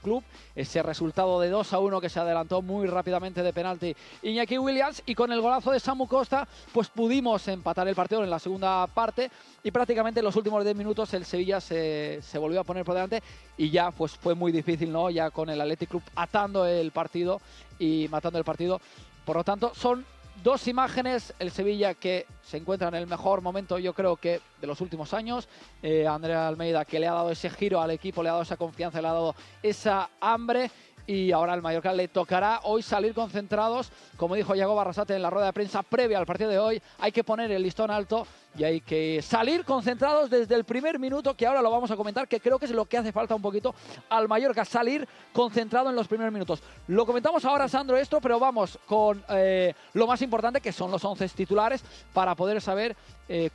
Club, ese resultado de 2-1 que se adelantó muy rápidamente de penalti Iñaki Williams, y con el golazo de Samu Costa pues pudimos empatar el partido en la segunda parte y prácticamente en los últimos 10 minutos el Sevilla se volvió a poner por delante y ya pues fue muy difícil, ¿no? Ya con el Athletic Club atando el partido y matando el partido. Por lo tanto, son dos imágenes, el Sevilla que se encuentra en el mejor momento, yo creo que de los últimos años. Andrea Almeida, que le ha dado ese giro al equipo, le ha dado esa confianza, le ha dado esa hambre. Y ahora al Mallorca le tocará hoy salir concentrados. Como dijo Yago Barrasate en la rueda de prensa previa al partido de hoy, hay que poner el listón alto y hay que salir concentrados desde el primer minuto, que ahora lo vamos a comentar, que creo que es lo que hace falta un poquito al Mallorca, salir concentrado en los primeros minutos. Lo comentamos ahora, Sandro, esto, pero vamos con lo más importante, que son los 11 titulares, para poder saber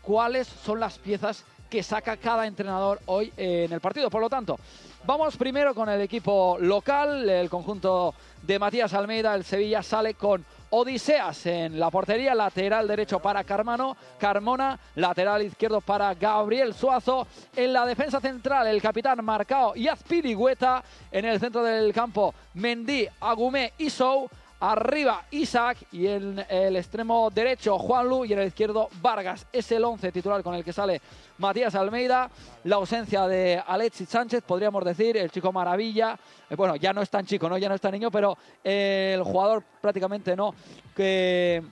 cuáles son las piezas que saca cada entrenador hoy en el partido. Por lo tanto, vamos primero con el equipo local, el conjunto de Matías Almeida. El Sevilla sale con Odiseas en la portería, lateral derecho para Carmona, lateral izquierdo para Gabriel Suazo. En la defensa central, el capitán Marcao y Azpilicueta. En el centro del campo, Mendy, Agumé y Sou. Arriba Isaac, y en el extremo derecho Juanlu, y en el izquierdo Vargas. Es el 11 titular con el que sale Matías Almeida. La ausencia de Alexis Sánchez, podríamos decir, el chico maravilla. Bueno, ya no es tan chico, ¿no? Ya no es tan niño, pero el jugador prácticamente no, que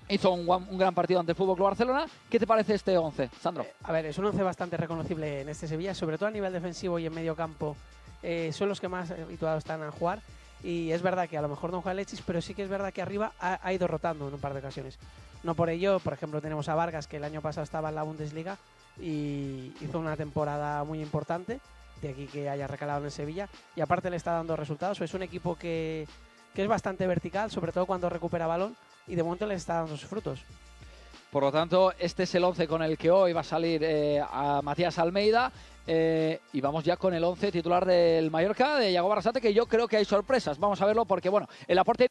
hizo un gran partido ante el FC Barcelona. ¿Qué te parece este 11, Sandro? A ver, es un 11 bastante reconocible en este Sevilla, sobre todo a nivel defensivo y en medio campo. Son los que más habituados están a jugar. Y es verdad que a lo mejor no juega Alexis, pero sí que es verdad que arriba ha ido rotando en un par de ocasiones. No por ello, por ejemplo, tenemos a Vargas, que el año pasado estaba en la Bundesliga y hizo una temporada muy importante, de aquí que haya recalado en el Sevilla, y aparte le está dando resultados. Es un equipo que es bastante vertical, sobre todo cuando recupera balón, y de momento le está dando sus frutos. Por lo tanto, este es el 11 con el que hoy va a salir a Matías Almeida. Y vamos ya con el 11 titular del Mallorca, de Yago Barrasate, que yo creo que hay sorpresas. Vamos a verlo porque, bueno, el aporte...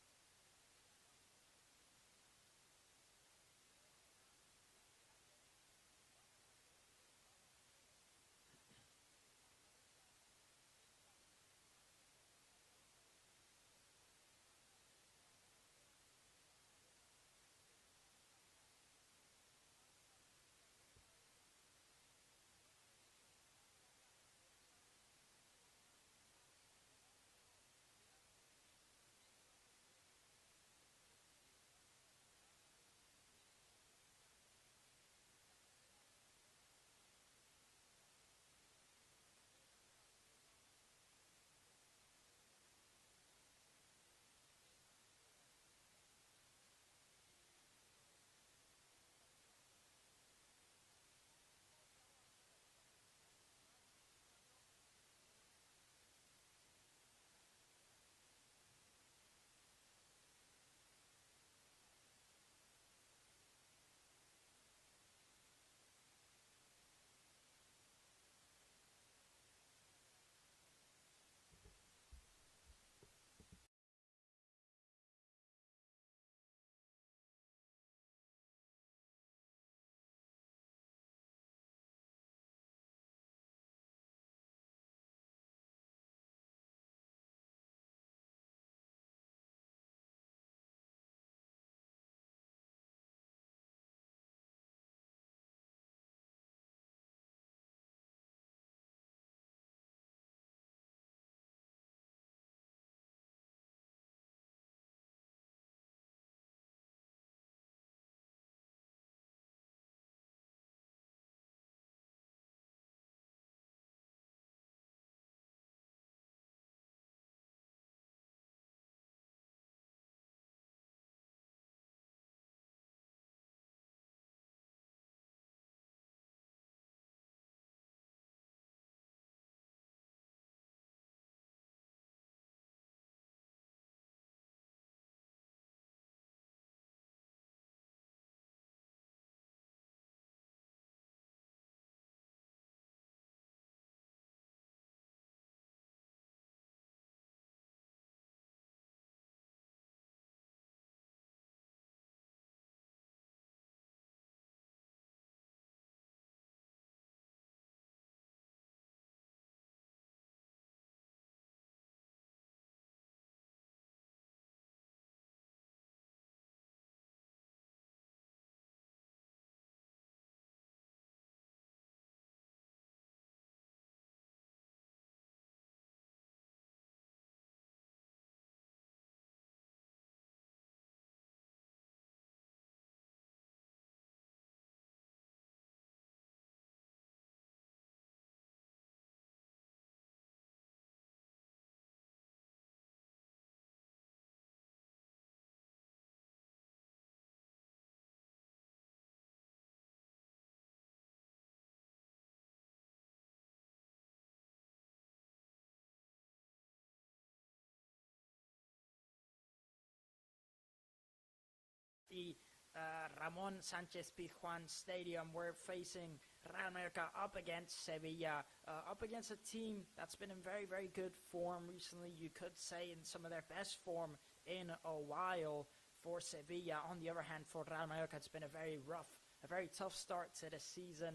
Ramon Sanchez Pizjuan Stadium. We're facing Real Mallorca up against Sevilla, up against a team that's been in very, very good form recently. You could say in some of their best form in a while for Sevilla. On the other hand, for Real Mallorca, it's been a very tough start to the season.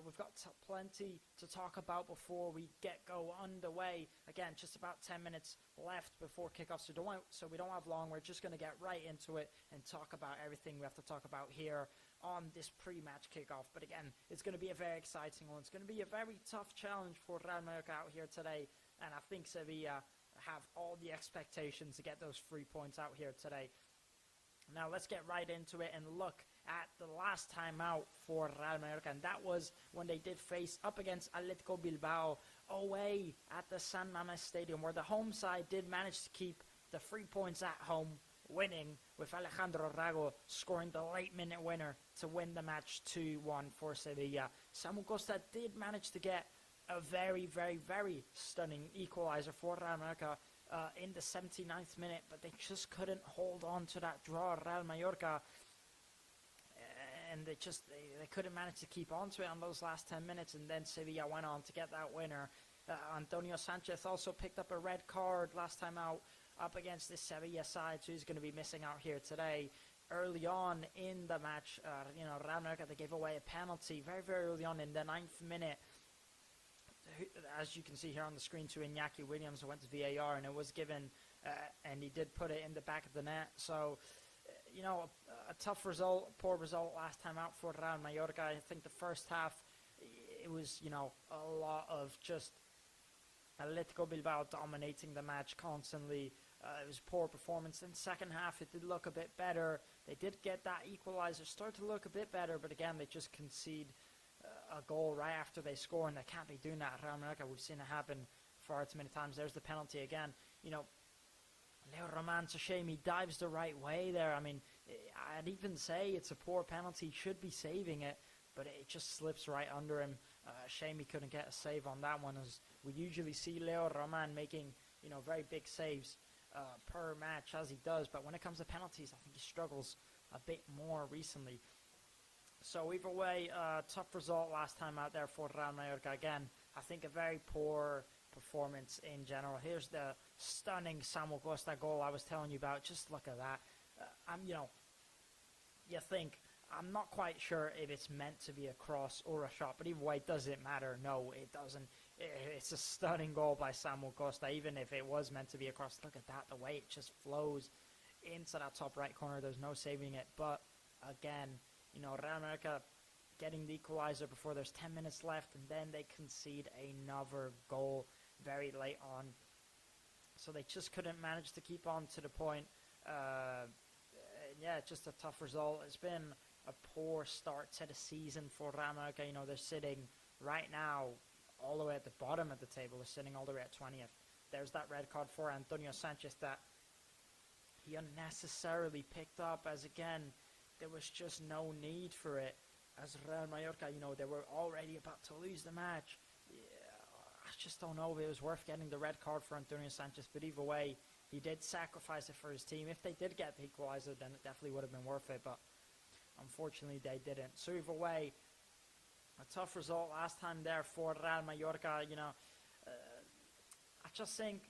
We've got plenty to talk about before we go underway. Again, just about 10 minutes left before kickoff, so we don't have long. We're just going to get right into it and talk about everything we have to talk about here on this pre-match kickoff. But again, it's going to be a very exciting one. It's going to be a very tough challenge for Real Mallorca out here today, and I think Sevilla have all the expectations to get those 3 points out here today. Now let's get right into it and look at the last time out for Real Mallorca, and that was when they did face up against Atletico Bilbao away at the San Mamés Stadium, where the home side did manage to keep the 3 points at home, winning with Alejandro Rago scoring the late-minute winner to win the match 2-1 for Sevilla. Samu Costa did manage to get a very, very, very stunning equalizer for Real Mallorca in the 79th minute, but they just couldn't hold on to that draw, Real Mallorca, and they couldn't manage to keep on to it on those last 10 minutes, and then Sevilla went on to get that winner. Antonio Sanchez also picked up a red card last time out up against this Sevilla side, so he's going to be missing out here today. Early on in the match, Real Mallorca, they gave away a penalty very, very early on in the 9th minute, as you can see here on the screen, to Iñaki Williams, who went to VAR, and it was given, and he did put it in the back of the net. So, a tough result, poor result last time out for Real Mallorca. I think the first half, it was, a lot of just Atletico Bilbao dominating the match constantly. It was poor performance. In the second half, it did look a bit better. They did get that equalizer, start to look a bit better, but again, they just concede a goal right after they score, and they can't be doing that at Real Mallorca. We've seen it happen far too many times. There's the penalty again. Leo Roman Sashemi dives the right way there. I mean, I'd even say it's a poor penalty. He should be saving it, but it just slips right under him. Shame couldn't get a save on that one, as we usually see Leo Roman making, very big saves per match, as he does. But when it comes to penalties, I think he struggles a bit more recently. So either way, tough result last time out there for Real Mallorca. Again, I think a very poor performance in general. Here's the stunning Samu Costa goal I was telling you about. Just look at that. You think, I'm not quite sure if it's meant to be a cross or a shot, but either way, does it matter? No, it doesn't. It's a stunning goal by Samu Costa, even if it was meant to be a cross. Look at that, the way it just flows into that top right corner. There's no saving it. But again, Real Mallorca getting the equalizer before there's 10 minutes left, and then they concede another goal very late on. So they just couldn't manage to keep on to the point. Just a tough result. It's been a poor start to the season for Real Mallorca. They're sitting right now all the way at the bottom of the table. They're sitting all the way at 20th. There's that red card for Antonio Sanchez that he unnecessarily picked up, as again, there was just no need for it. As Real Mallorca, they were already about to lose the match. I just don't know if it was worth getting the red card for Antonio Sanchez, but either way, he did sacrifice it for his team. If they did get the equalizer, then it definitely would have been worth it, but unfortunately they didn't. So either way, a tough result last time there for Real Mallorca. I just think,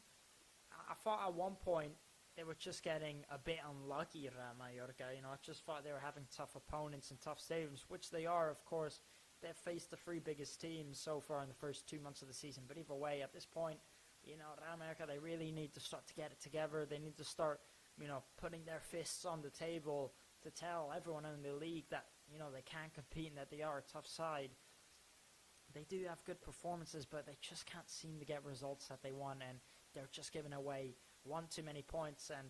I thought at one point they were just getting a bit unlucky, Real Mallorca. I just thought they were having tough opponents and tough stadiums, which they are, of course. They've faced the 3 biggest teams so far in the first 2 months of the season. But either way, at this point, Real Mallorca, they really need to start to get it together. They need to start, putting their fists on the table to tell everyone in the league that, they can compete and that they are a tough side. They do have good performances, but they just can't seem to get results that they want, and they're just giving away one too many points, and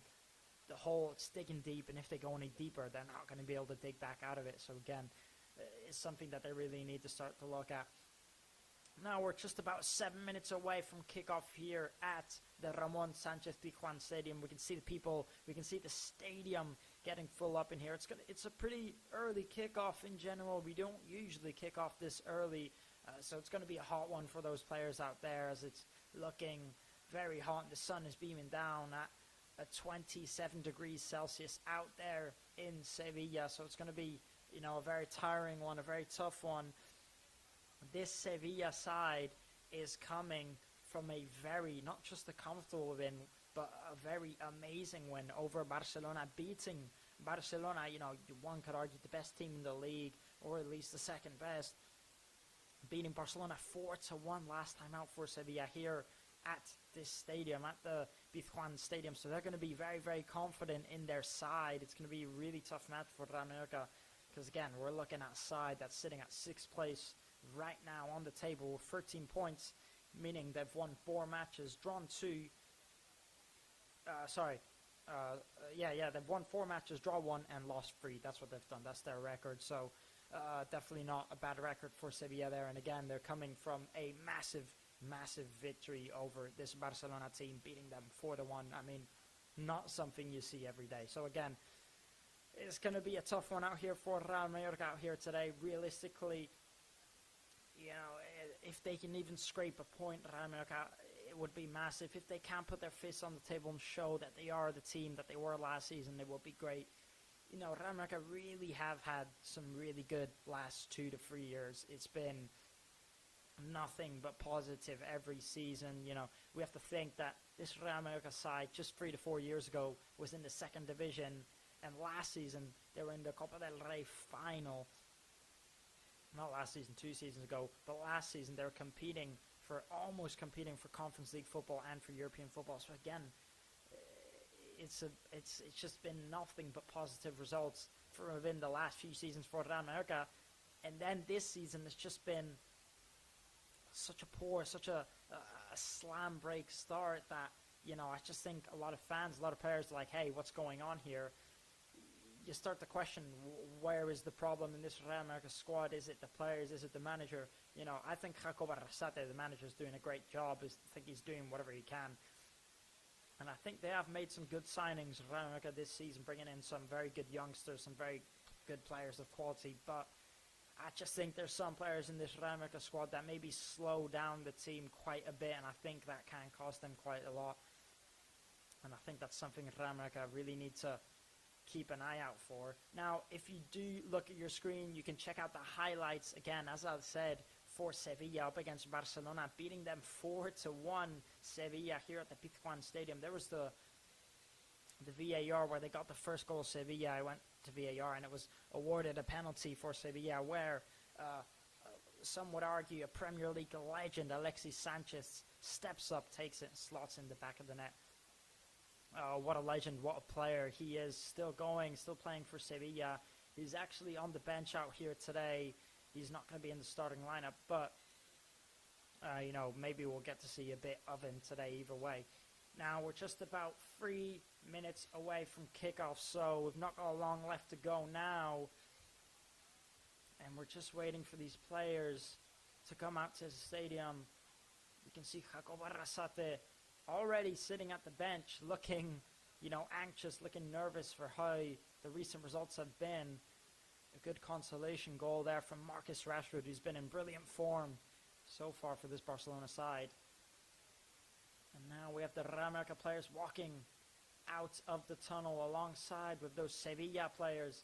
the hole, it's digging deep, and if they go any deeper, they're not going to be able to dig back out of it. So again, it's something that they really need to start to look at. Now we're just about 7 minutes away from kickoff here at the Ramon Sanchez Pizjuan Stadium. We can see the people, we can see the stadium getting full up in here. It's a pretty early kickoff in general. We don't usually kick off this early, so it's going to be a hot one for those players out there, as it's looking very hot and the sun is beaming down at a 27 degrees Celsius out there in Sevilla, so it's going to be, you know, a very tiring one, a very tough one. This Sevilla side is coming from a very, not just a comfortable win, but a very amazing win over Barcelona, beating Barcelona, you know, one could argue the best team in the league, or at least the second best, beating Barcelona 4-1 last time out for Sevilla here at this stadium, at the Pizjuan Stadium. So they're going to be very, very confident in their side. It's going to be a really tough match for Real Mallorca, because again, we're looking at a side that's sitting at 6th place right now on the table with 13 points, meaning they've won 4 matches, drawn 2. They've won 4 matches, draw 1, and lost 3. That's what they've done. That's their record. So definitely not a bad record for Sevilla there. And again, they're coming from a massive, massive victory over this Barcelona team, beating them 4-1. I mean, not something you see every day. So again, it's going to be a tough one out here for Real Mallorca out here today. Realistically, you know, if they can even scrape a point, Real Mallorca, it would be massive. If they can put their fists on the table and show that they are the team that they were last season, it would be great. You know, Real Mallorca really have had some really good last 2 to 3 years. It's been nothing but positive every season. You know, we have to think that this Real Mallorca side just 3 to 4 years ago was in the 2nd division, and last season they were in the Copa del Rey final. Not last season, 2 seasons ago, but last season they were almost competing for Conference League football and for European football. So again, it's just been nothing but positive results from within the last few seasons for Real Mallorca. And then this season, it's just been such a slam break start that, you know, I just think a lot of fans, a lot of players are like, hey, what's going on here? You start to question, where is the problem in this Real Mallorca squad? Is it the players? Is it the manager? You know, I think Jacob Arrasate, the manager, is doing a great job. I think he's doing whatever he can. And I think they have made some good signings, Real Mallorca, this season, bringing in some very good youngsters, some very good players of quality. But I just think there's some players in this Real Mallorca squad that maybe slow down the team quite a bit, and I think that can cost them quite a lot. And I think that's something Real Mallorca really need to keep an eye out for. Now, if you do look at your screen, you can check out the highlights again, as I said, for Sevilla up against Barcelona, beating them 4-1. Sevilla here at the Pizjuan Stadium. There was the VAR where they got the first goal. Sevilla, I went to VAR and it was awarded a penalty for Sevilla, where some would argue a Premier League legend, Alexis Sanchez, steps up, takes it, and slots in the back of the net. What a legend, what a player. He is still going, still playing for Sevilla. He's actually on the bench out here today. He's not going to be in the starting lineup, but, you know, maybe we'll get to see a bit of him today either way. Now, we're just about 3 minutes away from kickoff, so we've not got long left to go now. And we're just waiting for these players to come out to the stadium. You can see Jacob Arrasate already sitting at the bench, looking, you know, anxious, looking nervous for how the recent results have been. A good consolation goal there from Marcus Rashford, who's been in brilliant form so far for this Barcelona side. And now we have the Real Mallorca players walking out of the tunnel alongside with those Sevilla players.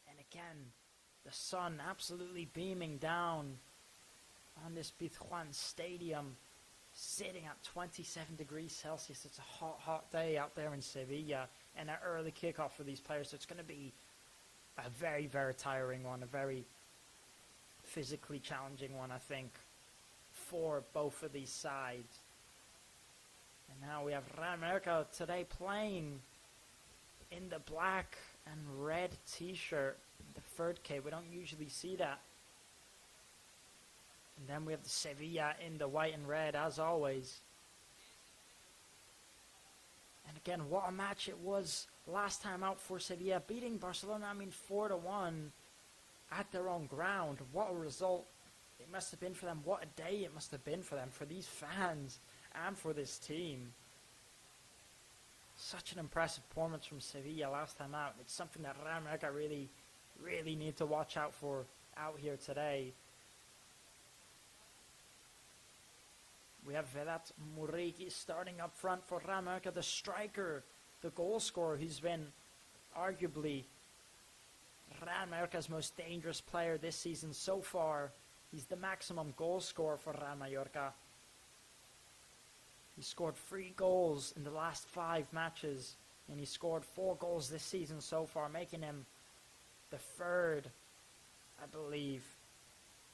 And again, the sun absolutely beaming down on this Pizjuan Stadium, sitting at 27 degrees Celsius. It's a hot, hot day out there in Sevilla, and an early kickoff for these players. So it's going to be a very, very tiring one, a very physically challenging one, I think, for both of these sides. And now we have Real Mallorca today playing in the black and red t-shirt, the third kit. We don't usually see that. And then we have the Sevilla in the white and red, as always. And again, what a match it was last time out for Sevilla, beating Barcelona, 4-1 at their own ground. What a result it must have been for them. What a day it must have been for them, for these fans, and for this team. Such an impressive performance from Sevilla last time out. It's something that Real Mallorca really, really need to watch out for out here today. We have Vedat Muriki starting up front for Real Mallorca, the striker, the goal scorer, who's been arguably Real Mallorca's most dangerous player this season so far. He's the maximum goal scorer for Real Mallorca. He scored 3 goals in the last 5 matches, and he scored 4 goals this season so far, making him the 3rd, I believe.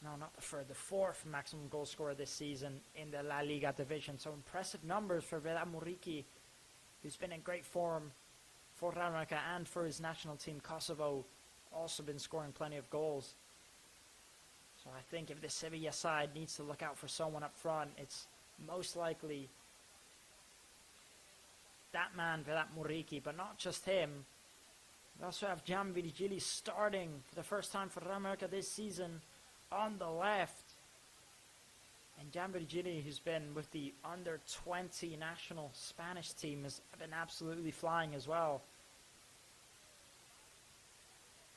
No, not the 3rd, the 4th maximum goal scorer this season in the LaLiga division. So impressive numbers for Vedat Muriki, who's been in great form for Real Mallorca and for his national team, Kosovo. Also been scoring plenty of goals. So I think if the Sevilla side needs to look out for someone up front, it's most likely that man, Vedat Muriki, but not just him. We also have Jan Virgili starting for the first time for Real Mallorca this season on the left. And Jan Virgili, who's been with the under-20 national Spanish team, has been absolutely flying as well.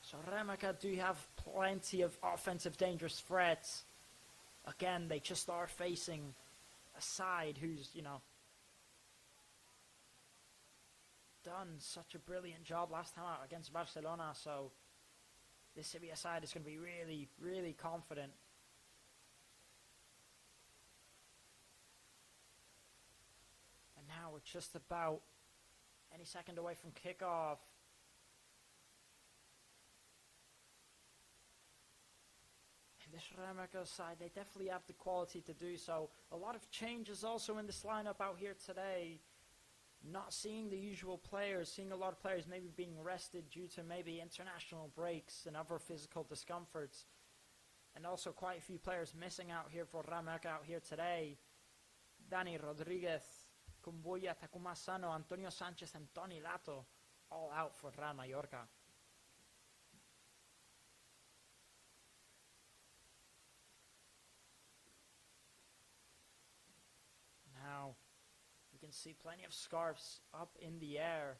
So Real Mallorca do have plenty of offensive dangerous threats. Again, they just are facing a side who's, done such a brilliant job last time out against Barcelona. So this Sevilla side is going to be really, really confident. And now we're just about any second away from kickoff. And this Real Mallorca side, they definitely have the quality to do so. A lot of changes also in this lineup out here today. Not seeing the usual players, seeing a lot of players maybe being rested due to maybe international breaks and other physical discomforts. And also quite a few players missing out here for Real Mallorca out here today. Dani Rodriguez, Kumbuya, Takuma Sano, Antonio Sanchez and Tony Lato all out for Real Mallorca. Now you can see plenty of scarves up in the air.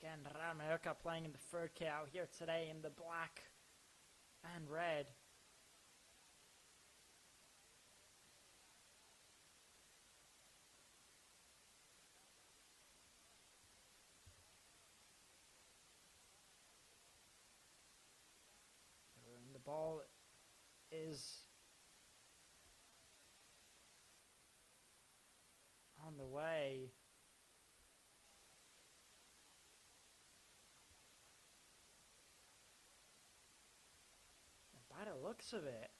Again, Real Mallorca playing in the 3rd kit out here today in the black and red. And the ball is on the way. And by the looks of it,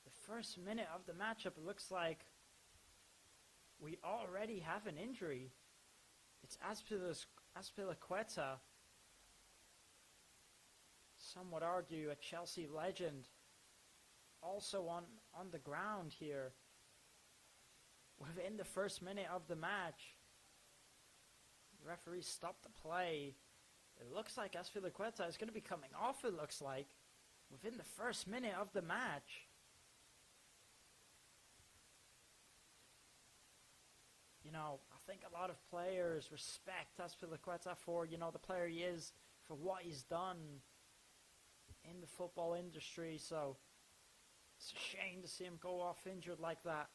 the first minute of the matchup, it looks like we already have an injury. It's Azpilicueta. Some would argue a Chelsea legend. Also on the ground here. Within the first minute of the match, the referee stopped the play. It looks like Azpilicueta is going to be coming off, it looks like, within the first minute of the match. I think a lot of players respect Azpilicueta for, the player he is, for what he's done in the football industry. So it's a shame to see him go off injured like that.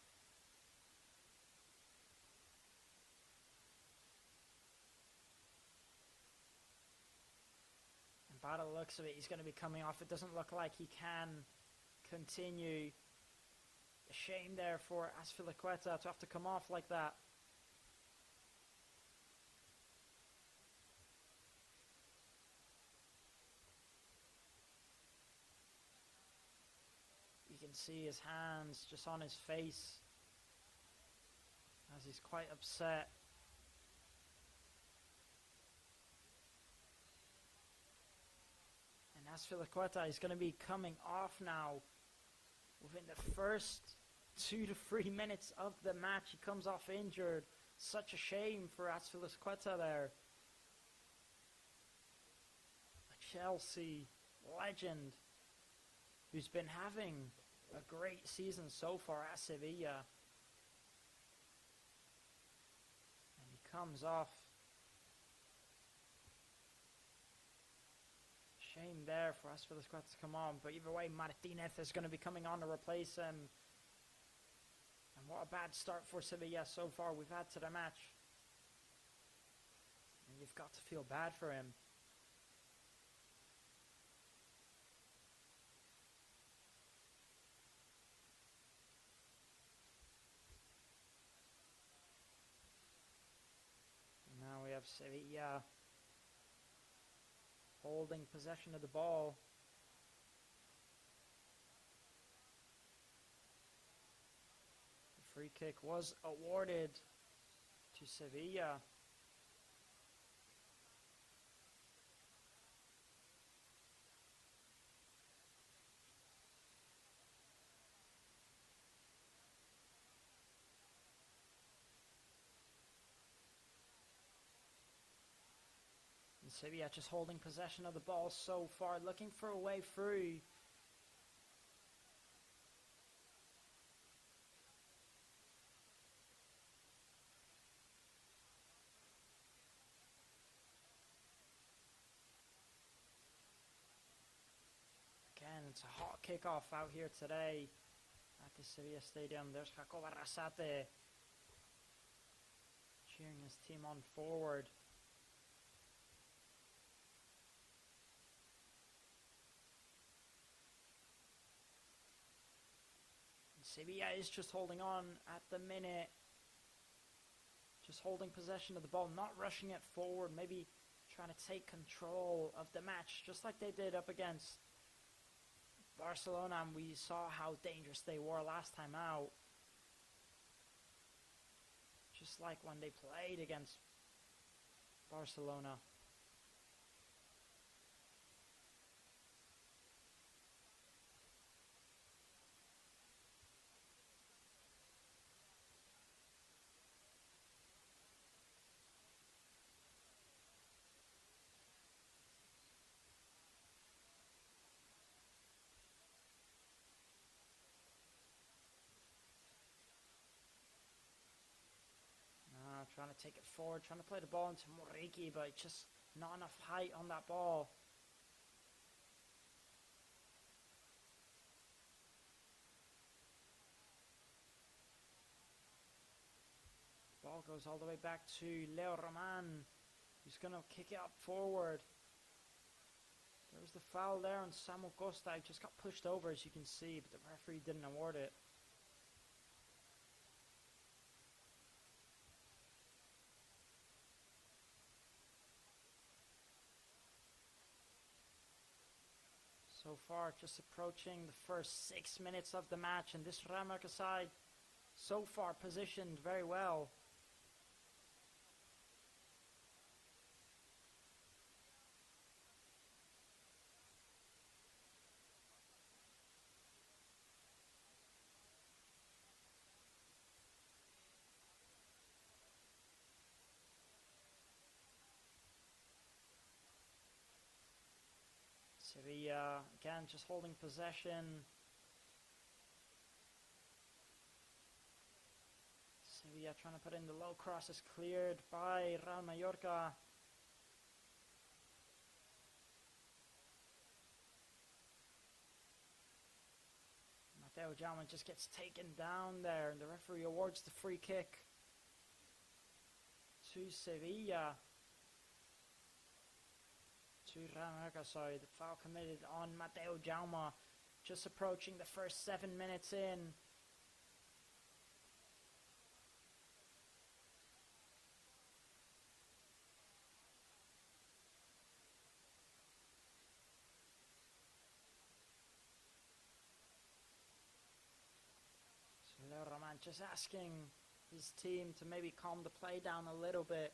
And by the looks of it, he's going to be coming off. It doesn't look like he can continue. A shame there for Azpilicueta to have to come off like that. You can see his hands just on his face as he's quite upset. And Azpilicueta is going to be coming off now within the first 2 to 3 minutes of the match. He comes off injured. Such a shame for Azpilicueta there. A Chelsea legend who's been having a great season so far at Sevilla. And he comes off. shame there for us for the squad to come on. But either way, Martinez is going to be coming on to replace him. And what a bad start for Sevilla so far we've had to the match. And you've got to feel bad for him. And now we have Sevilla holding possession of the ball. The free kick was awarded to Sevilla. And Sevilla just holding possession of the ball so far, looking for a way through. Again, it's a hot kickoff out here today at the Sevilla Stadium. There's Jacob Arrasate cheering his team on forward. Sevilla is just holding on at the minute. Just holding possession of the ball, not rushing it forward, maybe trying to take control of the match, just like they did up against Barcelona, and we saw how dangerous they were last time out. Just like when they played against Barcelona. Trying to take it forward, trying to play the ball into Moriki, but just not enough height on that ball. Ball goes all the way back to Leo Roman, who's going to kick it up forward. There was the foul there on Samu Costa. He just got pushed over, as you can see, but the referee didn't award it. So far, just approaching the first 6 minutes of the match, and this Real Mallorca side so far positioned very well. Sevilla, again, just holding possession. Sevilla trying to put in the low cross, is cleared by Real Mallorca. Mateo Jaume just gets taken down there, and the referee awards the free kick to Sevilla. To Real Mallorca, sorry, the foul committed on Mateo Jaume, just approaching the first 7 minutes in. So Leo Roman just asking his team to maybe calm the play down a little bit.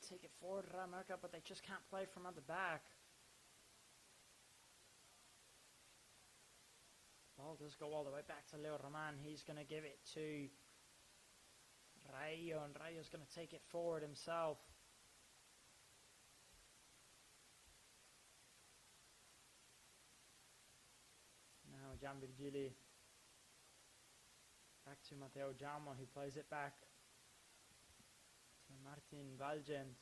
Take it forward, Real Mallorca, but they just can't play from at the back. Ball does go all the way back to Leo Roman. He's going to give it to Rayo, and Rayo's going to take it forward himself. Now Gian Virgili. Back to Matteo Jaume, who plays it back to Martin Valgent.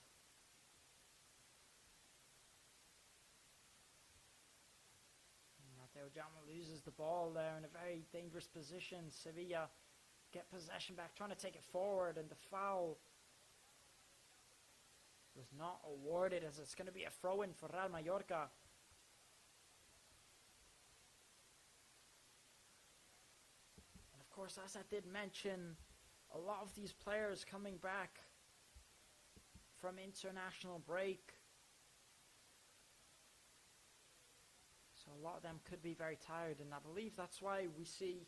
Matteo Jaume loses the ball there in a very dangerous position. Sevilla get possession back, trying to take it forward, and the foul was not awarded, as it's going to be a throw-in for Real Mallorca. And of course, as I did mention, a lot of these players coming back from international break. So a lot of them could be very tired, and I believe that's why we see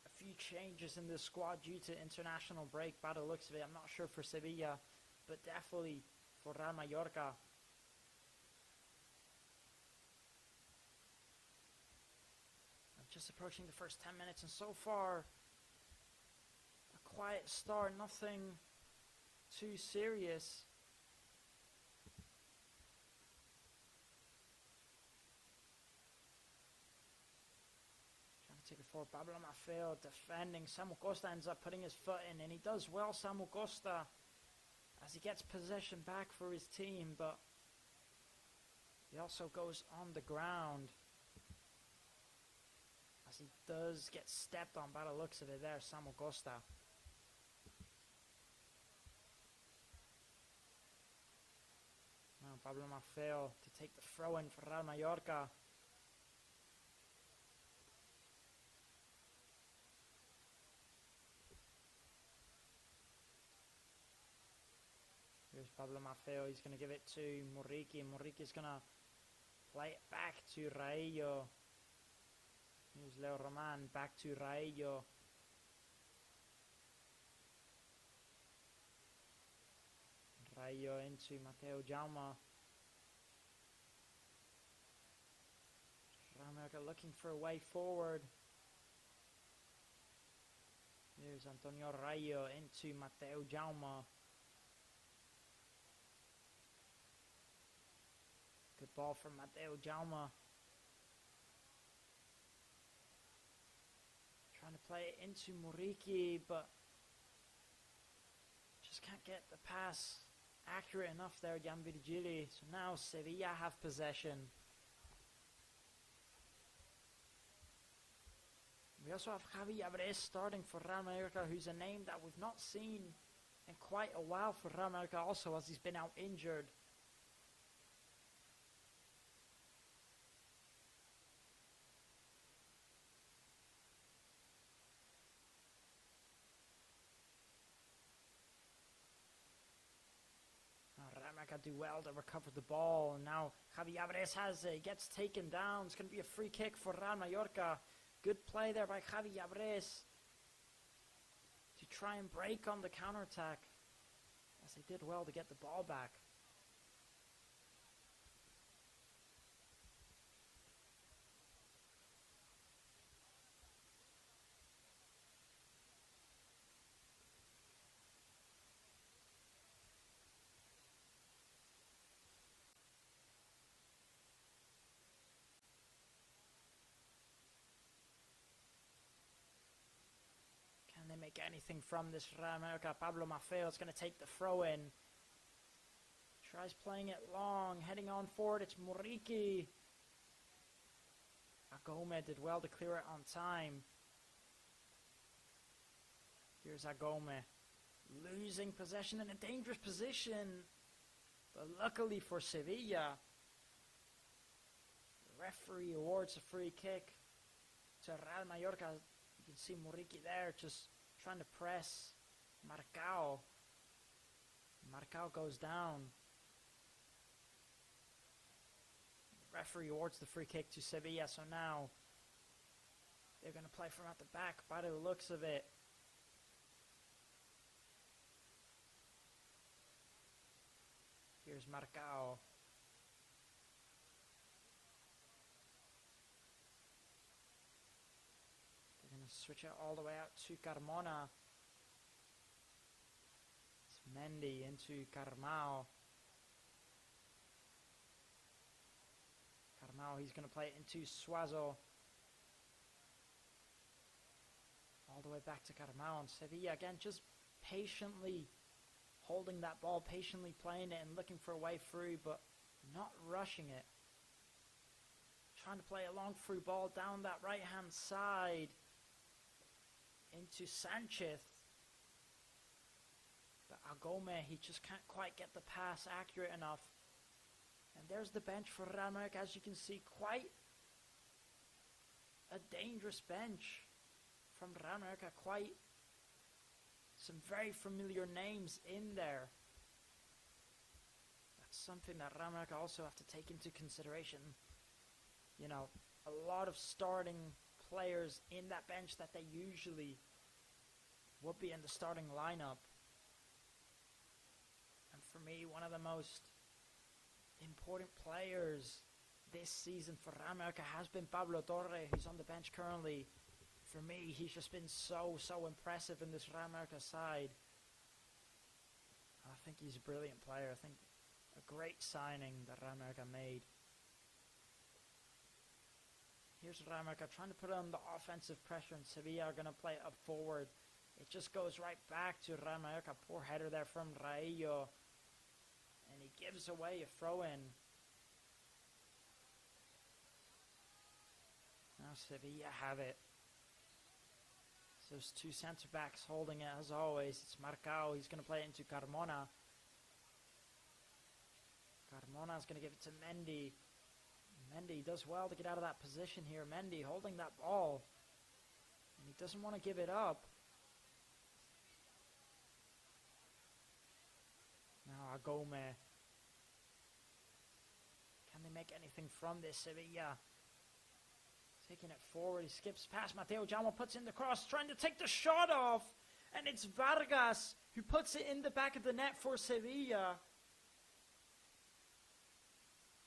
a few changes in the squad due to international break by the looks of it. I'm not sure for Sevilla, but definitely for Real Mallorca. I'm just approaching the first 10 minutes, and so far a quiet start, nothing too serious. Take it forward, Pablo Maffeo defending. Samu Costa ends up putting his foot in, and he does well, Samu Costa, as he gets possession back for his team, but he also goes on the ground, as he does get stepped on by the looks of it there, Samu Costa. Now Pablo Maffeo to take the throw in for Real Mallorca. Here's Pablo Maffeo, he's going to give it to Muriqi. Muriqi's going to play it back to Raillo. Here's Leo Roman, back to Raillo. Raillo into Matteo Jaume. Real Mallorca looking for a way forward. Here's Antonio Raillo into Matteo Jaume. Good ball from Matteo Jaume. Trying to play it into Muriqi, but just can't get the pass accurate enough there, Gian Virgili. So now Sevilla have possession. We also have Javi Abres starting for Real Mallorca, who's a name that we've not seen in quite a while for Real Mallorca also, as he's been out injured. Do well to recover the ball, and now Javi Abres has it, gets taken down. It's going to be a free kick for Real Mallorca. Good play there by Javi Abres to try and break on the counter-attack, as they did well to get the ball back. Make anything from this Real Mallorca? Pablo Maffeo is going to take the throw in. Tries playing it long, heading on forward. It's Muriqi. Agome did well to clear it on time. Here's Agome, losing possession in a dangerous position, but luckily for Sevilla, the referee awards a free kick to Real Mallorca. You can see Muriqi there just trying to press Marcao. Marcao goes down. The referee awards the free kick to Sevilla, so now they're going to play from at the back by the looks of it. Here's Marcao. Switch it all the way out to Carmona. It's Mendy into Carmao. Carmao, he's going to play it into Suazo. all the way back to Carmao. Sevilla again just patiently holding that ball, patiently playing it and looking for a way through, but not rushing it. Trying to play a long through ball down that right-hand side into Sanchez. But Agome, he just can't quite get the pass accurate enough. And there's the bench for Real Madrid. As you can see, quite a dangerous bench from Real Madrid. Quite some very familiar names in there. That's something that Real Madrid also have to take into consideration. You know, a lot of starting players in that bench that they usually would be in the starting lineup. And for me, one of the most important players this season for Real Madrid has been Pablo Torre, who's on the bench currently. For me, he's just been so impressive in this Real Madrid side. I think he's a brilliant player. I think a great signing that Real Madrid made. Here's Real Madrid trying to put on the offensive pressure, and Sevilla are going to play it up forward. It just goes right back to Real Madrid. Poor header there from Raillo. And he gives away a throw-in. Now Sevilla have it. So those two centre-backs holding it as always. It's Marcao. He's going to play it into Carmona. Carmona's going to give it to Mendy. Mendy does well to get out of that position here. Mendy holding that ball. And he doesn't want to give it up. Now Agome. Can they make anything from this? Sevilla taking it forward. He skips past Mateo Jamo, puts in the cross, trying to take the shot off. And it's Vargas who puts it in the back of the net for Sevilla.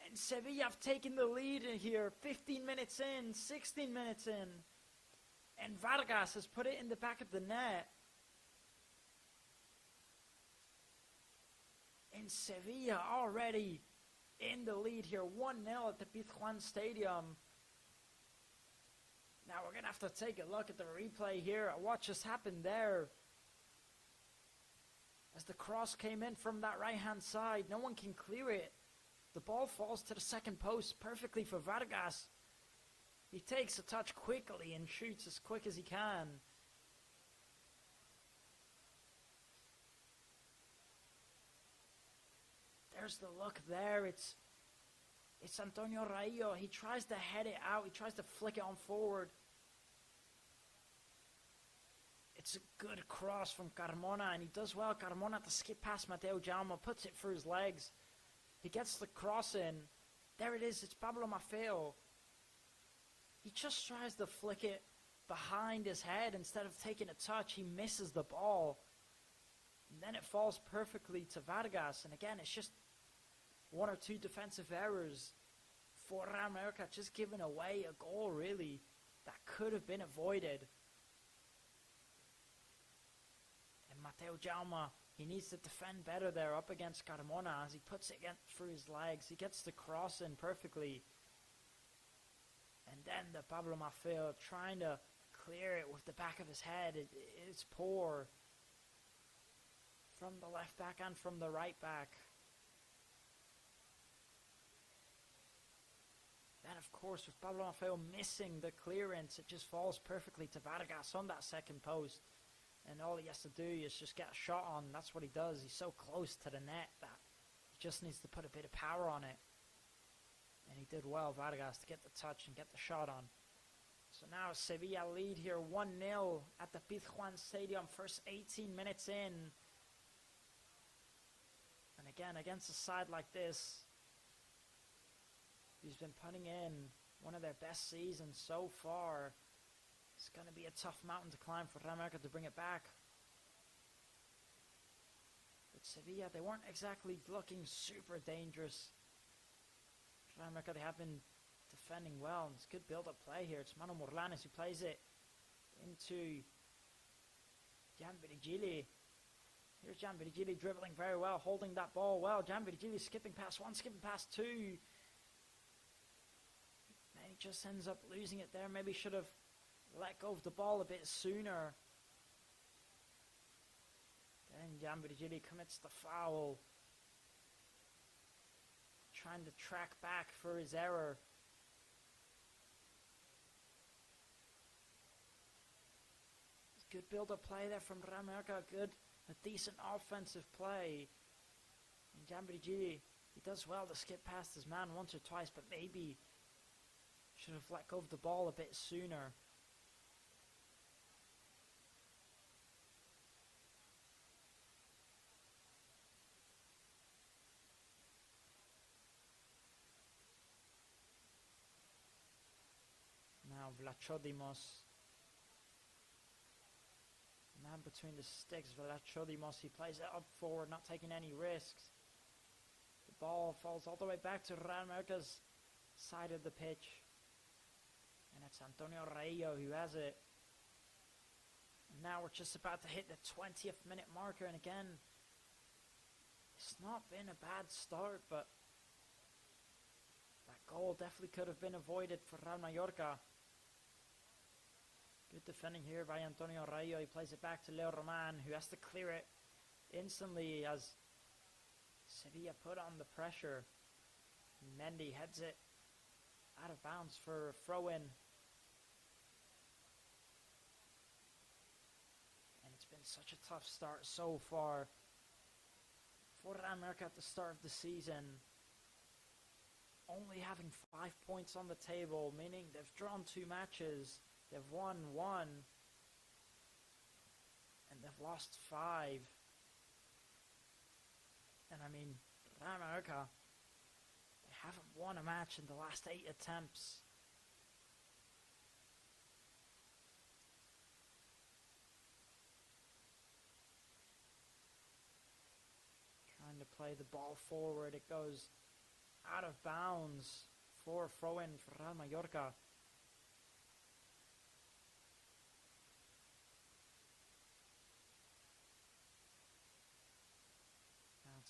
And Sevilla have taken the lead in here. 15 minutes in, 16 minutes in. And Vargas has put it in the back of the net. And Sevilla already in the lead here. 1-0 at the Pizjuan Stadium. Now we're going to have to take a look at the replay here. What just happened there? As the cross came in from that right-hand side, no one can clear it. The ball falls to the second post perfectly for Vargas. He takes a touch quickly and shoots as quick as he can. There's the look there. It's Antonio Raillo. He tries to head it out. He tries to flick it on forward. It's a good cross from Carmona, and he does well. Carmona to skip past Mateo Jaume, puts it through his legs. He gets the cross in. There it is. It's Pablo Maffeo. He just tries to flick it behind his head instead of taking a touch. He misses the ball. And then it falls perfectly to Vargas. And again, it's just one or two defensive errors for Real Madrid, just giving away a goal, really, that could have been avoided. And Mateo Jaume, he needs to defend better there up against Carmona as he puts it through his legs. He gets the cross in perfectly. And then the Pablo Maffeo trying to clear it with the back of his head. It's poor from the left back and from the right back. Then, of course, with Pablo Maffeo missing the clearance, it just falls perfectly to Vargas on that second post. And all he has to do is just get a shot on. That's what he does. He's so close to the net that he just needs to put a bit of power on it. And he did well, Vargas, to get the touch and get the shot on. So now Sevilla lead here 1-0 at the Pizjuan Stadium. First 18 minutes in. And again, against a side like this, who's been putting in one of their best seasons so far, it's going to be a tough mountain to climb for Real Madrid to bring it back. But Sevilla, they weren't exactly looking super dangerous. Real Madrid, they have been defending well, and it's good build-up play here. It's Manu Morlanes who plays it into Gian Virgili. Here's Gian Virgili dribbling very well, holding that ball well. Gian Virgili skipping past one, skipping past two. And he just ends up losing it there. Maybe should have let go of the ball a bit sooner. Then Giambrigili commits the foul, trying to track back for his error. Good build-up play there from Real Mallorca. A decent offensive play. And Giambrigili, he does well to skip past his man once or twice, but maybe should have let go of the ball a bit sooner. Now Vlachodimos. Man between the sticks, Vlachodimos, he plays it up forward, not taking any risks. The ball falls all the way back to Real Mallorca's side of the pitch. And it's Antonio Rayo who has it. And now we're just about to hit the 20th minute marker, and again, it's not been a bad start, but that goal definitely could have been avoided for Real Mallorca. Good defending here by Antonio Rayo. He plays it back to Leo Roman, who has to clear it instantly as Sevilla put on the pressure. Mendy heads it out of bounds for a throw-in. And it's been such a tough start so far for Real Mallorca at the start of the season. Only having 5 points on the table, meaning they've drawn 2 matches. They've won 1, and they've lost 5. And I mean, Real Mallorca, they haven't won a match in the last 8 attempts. Trying to play the ball forward, it goes out of bounds for a throw-in for Real Mallorca.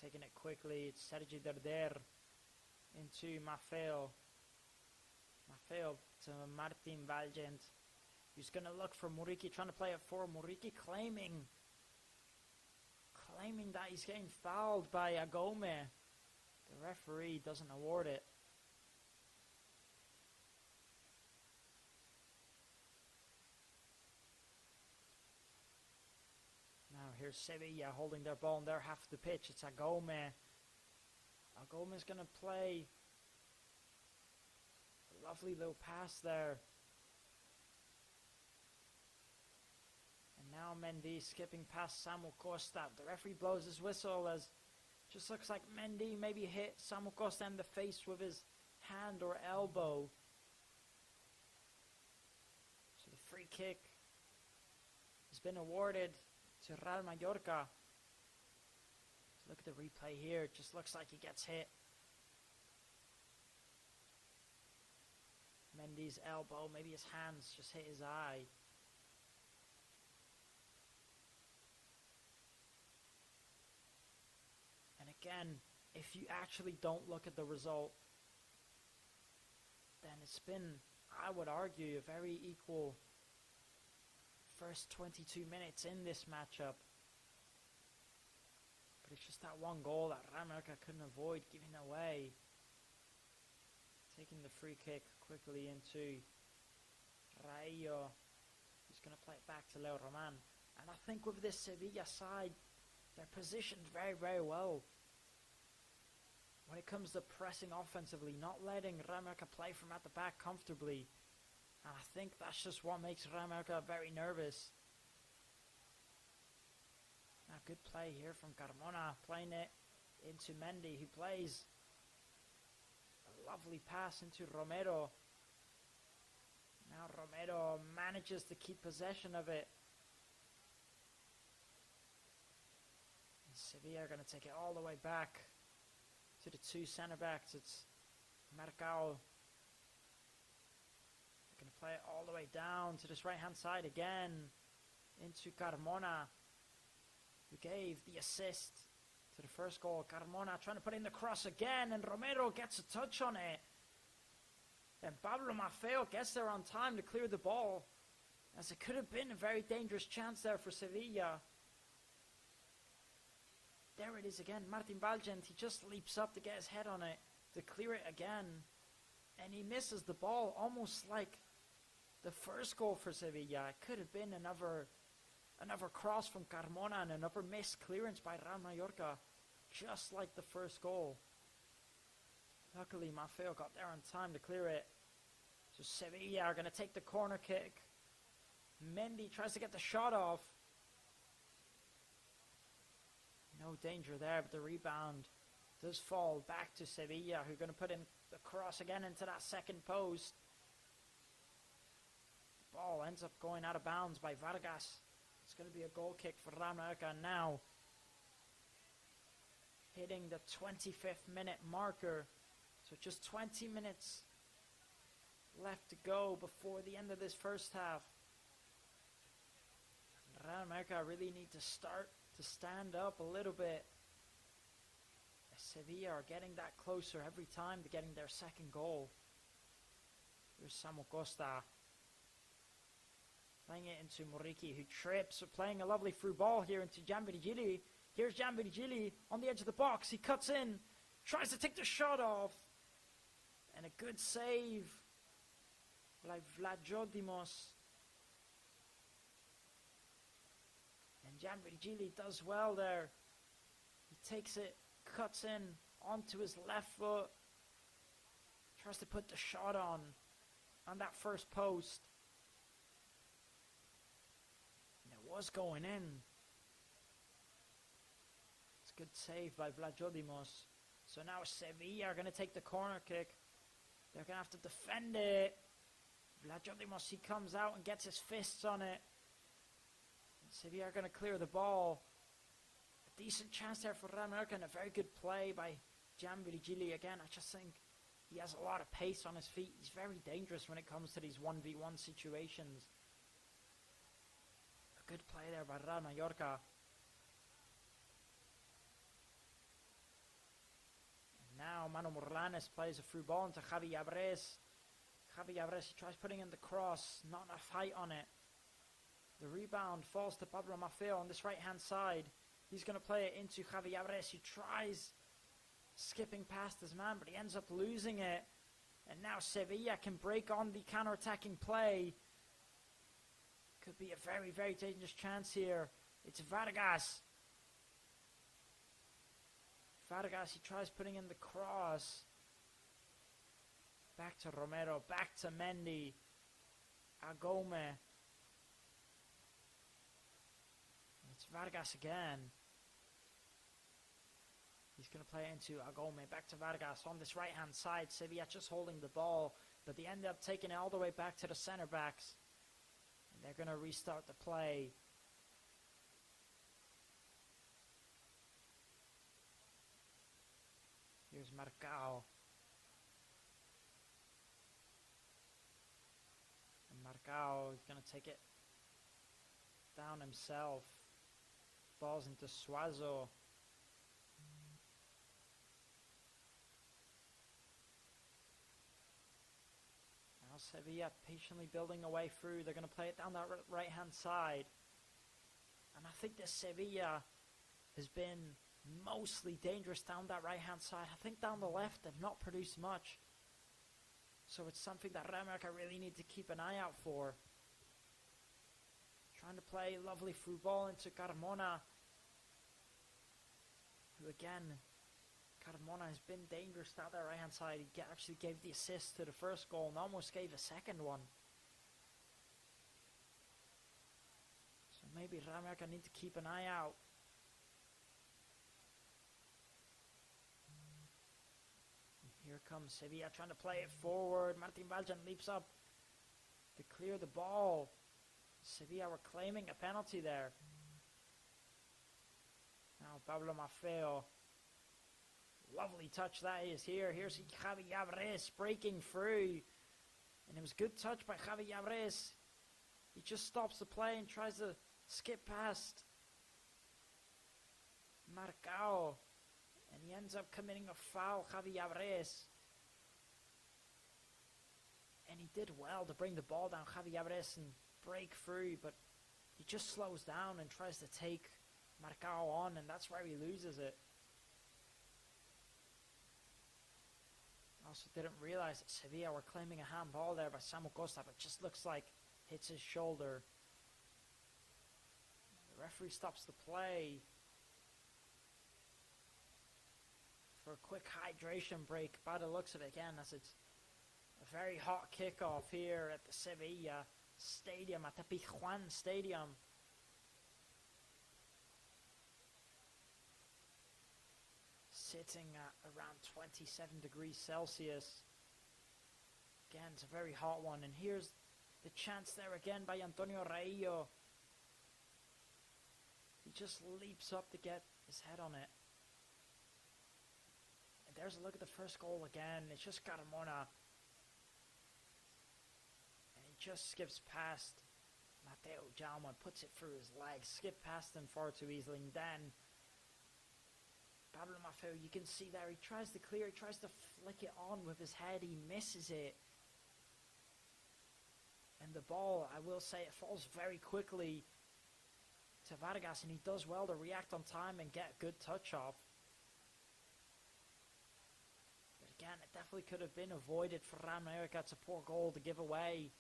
Taking it quickly, it's Sergi Derder into Maffeo. Maffeo to Martin Valgent, who's going to look for Muriqi, trying to play it for Muriqi, claiming that he's getting fouled by Agome. The referee doesn't award it. Now here's Sevilla holding their ball on their half of the pitch. It's Agome. Agome's going to play a lovely little pass there. And now Mendy skipping past Samu Costa. The referee blows his whistle as just looks like Mendy maybe hit Samu Costa in the face with his hand or elbow. So the free kick has been awarded to Real Mallorca. So look at the replay here. It just looks like he gets hit. Mendy's elbow, maybe his hands just hit his eye. And again, if you actually don't look at the result, then it's been, I would argue, a very equal first 22 minutes in this matchup. But it's just that one goal that Real Mallorca couldn't avoid giving away. Taking the free kick quickly into Rayo. He's going to play it back to Leo Roman. And I think with this Sevilla side, they're positioned very, very well when it comes to pressing offensively, not letting Real Mallorca play from at the back comfortably. And I think that's just what makes Real Mallorca very nervous. Now, good play here from Carmona, playing it into Mendy, who plays a lovely pass into Romero. Now Romero manages to keep possession of it. And Sevilla are going to take it all the way back to the 2 centre-backs. It's Marcao. Going to play it all the way down to this right-hand side again into Carmona, who gave the assist to the first goal. Carmona trying to put in the cross again, and Romero gets a touch on it. Then Pablo Maffeo gets there on time to clear the ball. as it could have been a very dangerous chance there for Sevilla. There it is again, Martin Valgent, he just leaps up to get his head on it, to clear it again, and he misses the ball, almost like the first goal for Sevilla. It could have been another cross from Carmona and another missed clearance by Real Mallorca, just like the first goal. Luckily, Maffeo got there on time to clear it. So Sevilla are going to take the corner kick. Mendy tries to get the shot off. No danger there, but the rebound does fall back to Sevilla, who are going to put in the cross again into that second post. The ball ends up going out of bounds by Vargas. It's going to be a goal kick for Real Mallorca now. Hitting the 25th minute marker. So just 20 minutes left to go before the end of this first half. Real Mallorca really need to start to stand up a little bit. Sevilla are getting that closer every time to getting their second goal. Here's Samu Costa. Playing it into Moriki, who trips. Playing a lovely through ball here into Gianvirgili. Here's Gianvirgili on the edge of the box. He cuts in. Tries to take the shot off. And a good save by Vlajodimos. And Gianvirgili does well there. He takes it, cuts in onto his left foot. Tries to put the shot on that first post. And it was going in. It's a good save by Vlajodimos. So now Sevilla are going to take the corner kick. They're going to have to defend it. Vlajodimos, he comes out and gets his fists on it. Sevilla are going to clear the ball. A decent chance there for Real Mallorca and a very good play by Gianvirgili. Again, I just think he has a lot of pace on his feet. He's very dangerous when it comes to these 1v1 situations. A good play there by Real Mallorca. Now Manu Morlanes plays a through ball into Javi Abres. Javi Abres, he tries putting in the cross. Not enough height on it. The rebound falls to Pablo Maffeo on this right-hand side. He's going to play it into Javi Abres. He tries skipping past his man, but he ends up losing it. And now Sevilla can break on the counter-attacking play. Could be a very, very dangerous chance here. It's Vargas. Vargas, he tries putting in the cross. Back to Romero, back to Mendy. Agome. It's Vargas again. He's going to play into Agome, back to Vargas on this right-hand side. Sevilla just holding the ball, but they end up taking it all the way back to the center backs. And they're going to restart the play. Here's Marcao. And Marcao is going to take it down himself. Balls into Suazo. Now Sevilla patiently building a way through. They're going to play it down that right-hand side. And I think this Sevilla has been mostly dangerous down that right-hand side. I think down the left they've not produced much. So it's something that Real Mallorca really need to keep an eye out for. Trying to play lovely through ball into Carmona. Who again, Carmona has been dangerous down that right-hand side. He actually gave the assist to the first goal and almost gave a second one. So maybe Real Mallorca need to keep an eye out. Here comes Sevilla trying to play it forward. Martin Valjan leaps up to clear the ball. Sevilla were claiming a penalty there. Now Pablo Maffeo. Lovely touch that is here. Here's Javi Abres breaking through. And it was good touch by Javi Abres. He just stops the play and tries to skip past Marcao. And he ends up committing a foul, Javi Abres. And he did well to bring the ball down, Javi Abres, and break through, but he just slows down and tries to take Marcao on, and that's where he loses it. Also didn't realize that Sevilla were claiming a handball there by Samu Costa, but just looks like hits his shoulder. The referee stops the play for a quick hydration break by the looks of it again, as it's a very hot kickoff here at the Sevilla Stadium, at the Pizjuan Stadium. Sitting at around 27 degrees Celsius. Again, it's a very hot one. And here's the chance there again by Antonio Raillo. He just leaps up to get his head on it. And there's a look at the first goal again. It's just Carmona. And he just skips past Mateo Jalma, puts it through his legs. Skipped past him far too easily. And then Pablo Maffeo, you can see there, he tries to clear, he tries to flick it on with his head, he misses it. And the ball, I will say, it falls very quickly to Vargas, and he does well to react on time and get a good touch off. But again, it definitely could have been avoided for Real Mallorca. It's a poor goal to give away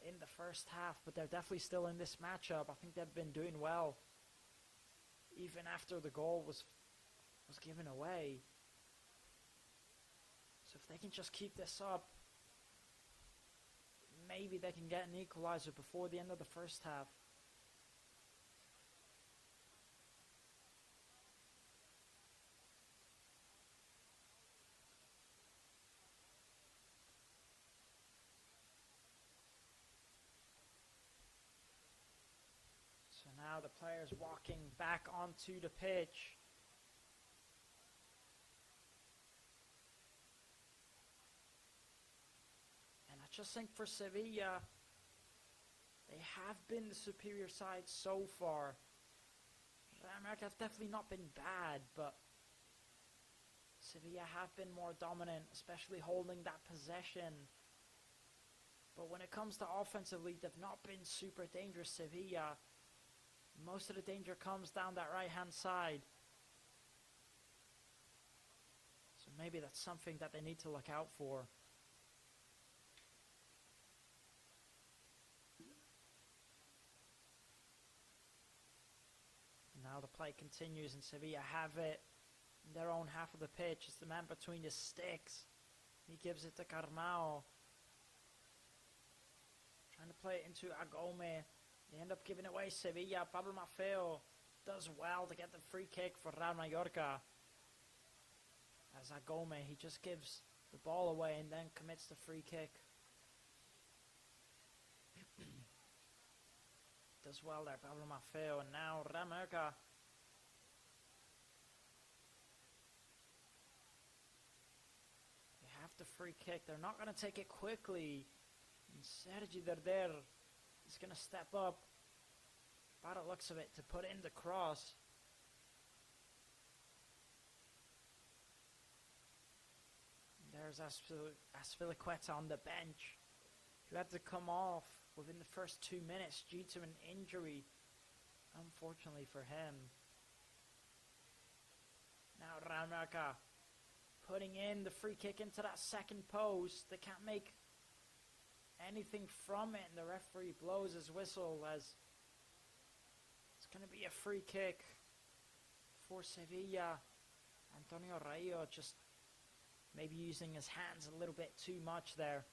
in the first half, but they're definitely still in this matchup. I think they've been doing well, even after the goal was given away. So if they can just keep this up, maybe they can get an equalizer before the end of the first half. So now the players walking back onto the pitch. I just think for Sevilla, they have been the superior side so far. Real Mallorca have definitely not been bad, but Sevilla have been more dominant, especially holding that possession. But when it comes to offensively, they've not been super dangerous, Sevilla. Most of the danger comes down that right-hand side. So maybe that's something that they need to look out for. Now the play continues and Sevilla have it in their own half of the pitch. It's the man between the sticks. He gives it to Carmao. Trying to play it into Agome. They end up giving away Sevilla. Pablo Maffeo does well to get the free kick for Real Mallorca. As Agome, he just gives the ball away and then commits the free kick. Does well there, Pablo Maffeo, and now Real Mallorca. They have the free kick. They're not going to take it quickly. And Sergi Derder is going to step up, by the looks of it, to put in the cross. And there's Azpilicueta on the bench, who had to come off within the first 2 minutes due to an injury, unfortunately for him. Now Real Mallorca putting in the free kick into that second post. They can't make anything from it, and the referee blows his whistle as it's going to be a free kick for Sevilla. Antonio Raillo just maybe using his hands a little bit too much there.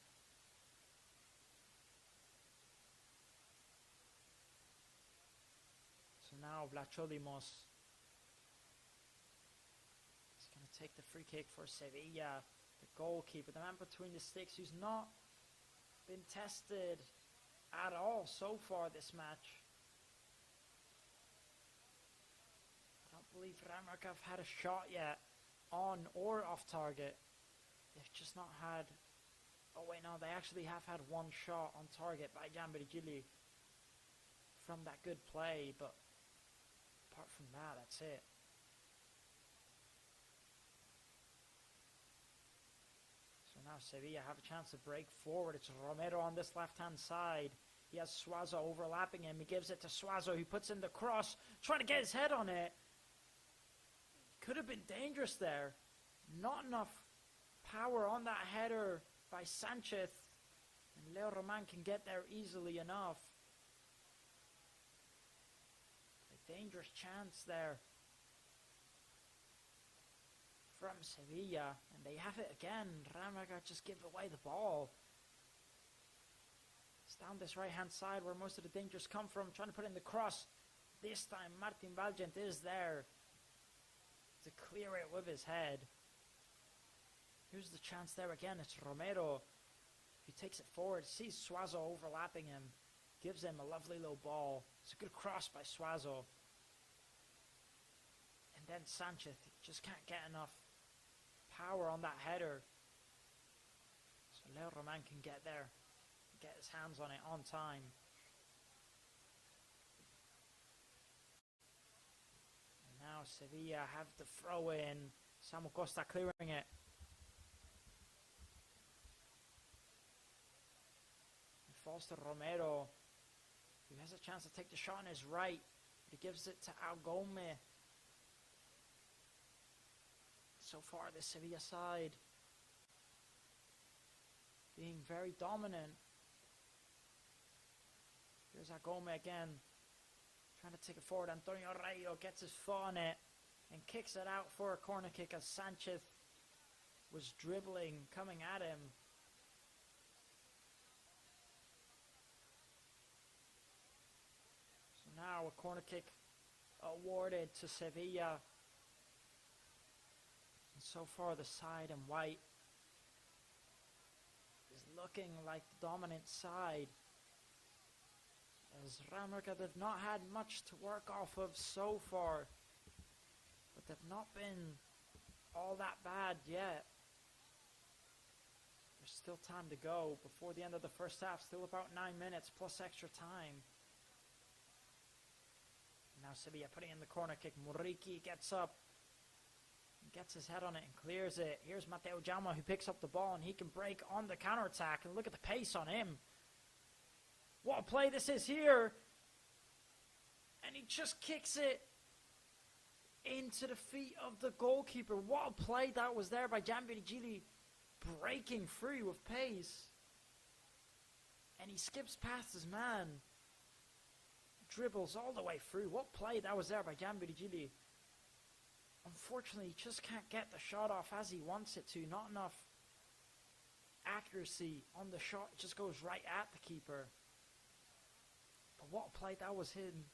So now Vlachodimos is going to take the free kick for Sevilla. The goalkeeper, the man between the sticks, who's not been tested at all so far this match. I don't believe Real Mallorca have had a shot yet, on or off target. They've just not had... Oh wait, no, they actually have had one shot on target by Jan Virgili from that good play, but apart from that, that's it. So now Sevilla have a chance to break forward. It's Romero on this left-hand side. He has Suazo overlapping him. He gives it to Suazo. He puts in the cross, trying to get his head on it. Could have been dangerous there. Not enough power on that header by Sanchez. And Leo Roman can get there easily enough. A dangerous chance there from Sevilla. And they have it again. Ramaga just give away the ball. It's down this right-hand side where most of the dangers come from. Trying to put in the cross. This time Martin Valgent is there to clear it with his head. Here's the chance there again. It's Romero. He takes it forward. Sees Suazo overlapping him. Gives him a lovely low ball. It's a good cross by Suazo. And then Sanchez just can't get enough power on that header. So Leo Roman can get there. Get his hands on it on time. And now Sevilla have the throw in. Samu Costa clearing it. It falls to Romero, who has a chance to take the shot on his right, but he gives it to Algome. So far, the Sevilla side being very dominant. Here's Agome again, trying to take it forward. Antonio Rayo gets his foot on it and kicks it out for a corner kick as Sanchez was dribbling, coming at him. So now a corner kick awarded to Sevilla. And so far the side in white is looking like the dominant side, as Ramrica, they've not had much to work off of so far, but they've not been all that bad yet. There's still time to go before the end of the first half, still about 9 minutes plus extra time. Now Sevilla putting in the corner kick. Muriqi gets up, gets his head on it and clears it. Here's Mateo Jaume, who picks up the ball, and he can break on the counterattack, and look at the pace on him. What a play this is here. And he just kicks it into the feet of the goalkeeper. What a play that was there by Gianbiri Gili, breaking free with pace. And he skips past his man. Dribbles all the way through. What play that was there by Gianbiri Gili. Unfortunately, he just can't get the shot off as he wants it to. Not enough accuracy on the shot. It just goes right at the keeper. But what a play that was him.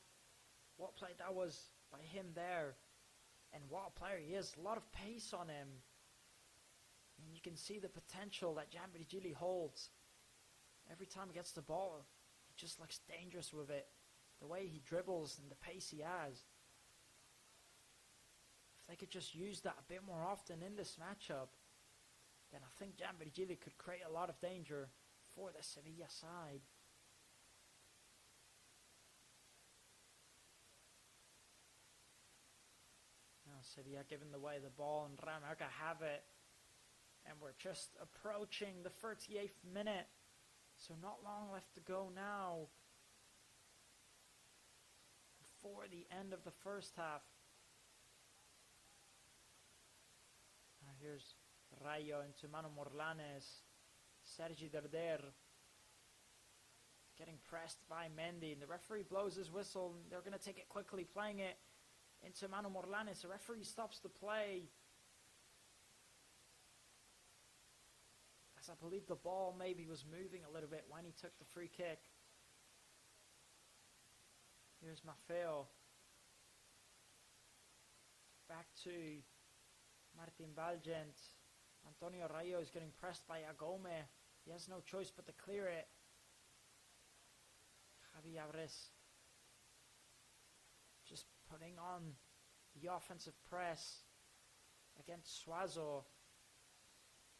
What a play that was by him there. And what a player he is. A lot of pace on him. And you can see the potential that Gianbiri Gili holds. Every time he gets the ball, he just looks dangerous with it. The way he dribbles and the pace he has. If they could just use that a bit more often in this matchup, then I think Gianbiri Gili could create a lot of danger for the Sevilla side. Now Sevilla giving away the ball, and Ramaga have it. And we're just approaching the 38th minute. So not long left to go now before the end of the first half. Now here's Rayo into Manu Morlanes. Sergi Derder getting pressed by Mendy. And the referee blows his whistle. And they're going to take it quickly, playing it into Manu Morlanes. The referee stops the play, as I believe the ball maybe was moving a little bit when he took the free kick. Here's Maffeo. Back to Martin Valgent. Antonio Rayo is getting pressed by Agome. He has no choice but to clear it. Javi Abres just putting on the offensive press against Suazo.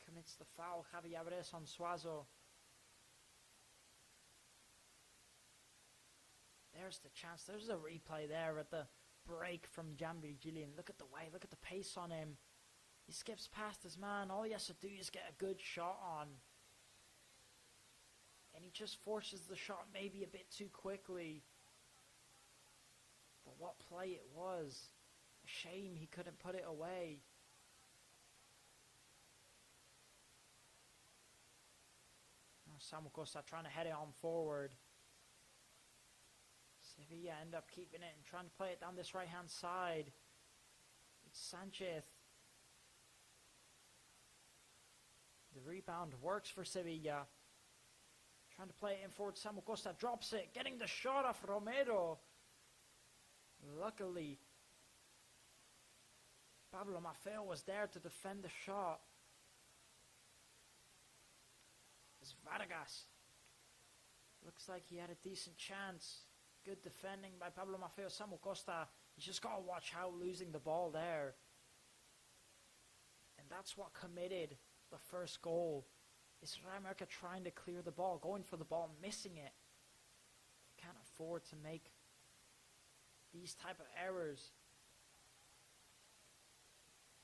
Commits the foul. Javi Abres on Suazo. There's the chance. There's a replay there at the break from Gianbiri Gili. Look at the way, look at the pace on him. He skips past his man. All he has to do is get a good shot on. And he just forces the shot maybe a bit too quickly. But what play it was. A shame he couldn't put it away. Now Samu Costa trying to head it on forward. Sevilla end up keeping it and trying to play it down this right-hand side. It's Sanchez. The rebound works for Sevilla. Trying to play it in forward. Samu Costa drops it. Getting the shot off Romero. Luckily, Pablo Maffeo was there to defend the shot. It's Vargas. Looks like he had a decent chance. Good defending by Pablo Maffeo. Samu Costa, you just got to watch how losing the ball there. And that's what committed the first goal. Is Real Mallorca trying to clear the ball, going for the ball, missing it. Can't afford to make these type of errors.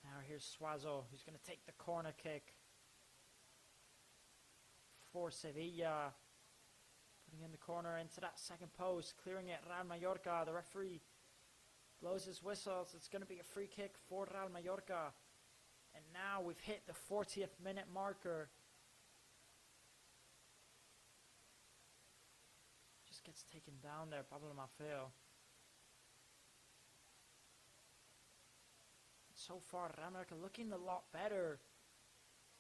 Now here's Suazo, who's going to take the corner kick for Sevilla. Putting in the corner into that second post, clearing it, Real Mallorca. The referee blows his whistles. It's going to be a free kick for Real Mallorca. And now we've hit the 40th minute marker. Just gets taken down there, Pablo Maffeo. So far, Real Mallorca looking a lot better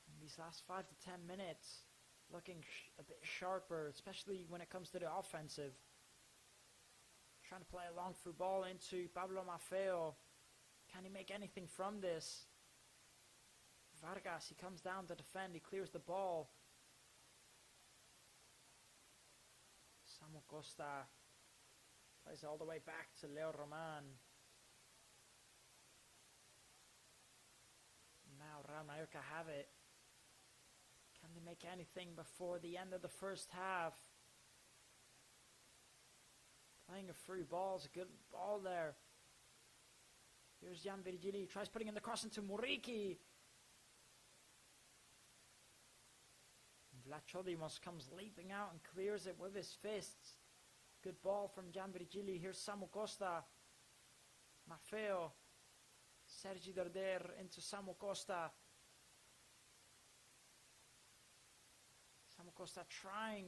in these last 5 to 10 minutes. Looking a bit sharper, especially when it comes to the offensive. Trying to play a long through ball into Pablo Maffeo. Can he make anything from this? Vargas, he comes down to defend, he clears the ball. Samu Costa plays all the way back to Leo Roman. Now Real Mallorca have it. Can they make anything before the end of the first half? Playing a free ball is a good ball there. Here's Jan Virgili, tries putting in the cross into Muriqi. Vlad Chodimos comes leaping out and clears it with his fists. Good ball from Jan Virgili. Here's Samu Costa. Maffeo. Sergi Darder into Samu Costa. Samu Costa trying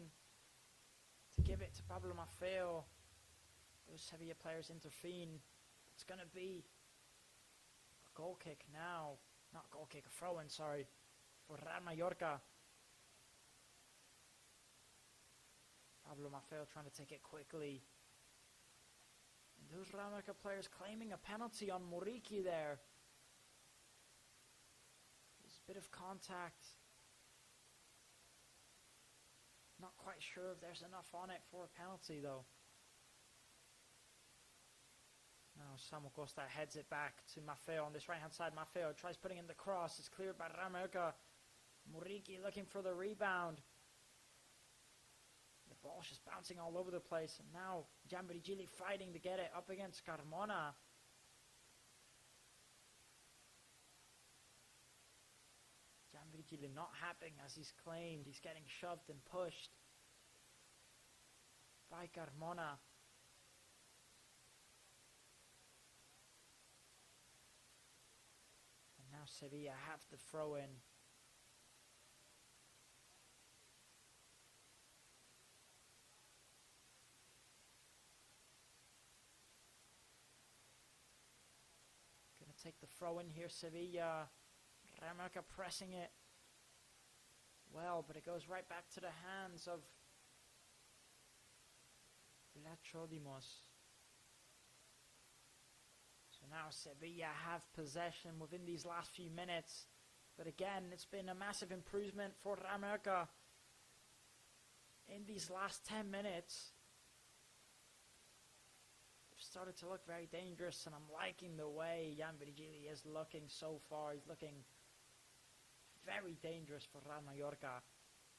to give it to Pablo Maffeo. Those Sevilla players intervene. It's going to be a goal kick now. Not goal kick, a throw-in, sorry. For Real Mallorca. Pablo Maffeo trying to take it quickly. And those Real Mallorca players claiming a penalty on Muriqi there. There's a bit of contact. Not quite sure if there's enough on it for a penalty though. Now Samu Costa heads it back to Maffeo on this right hand side. Maffeo tries putting in the cross. It's cleared by Real Mallorca. Muriqi looking for the rebound. The ball's just bouncing all over the place. And now Gianvirgili fighting to get it up against Carmona. Gianvirgili not happening as he's claimed. He's getting shoved and pushed by Carmona. And now Sevilla have to throw in. Take the throw in here, Sevilla. Real Mallorca pressing it well, but it goes right back to the hands of Vlad Chodimos. So now Sevilla have possession within these last few minutes. But again, it's been a massive improvement for Real Mallorca in these last 10 minutes. Started to look very dangerous, and I'm liking the way Jan Virgili is looking so far. He's looking very dangerous for Real Mallorca.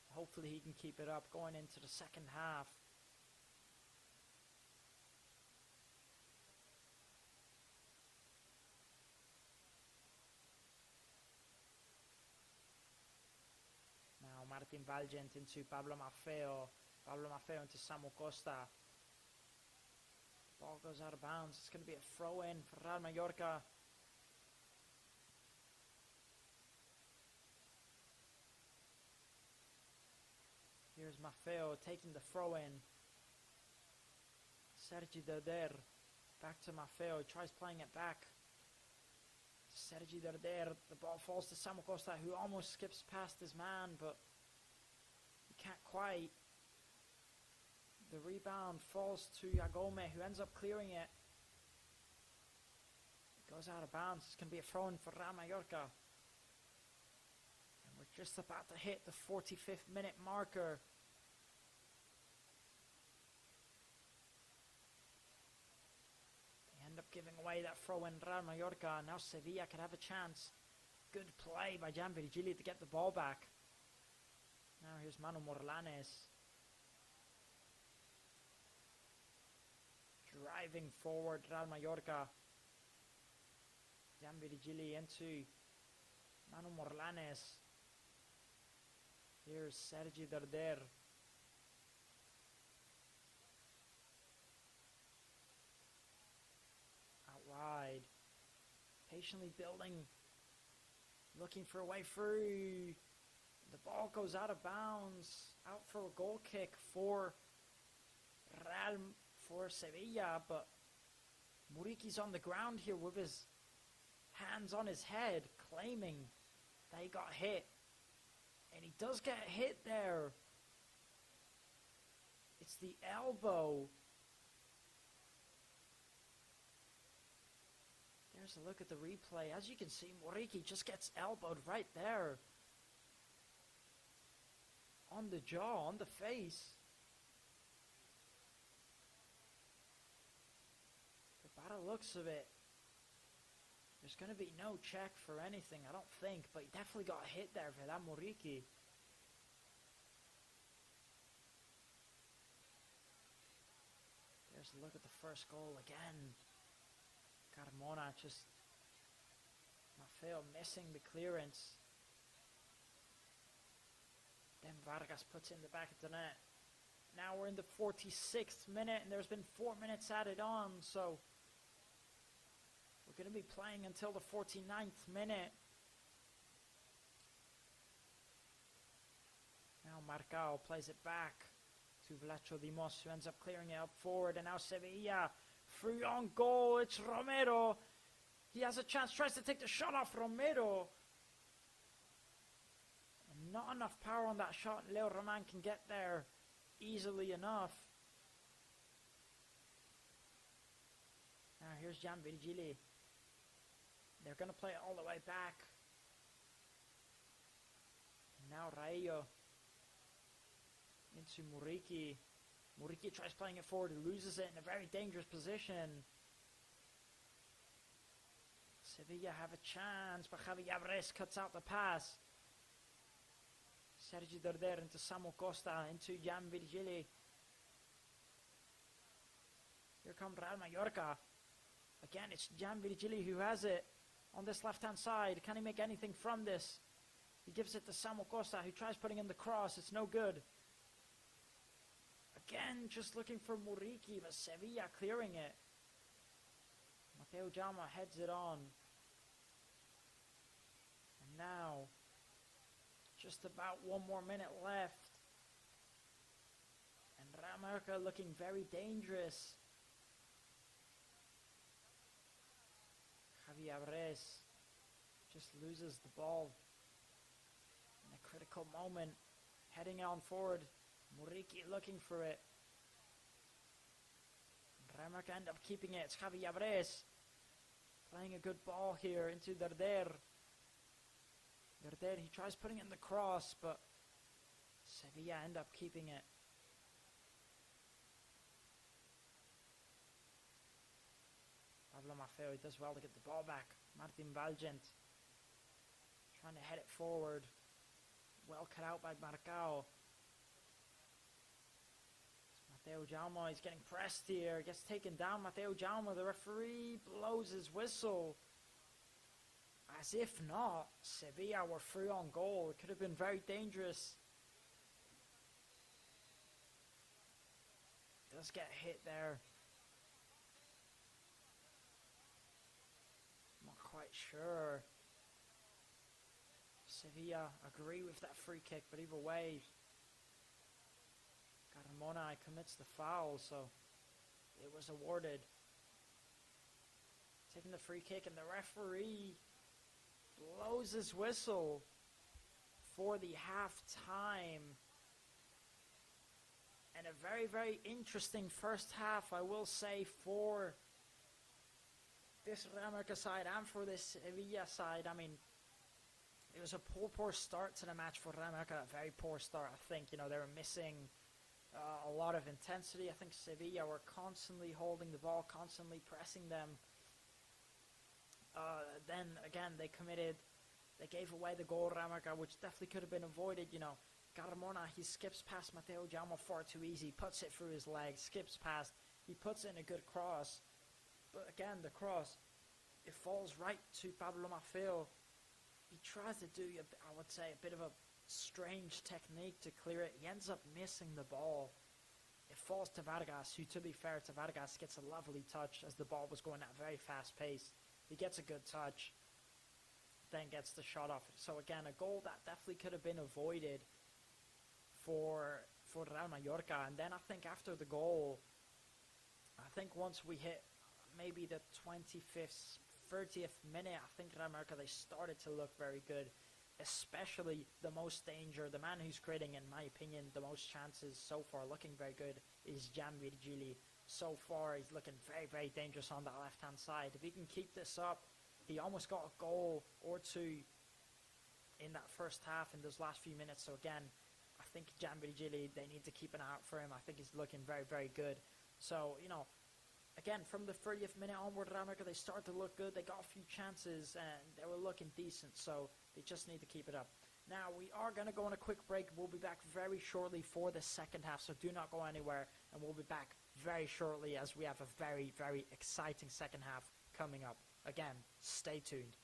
Hopefully he can keep it up going into the second half. Martin Valgent into Pablo Maffeo. Pablo Maffeo into Samu Costa. Ball goes out of bounds. It's going to be a throw-in for Real Mallorca. Here's Maffeo taking the throw-in. Sergi Darder back to Maffeo. He tries playing it back. Sergi Darder. The ball falls to Samu Costa, who almost skips past his man, but he can't quite. The rebound falls to Yagome, who ends up clearing it. It goes out of bounds. It's going to be a throw-in for Real Mallorca. And we're just about to hit the 45th minute marker. They end up giving away that throw-in, Real Mallorca. Now Sevilla could have a chance. Good play by Jan Virgili to get the ball back. Now here's Manu Morlanes. Driving forward, Real Mallorca. Jan Virgili into Manu Morlanes. Here's Sergi Darder. Out wide. Patiently building. Looking for a way through. The ball goes out of bounds. Out for a goal kick for Sevilla, but Muriki's on the ground here with his hands on his head, claiming that he got hit. And he does get hit there. It's the elbow. There's a look at the replay. As you can see, Muriki just gets elbowed right there. On the jaw, on the face. By the looks of it, there's going to be no check for anything, I don't think, but he definitely got hit there for that Muriki. There's a look at the first goal again. Carmona just, Maffeo missing the clearance. Then Vargas puts in the back of the net. Now we're in the 46th minute, and there's been 4 minutes added on, so we're going to be playing until the 49th minute. Now Marcao plays it back to Vlacho Dimos, who ends up clearing it up forward. And now Sevilla, free on goal. It's Romero. He has a chance, tries to take the shot off Romero. And not enough power on that shot. Leo Roman can get there easily enough. Now here's Jan Virgili. They're going to play it all the way back. And now Rayo into Muriki. Muriki tries playing it forward. He loses it in a very dangerous position. Sevilla have a chance, but Javi Abres cuts out the pass. Sergi Darder into Samu Costa, into Jan Virgili. Here comes Real Mallorca. Again, it's Jan Virgili who has it on this left-hand side. Can he make anything from this? He gives it to Samu Costa, who tries putting in the cross. It's no good. Again, just looking for Muriki, but Sevilla clearing it. Mateo Jama heads it on. And now, just about 1 more minute left. And Real Mallorca looking very dangerous. Javi Abres just loses the ball in a critical moment. Heading on forward. Muriki looking for it. Real Mallorca end up keeping it. It's Javi Abres playing a good ball here into Darder. Darder, he tries putting in the cross, but Sevilla end up keeping it. Pablo Maffeo, he does well to get the ball back. Martin Valgent trying to head it forward. Well cut out by Marcao. Mateo Jaume, he's getting pressed here. Gets taken down. Mateo Jaume, the referee blows his whistle. As if not, Sevilla were through on goal. It could have been very dangerous. does get hit there. Not quite sure. Sevilla agree with that free kick, but either way, Carmona commits the foul, so it was awarded. Taking the free kick, and the referee blows his whistle for the half-time. And a very, very interesting first half, I will say, for this Real Mallorca side and for this Sevilla side. I mean, it was a poor start to the match for Real Mallorca, a very poor start. I think, you know, they were missing a lot of intensity. I think Sevilla were constantly holding the ball, constantly pressing them. Then, again, they gave away the goal, Real Mallorca, which definitely could have been avoided, you know. Carmona, he skips past Mateo Jaume far too easy, puts it through his legs, skips past, he puts in a good cross. But again, the cross, it falls right to Pablo Maffeo. He tries to do, I would say, a bit of a strange technique to clear it. He ends up missing the ball. It falls to Vargas, who, to be fair to Vargas, gets a lovely touch as the ball was going at a very fast pace. He gets a good touch, then gets the shot off. So again, a goal that definitely could have been avoided for Real Mallorca. And then I think after the goal, I think once we hit maybe the 25th, 30th minute, I think Real Mallorca, they started to look very good, especially the most danger. The man who's creating, in my opinion, the most chances so far, looking very good, is Jan Virgili. So far, he's looking very, very dangerous on that left-hand side. If he can keep this up, he almost got a goal or two in that first half in those last few minutes. So again, I think Jan Virgili, they need to keep an eye out for him. I think he's looking very, very good. So, you know, again, from the 30th minute onward, Real Mallorca, they started to look good. They got a few chances, and they were looking decent. So they just need to keep it up. Now, we are going to go on a quick break. We'll be back very shortly for the second half, so do not go anywhere. And we'll be back very shortly as we have a very, very exciting second half coming up. Again, stay tuned.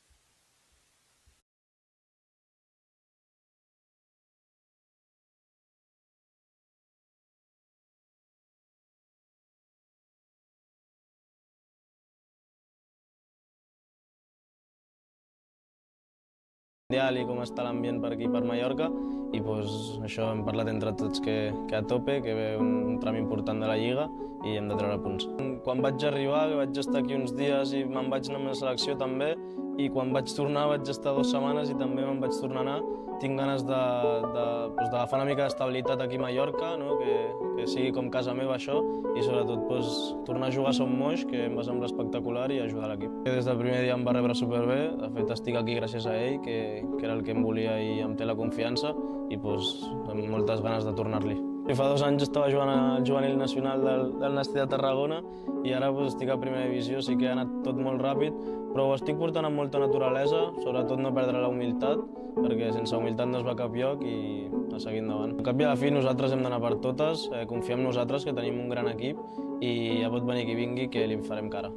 I com està l'ambient per aquí per Mallorca i doncs, això hem parlat entre tots que a tope, que ve un tram important de la Lliga i hem de treure punts. Quan vaig arribar, que vaig estar aquí uns dies i me'n vaig anar amb la selecció també, i quan vaig tornar vaig estar 2 setmanes i també me'n vaig tornar a anar. Tinc ganes d'agafar una mica d'estabilitat aquí a Mallorca, no? Que sigui com casa meva això, i sobretot tornar a jugar a Son Moix, que em va semblar espectacular, i ajudar l'equip. Des del primer dia em va rebre superbé, de fet estic aquí gràcies a ell, que era el que em volia i em té la confiança, i amb moltes ganes de tornar-li. Fa 2 anys estava jugant al juvenil nacional del Nasty de Tarragona i ara estic a primera divisió, sí que ha anat tot molt ràpid, però ho estic portant amb molta naturalesa, sobretot no perdre la humilitat, perquè sense humilitat no es va a cap lloc i a seguir endavant. Al cap i a la fi nosaltres hem d'anar per totes, confiar en nosaltres, que tenim un gran equip, i ja pot venir qui vingui, que li farem cara.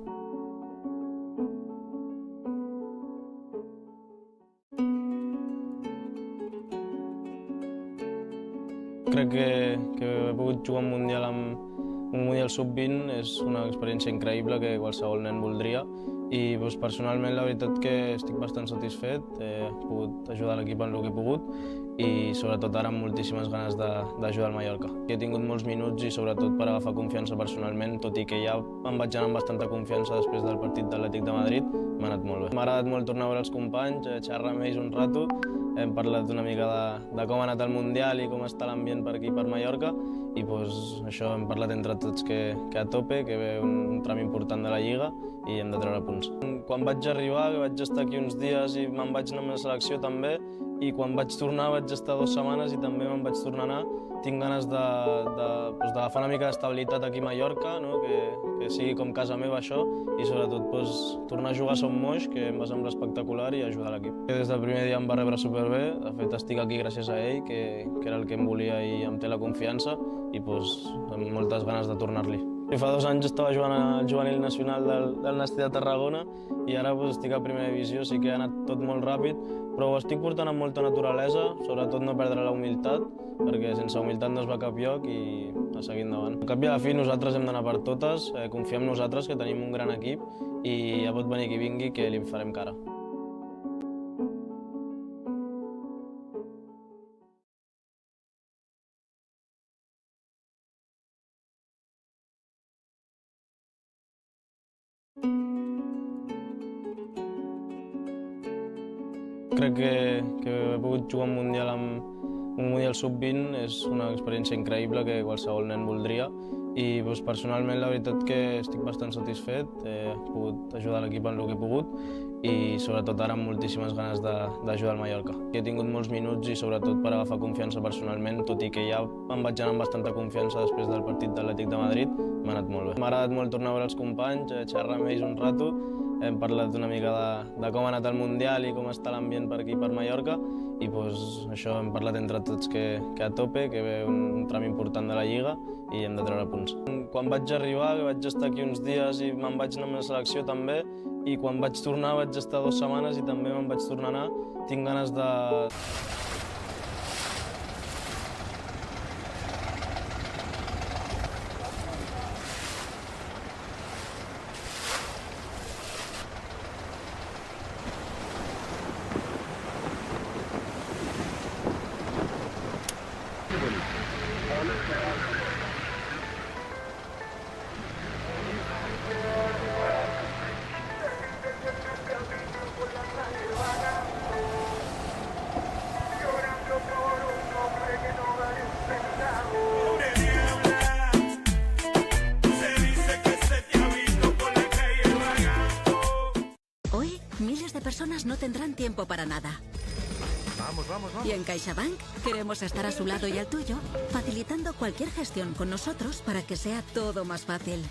Crec que he pogut jugar un Mundial Sub-20 és una experiència increïble que qualsevol nen voldria, i personalment la veritat que estic bastant satisfet, he pogut ajudar l'equip en el que he pogut i sobretot ara amb moltíssimes ganes d'ajudar al Mallorca. He tingut molts minuts i sobretot per agafar confiança personalment, tot i que ja em vaig anar amb bastanta confiança després del partit d'Atlètic de Madrid, m'ha anat molt bé. M'ha agradat molt tornar a veure els companys, xerrar amb ells un rato, hem parlat una mica de com ha anat el Mundial i com està l'ambient per aquí per Mallorca, i això hem parlat entre tots que a tope, que ve un tram important de la Lliga i hem de treure punts. Quan vaig arribar, que vaig estar aquí uns dies i me'n vaig anar amb la selecció també, i quan vaig tornar vaig estar 2 setmanes i també me'n vaig tornar a anar. Tinc ganes d'agafar una mica d'estabilitat aquí a Mallorca, no? Que sigui com casa meva això, i sobretot tornar a jugar a Son Moix, que em va semblar espectacular, i ajudar l'equip. Des del primer dia em va rebre superbé, de fet estic aquí gràcies a ell, que era el que em volia i em té la confiança, i amb moltes ganes de tornar-li. Fa 2 anys estava jugant al juvenil nacional del Nàstic de Tarragona i ara estic a primera divisió, sí que ha anat tot molt ràpid, però ho estic portant amb molta naturalesa, sobretot no perdre la humilitat, perquè sense humilitat no es va a cap lloc i a seguir endavant. Al cap i a la fi nosaltres hem d'anar per totes, confiar en nosaltres que tenim un gran equip i ja pot venir qui vingui que li farem cara. Crec que he pogut jugar un Mundial Sub-20 és una experiència increïble que qualsevol nen voldria i personalment la veritat que estic bastant satisfet, he pogut ajudar l'equip en el que he pogut i sobretot ara amb moltíssimes ganes d'ajudar al Mallorca. He tingut molts minuts i sobretot per agafar confiança personalment, tot i que ja em vaig anar amb bastanta confiança després del partit d'Atlètic de Madrid, m'ha anat molt bé. M'ha agradat molt tornar a veure els companys, xerrar amb ells un rato, hem parlat una mica de com ha anat el Mundial i com està l'ambient per aquí, per Mallorca, i això hem parlat entre tots que a tope, que ve un tram important de la Lliga i hem de treure punts. Quan vaig arribar, que vaig estar aquí uns dies i me'n vaig anar amb la selecció també, i quan vaig tornar vaig estar 2 setmanes i també me'n vaig tornar a anar. Tinc ganes de... Hoy, miles de personas no tendrán tiempo para nada. Vamos, vamos, vamos. Y en CaixaBank queremos estar a su lado y al tuyo, facilitando cualquier gestión con nosotros para que sea todo más fácil.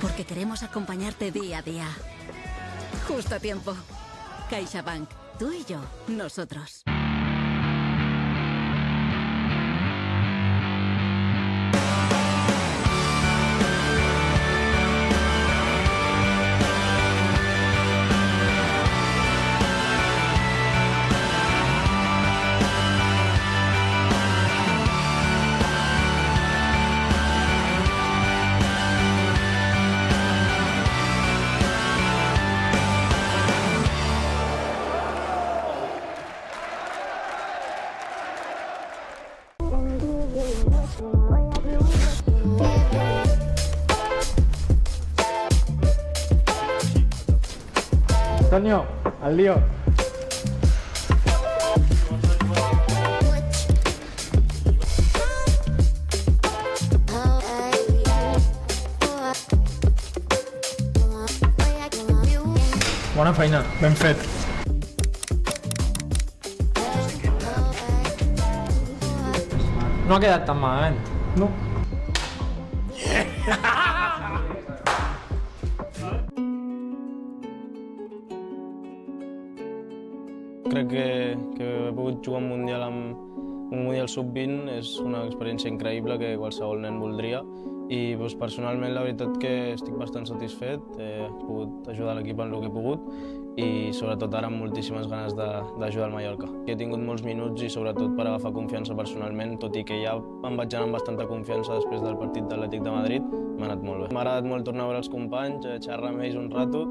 Porque queremos acompañarte día a día. Justo a tiempo. CaixaBank, tú y yo, nosotros. Antonio, al lío. Bona feina, ben fet. No ha quedat tan malament. No. Crec que he pogut jugar un Mundial Sub-20 és una experiència increïble que qualsevol nen voldria i personalment la veritat que estic bastant satisfet, he pogut ajudar l'equip en el que he pogut i sobretot ara amb moltíssimes ganes d'ajudar al Mallorca. He tingut molts minuts i sobretot per agafar confiança personalment, tot i que ja em vaig anar amb bastanta confiança després del partit d'Atlètic de Madrid, m'ha anat molt bé. M'ha agradat molt tornar a veure els companys, xerrar amb ells un rato,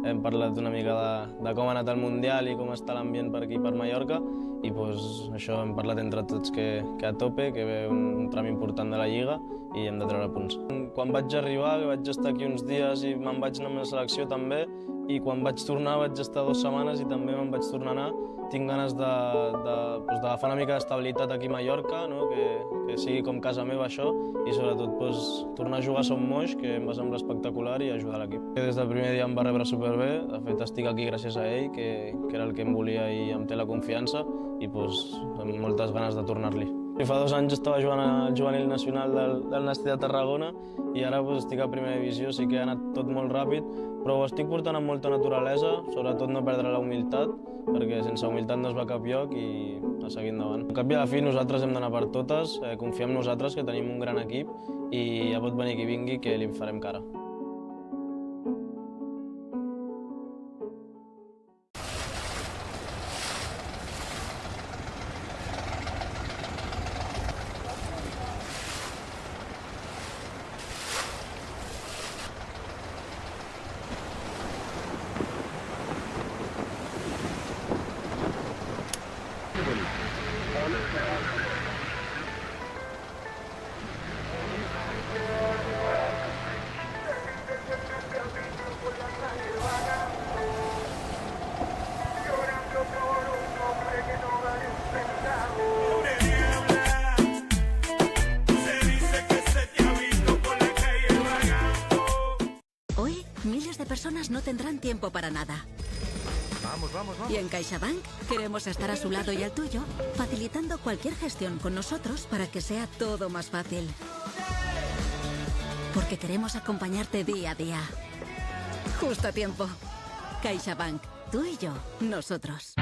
hem parlat una mica de com ha anat el Mundial i com està l'ambient per aquí, per Mallorca, i això hem parlat entre tots que a tope, que ve un tram important de la Lliga i hem de treure punts. Quan vaig arribar, que vaig estar aquí uns dies i me'n vaig anar amb la selecció també, i quan vaig tornar vaig estar 2 setmanes i també me'n vaig tornar a anar. Tinc ganes d'agafar una mica d'estabilitat aquí a Mallorca, no? que sigui com casa meva això, i sobretot tornar a jugar a Son Moix, que em va semblar espectacular, i ajudar l'equip. Des del primer dia em va rebre superbé, de fet estic aquí gràcies a ell, que era el que em volia i em té la confiança, i amb moltes ganes de tornar-li. I fa 2 anys estava jugant al juvenil nacional del Nàstic de Tarragona i ara estic a primera divisió, sí que ha anat tot molt ràpid, però ho estic portant amb molta naturalesa, sobretot no perdre la humilitat, perquè sense humilitat no es va a cap lloc i a seguir endavant. Al cap i a la fi nosaltres hem d'anar per totes, confiar en nosaltres, que tenim un gran equip i ja pot venir qui vingui que li farem cara. Hoy, miles de personas no tendrán tiempo para nada. Vamos, vamos, vamos. Y en CaixaBank queremos estar a su lado y al tuyo, facilitando cualquier gestión con nosotros para que sea todo más fácil. Porque queremos acompañarte día a día. Justo a tiempo. CaixaBank, tú y yo, nosotros.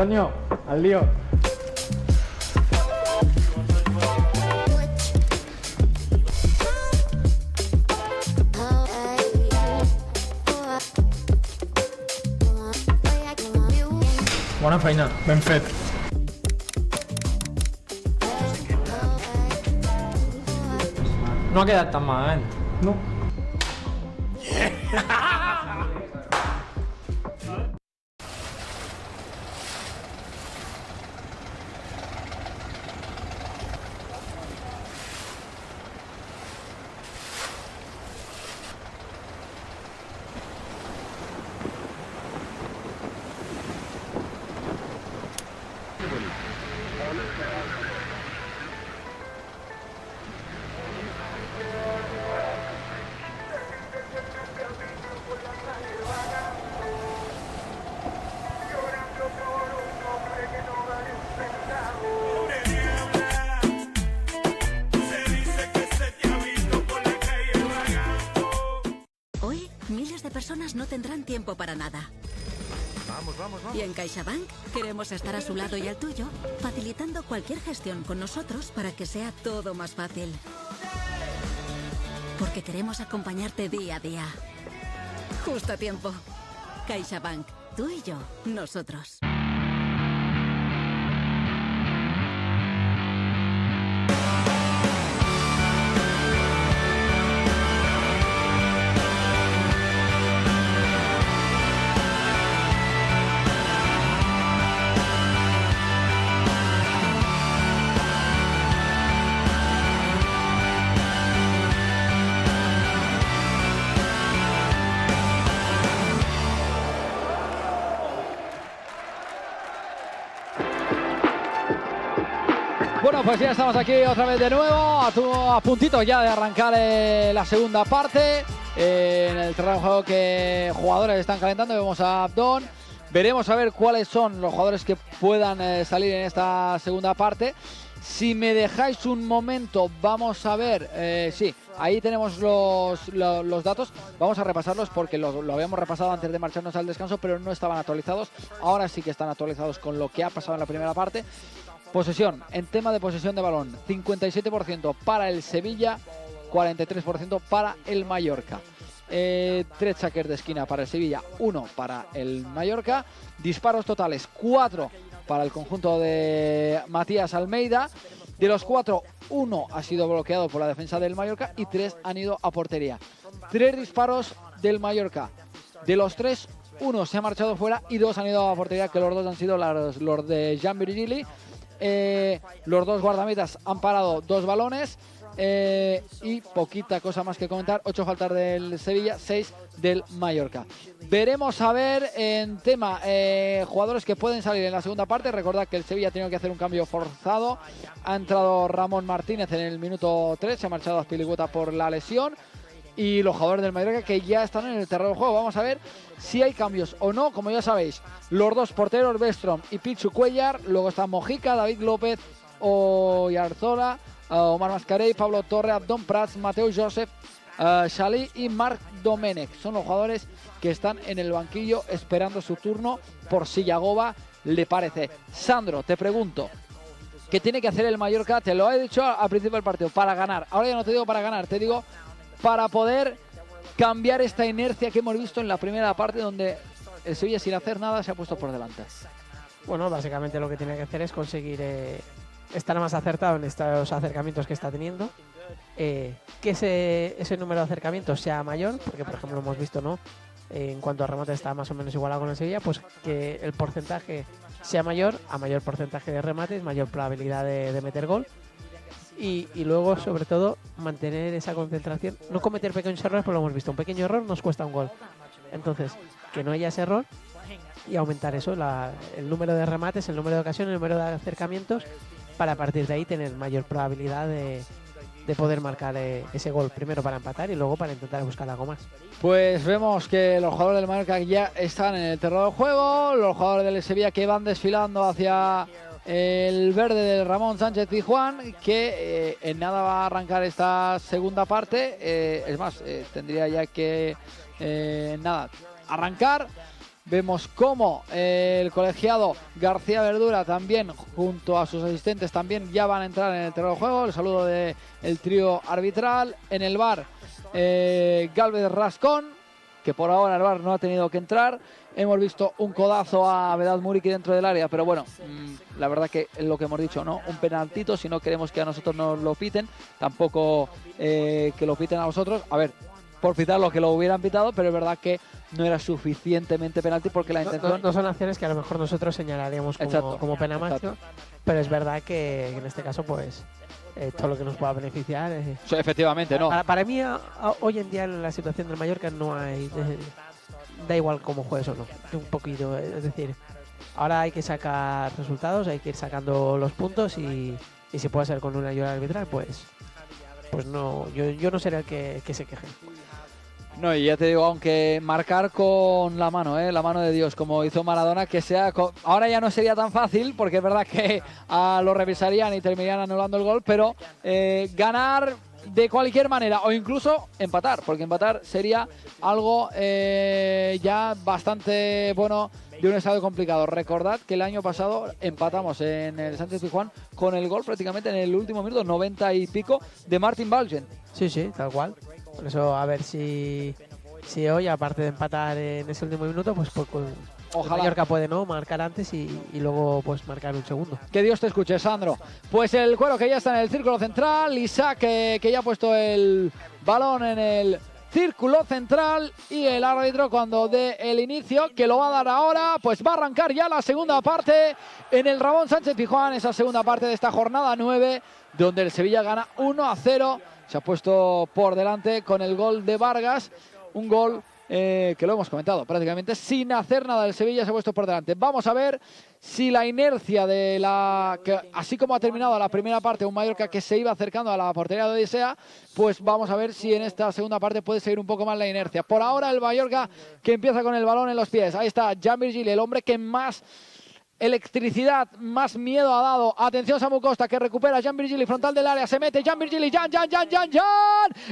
Antonio, al lío. Bona feina, ben fet. No ha quedat tan malament. No. Hoy, miles de personas no tendrán tiempo para nada. Vamos, vamos, vamos. Y en CaixaBank queremos estar a su lado y al tuyo, facilitando cualquier gestión con nosotros para que sea todo más fácil. Porque queremos acompañarte día a día. Justo a tiempo. CaixaBank, tú y yo, nosotros. Bueno, pues ya estamos aquí otra vez de nuevo, a puntito ya de arrancar la segunda parte. En el terreno de juego que jugadores están calentando, vemos a Abdón. Veremos a ver cuáles son los jugadores que puedan salir en esta segunda parte. Si me dejáis un momento, vamos a ver, sí, ahí tenemos los datos, vamos a repasarlos porque lo habíamos repasado antes de marcharnos al descanso, pero no estaban actualizados. Ahora sí que están actualizados con lo que ha pasado en la primera parte. Posesión, en tema de posesión de balón, 57% para el Sevilla, 43% para el Mallorca. 3 saques de esquina para el Sevilla, 1 para el Mallorca. Disparos totales, 4 para el conjunto de Matías Almeida. De los 4, 1 ha sido bloqueado por la defensa del Mallorca y 3 han ido a portería. 3 disparos del Mallorca. De los 3, 1 se ha marchado fuera y 2 han ido a portería, que los 2 han sido los de Jean Virgili. Los 2 guardametas han parado 2 balones. Y poquita cosa más que comentar. 8 faltas del Sevilla, 6 del Mallorca. Veremos a ver en tema jugadores que pueden salir en la segunda parte. Recordad que el Sevilla ha tenido que hacer un cambio forzado. Ha entrado Ramón Martínez en el minuto 3, se ha marchado a Azpilicueta por la lesión. Y los jugadores del Mallorca que ya están en el terreno de juego. Vamos a ver si hay cambios o no. Como ya sabéis, los 2 porteros, Bestrom y Pichu Cuellar. Luego están Mojica, David López, Oyarzola, Omar Mascarell, Pablo Torre, Abdón Prats, Mateo Joseph, Xalí y Marc Domènech. Son los jugadores que están en el banquillo esperando su turno por si Yagoba le parece. Sandro, te pregunto, ¿qué tiene que hacer el Mallorca? Te lo he dicho al principio del partido, para ganar. Ahora ya no te digo para ganar, te digo para poder cambiar esta inercia que hemos visto en la primera parte, donde el Sevilla sin hacer nada se ha puesto por delante. Bueno, básicamente lo que tiene que hacer es conseguir estar más acertado en estos acercamientos que está teniendo, que ese número de acercamientos sea mayor, porque por ejemplo hemos visto, ¿no? En cuanto a remate está más o menos igualado con el Sevilla, pues que el porcentaje sea mayor, a mayor porcentaje de remates, mayor probabilidad de meter gol. Y luego, sobre todo, mantener esa concentración, no cometer pequeños errores, porque lo hemos visto, un pequeño error nos cuesta un gol. Entonces, que no haya ese error y aumentar eso, el número de remates, el número de ocasiones, el número de acercamientos, para a partir de ahí tener mayor probabilidad de poder marcar ese gol, primero para empatar y luego para intentar buscar algo más. Pues vemos que los jugadores del Mallorca ya están en el terreno de juego, los jugadores del Sevilla que van desfilando hacia el verde del Ramón Sánchez Pizjuán, que en nada va a arrancar esta segunda parte. Es más, tendría ya que nada arrancar. Vemos cómo el colegiado García Verdura también, junto a sus asistentes, también ya van a entrar en el terreno de juego. El saludo del trío arbitral. En el VAR, Gálvez Rascón, que por ahora el VAR no ha tenido que entrar. Hemos visto un codazo a Vedat Muriqui dentro del área, pero bueno, la verdad que es lo que hemos dicho, ¿no? Un penaltito, si no queremos que a nosotros nos lo piten, tampoco que lo piten a nosotros. A ver, por pitar lo que lo hubieran pitado, pero es verdad que no era suficientemente penalti porque la intención... No son acciones que a lo mejor nosotros señalaríamos como pena máxima, pero es verdad que en este caso, pues, todo lo que nos pueda beneficiar... efectivamente, no. Para mí, hoy en día, en la situación del Mallorca, no hay... da igual cómo juegues o no, un poquito, es decir, ahora hay que sacar resultados, hay que ir sacando los puntos y si puede ser con una ayuda arbitral, pues no, yo no seré el que se queje. No, y ya te digo, aunque marcar con la mano de Dios, como hizo Maradona, que sea ahora ya no sería tan fácil, porque es verdad que lo revisarían y terminarían anulando el gol, pero ganar de cualquier manera, o incluso empatar, porque empatar sería algo ya bastante bueno de un estadio complicado. Recordad que el año pasado empatamos en el Sánchez Pizjuán con el gol prácticamente en el último minuto, 90 y pico, de Martin Balgen. Sí, tal cual. Por eso, a ver si hoy, aparte de empatar en ese último minuto, pues ojalá Mallorca puede marcar antes y luego pues marcar un segundo. Que Dios te escuche, Sandro. Pues el Cuero que ya está en el círculo central, Isaac que ya ha puesto el balón en el círculo central, y el árbitro, cuando dé el inicio, que lo va a dar ahora, pues va a arrancar ya la segunda parte en el Ramón Sánchez Pizjuán, esa segunda parte de esta jornada 9, donde el Sevilla gana 1-0. Se ha puesto por delante con el gol de Vargas, un gol que lo hemos comentado, prácticamente sin hacer nada el Sevilla se ha puesto por delante. Vamos a ver si la inercia así como ha terminado la primera parte, un Mallorca que se iba acercando a la portería de Odisea, pues vamos a ver si en esta segunda parte puede seguir un poco más la inercia. Por ahora el Mallorca que empieza con el balón en los pies. Ahí está Jean Virgili, el hombre que más electricidad, más miedo ha dado. Atención, Samu Costa, que recupera Jean Virgili, frontal del área, se mete Jean Virgili, Jan.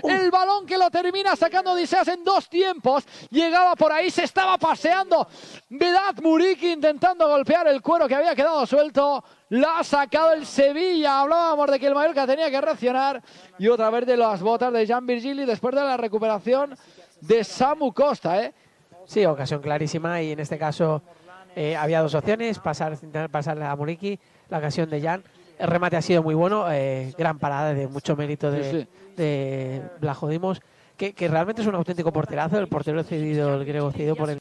El balón que lo termina sacando Odiseas en 2 tiempos. Llegaba por ahí, se estaba paseando Vedat Muriqui intentando golpear el cuero que había quedado suelto. La ha sacado el Sevilla. Hablábamos de que el Mallorca tenía que reaccionar. Y otra vez de las botas de Jean Virgili después de la recuperación de Samu Costa, Sí, ocasión clarísima, y en este caso había 2 opciones, intentar pasarle a Muriqui, la ocasión de Jan, El remate ha sido muy bueno, gran parada de mucho mérito de Blajodimos, que realmente es un auténtico porterazo. El portero cedido, el griego cedido por el...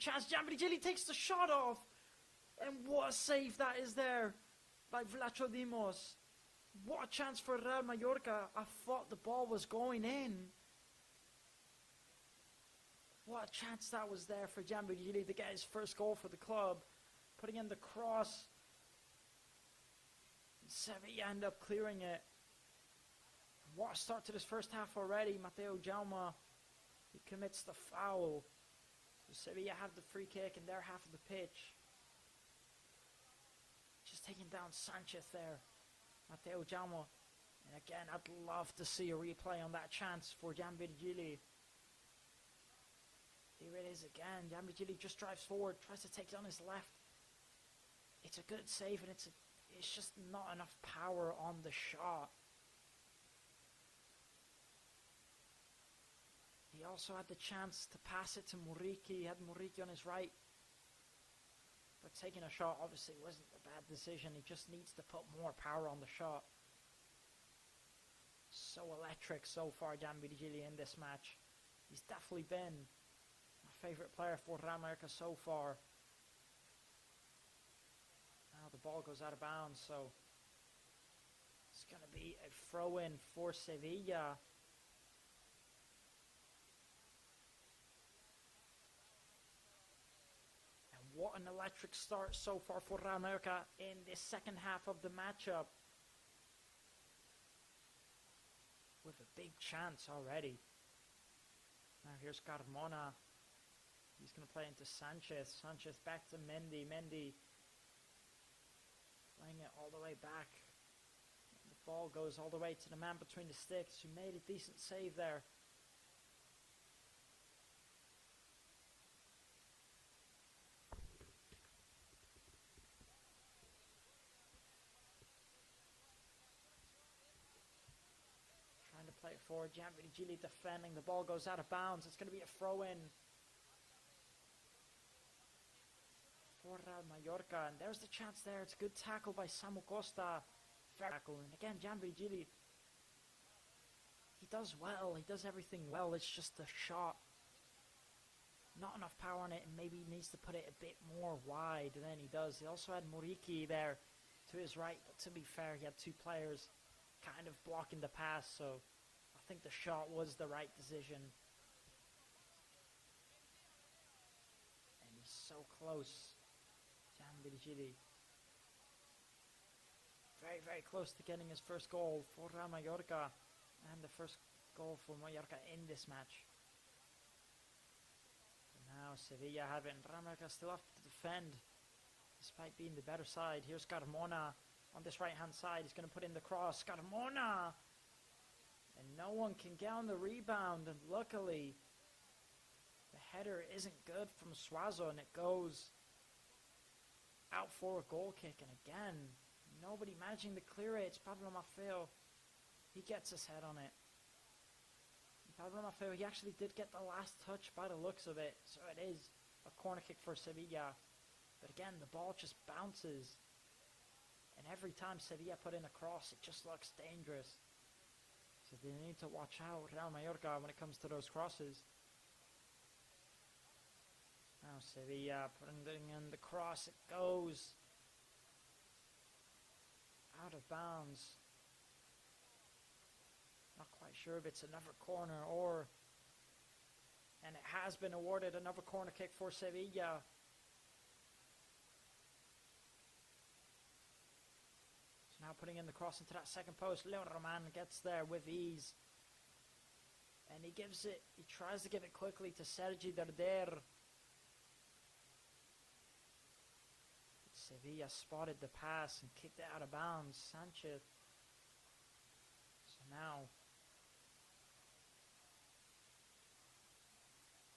And what a save that is there by Vlachodimos. What a chance for Real Mallorca. I thought the ball was going in. What a chance that was there for Giambigili to get his first goal for the club. Putting in the cross. Sevilla end up clearing it. What a start to this first half already. Mateo Jaume, he commits the foul. So Sevilla have the free kick in their half of the pitch. Just taking down Sanchez there. Mateo Jaume. And again, I'd love to see a replay on that chance for Giambigili. Here it is again. Giambigili just drives forward, tries to take it on his left. It's a good save, and it's just not enough power on the shot. He also had the chance to pass it to Muriqi. He had Muriqi on his right. But taking a shot obviously wasn't a bad decision. He just needs to put more power on the shot. So electric so far, Giambigili, in this match. He's definitely been my favourite player for Real Mallorca so far. Now the ball goes out of bounds, so it's going to be a throw-in for Sevilla. What an electric start so far for Real Mallorca in this second half of the matchup. With a big chance already. Now here's Carmona. He's going to play into Sanchez. Sanchez back to Mendy. Mendy playing it all the way back. The ball goes all the way to the man between the sticks, who made a decent save there. Play it forward, Giambigili defending, the ball goes out of bounds, it's going to be a throw-in for Real Mallorca, and there's the chance there. It's a good tackle by Samu Costa, fair tackle, and again Giambigili, he does well, he does everything well, it's just the shot, not enough power on it, and maybe he needs to put it a bit more wide than he does. He also had Muriqi there to his right, but to be fair, he had two players kind of blocking the pass, so I think the shot was the right decision. And he's so close. Giambigili. Very, very close to getting his first goal for Real Mallorca. And the first goal for Mallorca in this match. So now Sevilla have it, and Real Mallorca still have to defend, despite being the better side. Here's Carmona on this right-hand side. He's going to put in the cross. Carmona! And no one can get on the rebound, and luckily the header isn't good from Suazo, and it goes out for a goal kick. And again, nobody managing to clear it. It's Pablo Maffeo. He gets his head on it. And Pablo Maffeo, he actually did get the last touch by the looks of it, so it is a corner kick for Sevilla. But again, the ball just bounces, and every time Sevilla put in a cross, it just looks dangerous. So they need to watch out, Real Mallorca, when it comes to those crosses. Now Sevilla putting in the cross, it goes out of bounds. Not quite sure if it's another corner or... And it has been awarded another corner kick for Sevilla. Now putting in the cross into that second post. Leon Roman gets there with ease. And he gives it, he tries to give it quickly to Sergi Darder. Sevilla spotted the pass and kicked it out of bounds. Sanchez. So now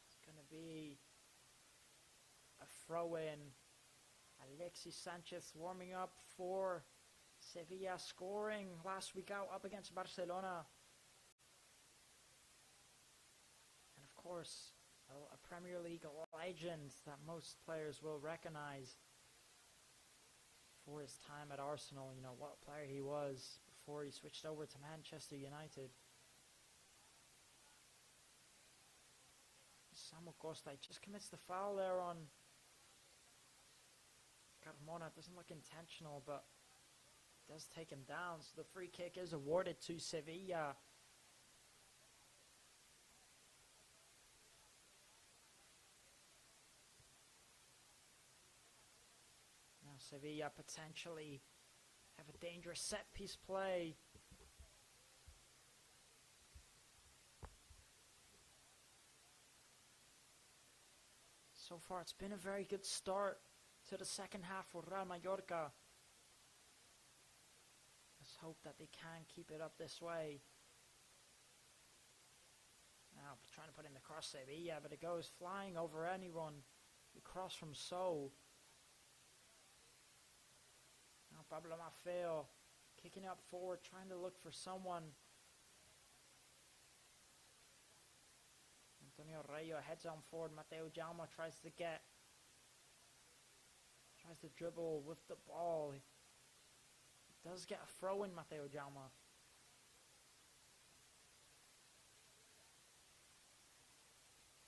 it's going to be a throw-in. Alexis Sanchez warming up for Sevilla, scoring last week out up against Barcelona. And of course, a Premier League legend that most players will recognize before his time at Arsenal, you know, what a player he was before he switched over to Manchester United. Samu Costa just commits the foul there on Carmona. It doesn't look intentional, but it does take him down. So the free kick is awarded to Sevilla. Now Sevilla potentially have a dangerous set-piece play. So far, it's been a very good start to the second half for Real Mallorca. Let's hope that they can keep it up this way. Now, trying to put in the cross Sevilla, but it goes flying over anyone. The cross from So. Now, Pablo Maffeo kicking up forward, trying to look for someone. Antonio Rayo heads on forward. Mateo Jalma tries to dribble with the ball. He does get a throw in, Mateo Jalma.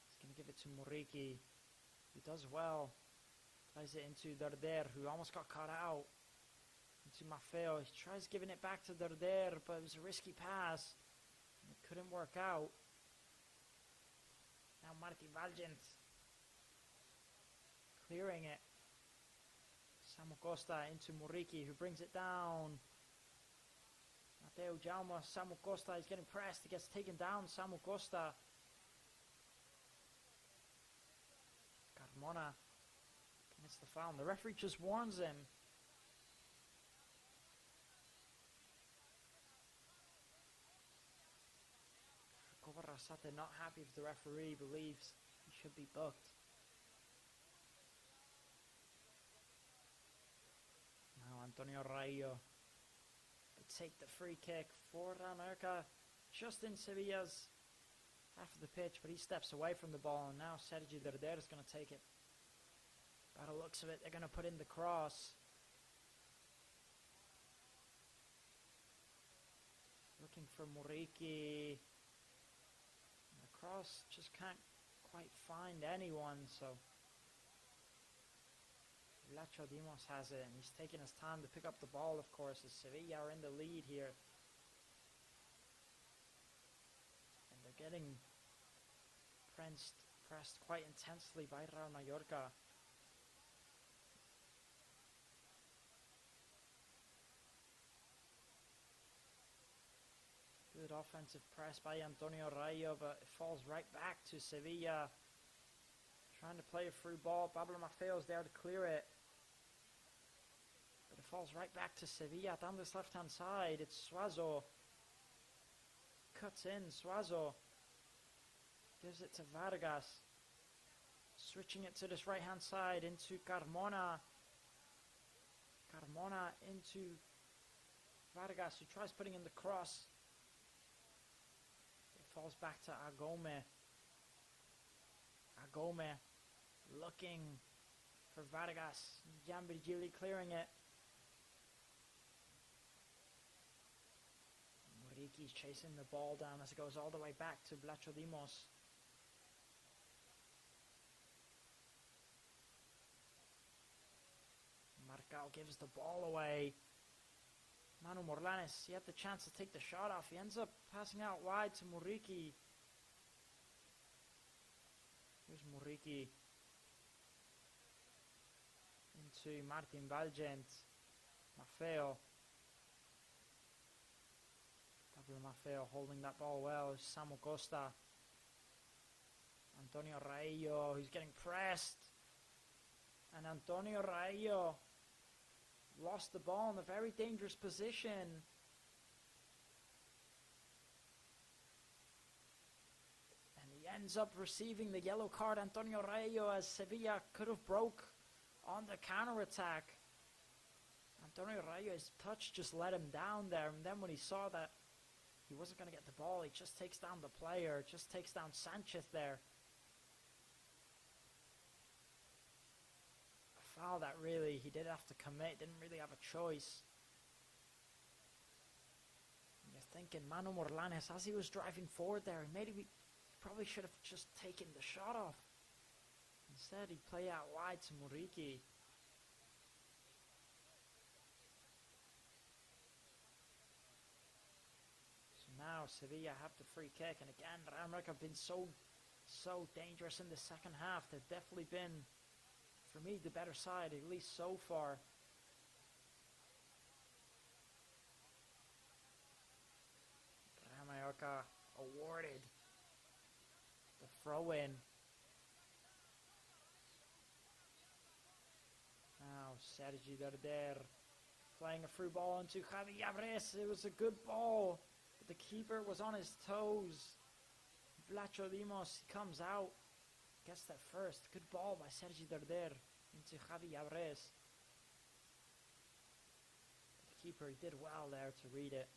He's going to give it to Muriqi, who does well. Plays it into Darder, who almost got caught out. Into Maffeo. He tries giving it back to Darder, but it was a risky pass. It couldn't work out. Now Martin Valgent clearing it. Samu Costa into Muriqi, who brings it down. Mateo Jalma, Samu Costa is getting pressed. He gets taken down. Samu Costa. Carmona commits the foul. The referee just warns him. Rasate not happy if the referee believes he should be booked. Now Antonio Rayo to take the free kick for Real Mallorca, just in Sevilla's half of the pitch, but he steps away from the ball, and now Sergi Darder is going to take it. By the looks of it, they're going to put in the cross. Looking for Muriqi. Cross just can't quite find anyone, so Lacho Dimos has it, and he's taking his time to pick up the ball, of course, as Sevilla are in the lead here. And they're getting pressed quite intensely by Real Mallorca. Good offensive press by Antonio Rayo, but it falls right back to Sevilla. Trying to play a through ball. Pablo Maffeo's there to clear it. But it falls right back to Sevilla down this left-hand side. It's Suazo. Cuts in. Suazo gives it to Vargas. Switching it to this right-hand side into Carmona. Carmona into Vargas, who tries putting in the cross. Falls back to Agome. Agome looking for Vargas. Giambirgili clearing it. Muriqi's chasing the ball down as it goes all the way back to Blachodimos. Marcao gives the ball away. Manu Morlanes, he had the chance to take the shot off. He ends up passing out wide to Muriqi. Here's Muriqi into Martin Valgent. Maffeo. Pablo Maffeo holding that ball well. Samu Costa. Antonio Rayo, he's getting pressed. And Antonio Rayo lost the ball in a very dangerous position. And he ends up receiving the yellow card, Antonio Rayo, as Sevilla could have broke on the counter-attack. Antonio Rayo's touch just let him down there, and then when he saw that he wasn't going to get the ball, he just takes down the player, just takes down Sanchez there. A foul that really he did have to commit, didn't really have a choice. And you're thinking, Manu Morlanes, as he was driving forward there, maybe he probably should have just taken the shot off. Instead, he played out wide to Muriqi. So now Sevilla have the free kick, and again, Real Madrid have been so dangerous in the second half. They've definitely been, for me, the better side, at least so far. Real Mallorca awarded the throw-in. Now Sergi Darder playing a through ball into Javi Abres. It was a good ball, but the keeper was on his toes. Vlacho Dimos comes out, gets that first. Good ball by Sergi Darder into Javi Abres. The keeper, he did well there to read it.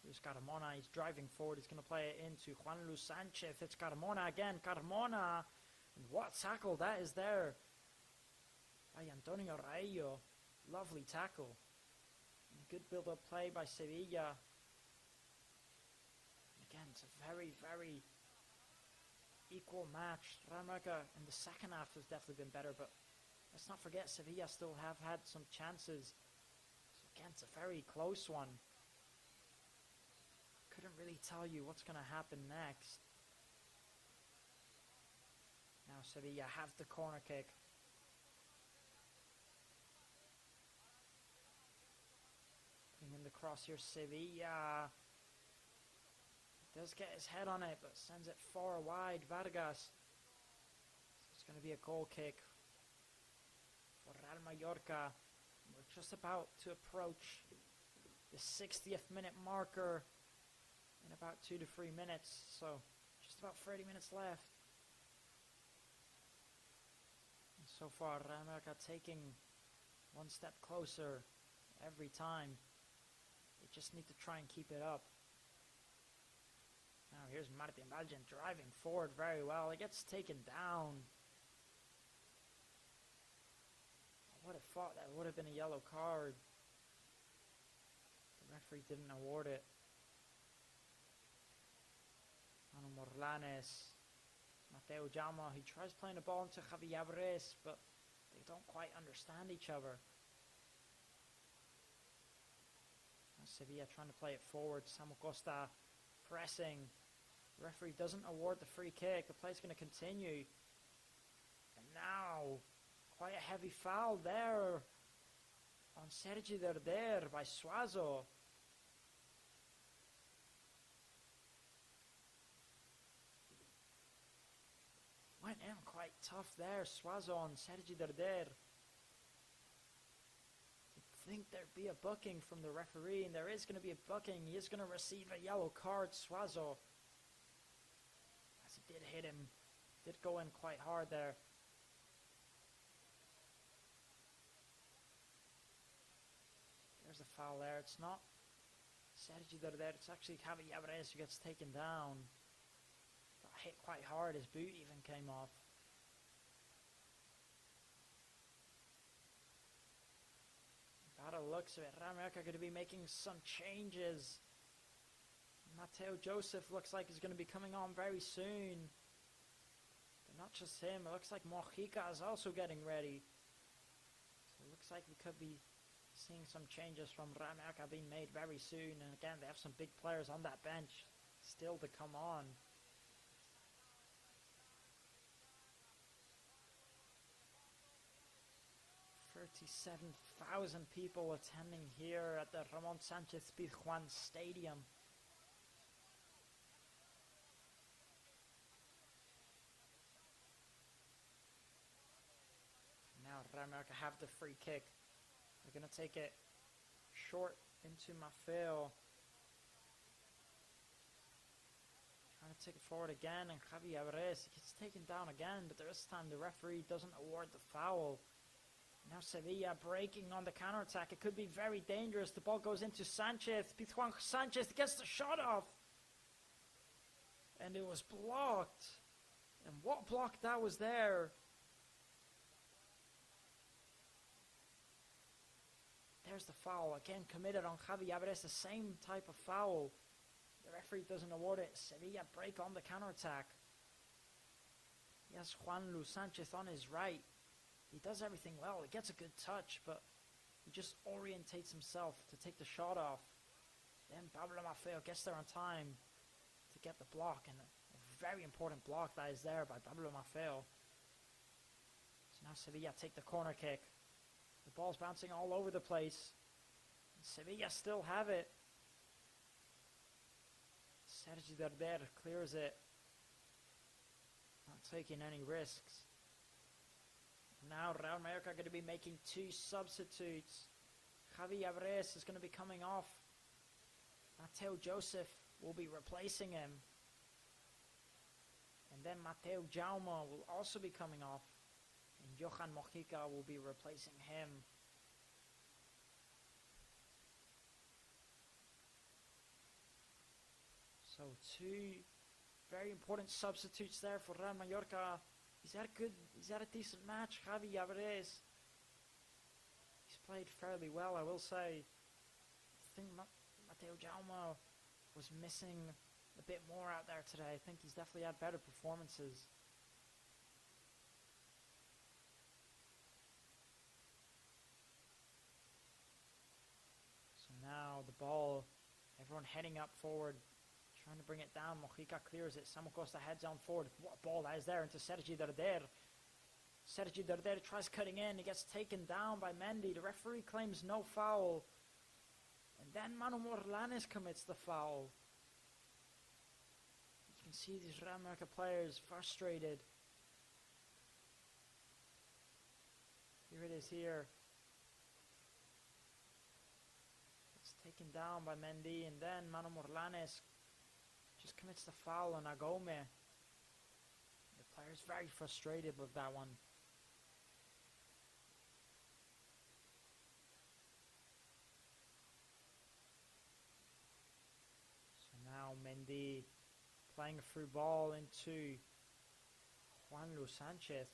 Here's Carmona, he's driving forward, he's going to play it into Juan Luis Sanchez. It's Carmona again, Carmona. And what tackle that is there by Antonio Rayo. Lovely tackle. And good build-up play by Sevilla. Again, it's a very, very equal match. Real Madrid in the second half has definitely been better, but let's not forget Sevilla still have had some chances. So again, it's a very close one. Couldn't really tell you what's going to happen next. Now Sevilla have the corner kick. Putting in the cross here, Sevilla. Does get his head on it, but sends it far wide. Vargas. So it's going to be a goal kick for Real Mallorca. We're just about to approach the 60th minute marker in about 2 to 3 minutes. So just about 30 minutes left. And so far, Real Mallorca taking one step closer every time. They just need to try and keep it up. Now here's Martin Valgen driving forward very well. He gets taken down. I would have thought that would have been a yellow card. The referee didn't award it. Manu Morlanes. Mateo Jaume, he tries playing the ball into Javi Abres, but they don't quite understand each other. Now Sevilla trying to play it forward. Samu Costa pressing. The referee doesn't award the free kick. The play's going to continue. And now, quite a heavy foul there on Sergi Darder by Suazo. Went in quite tough there, Suazo on Sergi Darder. You'd think there'd be a booking from the referee, and there is going to be a booking. He is going to receive a yellow card, Suazo. As it did hit him. Did go in quite hard there. There's a foul there. It's not Sergi Darder. It's actually Javi Abres who gets taken down. Got hit quite hard. His boot even came off. By the looks of it, Real Mallorca are going to be making some changes. Mateo Joseph looks like he's going to be coming on very soon. But not just him. It looks like Mojica is also getting ready. So it looks like we could be seeing some changes from Real Mallorca being made very soon. And again, they have some big players on that bench still to come on. $37,000 people attending here at the Ramon Sanchez Pizjuan Stadium. Now Real Mallorca have the free kick. They're going to take it short into Mafeo. Trying to take it forward again, and Javi Abres gets taken down again, but this time the referee doesn't award the foul. Now Sevilla breaking on the counter-attack. It could be very dangerous. The ball goes into Sanchez. Pizjuan Sanchez gets the shot off. And it was blocked. And what block that was there. there's the foul. Again committed on Javi Alvarez, the same type of foul. The referee doesn't award it. Sevilla break on the counter-attack. He has Juan Luis Sanchez on his right. He does everything well. He gets a good touch, but he just orientates himself to take the shot off. Then Pablo Maffeo gets there on time to get the block, and a very important block that is there by Pablo Maffeo. So now Sevilla take the corner kick. The ball's bouncing all over the place. And Sevilla still have it. Sergi Darder clears it. Not taking any risks. Now Real Mallorca are going to be making 2 substitutes. Javi Alvarez is going to be coming off. Mateo Joseph will be replacing him. And then Mateo Jaume will also be coming off. And Johan Mojica will be replacing him. So 2 very important substitutes there for Real Mallorca. He's had a decent match, Javi Alvarez. He's played fairly well, I will say. I think Mateo Jaume was missing a bit more out there today. I think he's definitely had better performances. So now the ball, everyone heading up forward, trying to bring it down. Mojica clears it. Samu Costa heads on forward. What a ball that is there into Sergi Darder. Sergi Darder tries cutting in. He gets taken down by Mendy. The referee claims no foul. And then Manu Morlanes commits the foul. You can see these Real Mallorca players frustrated. Here it is here. It's taken down by Mendy, and then Manu Morlanes just commits the foul on Agome. The player's very frustrated with that one. So now Mendy playing a through ball into Juan Luis Sanchez.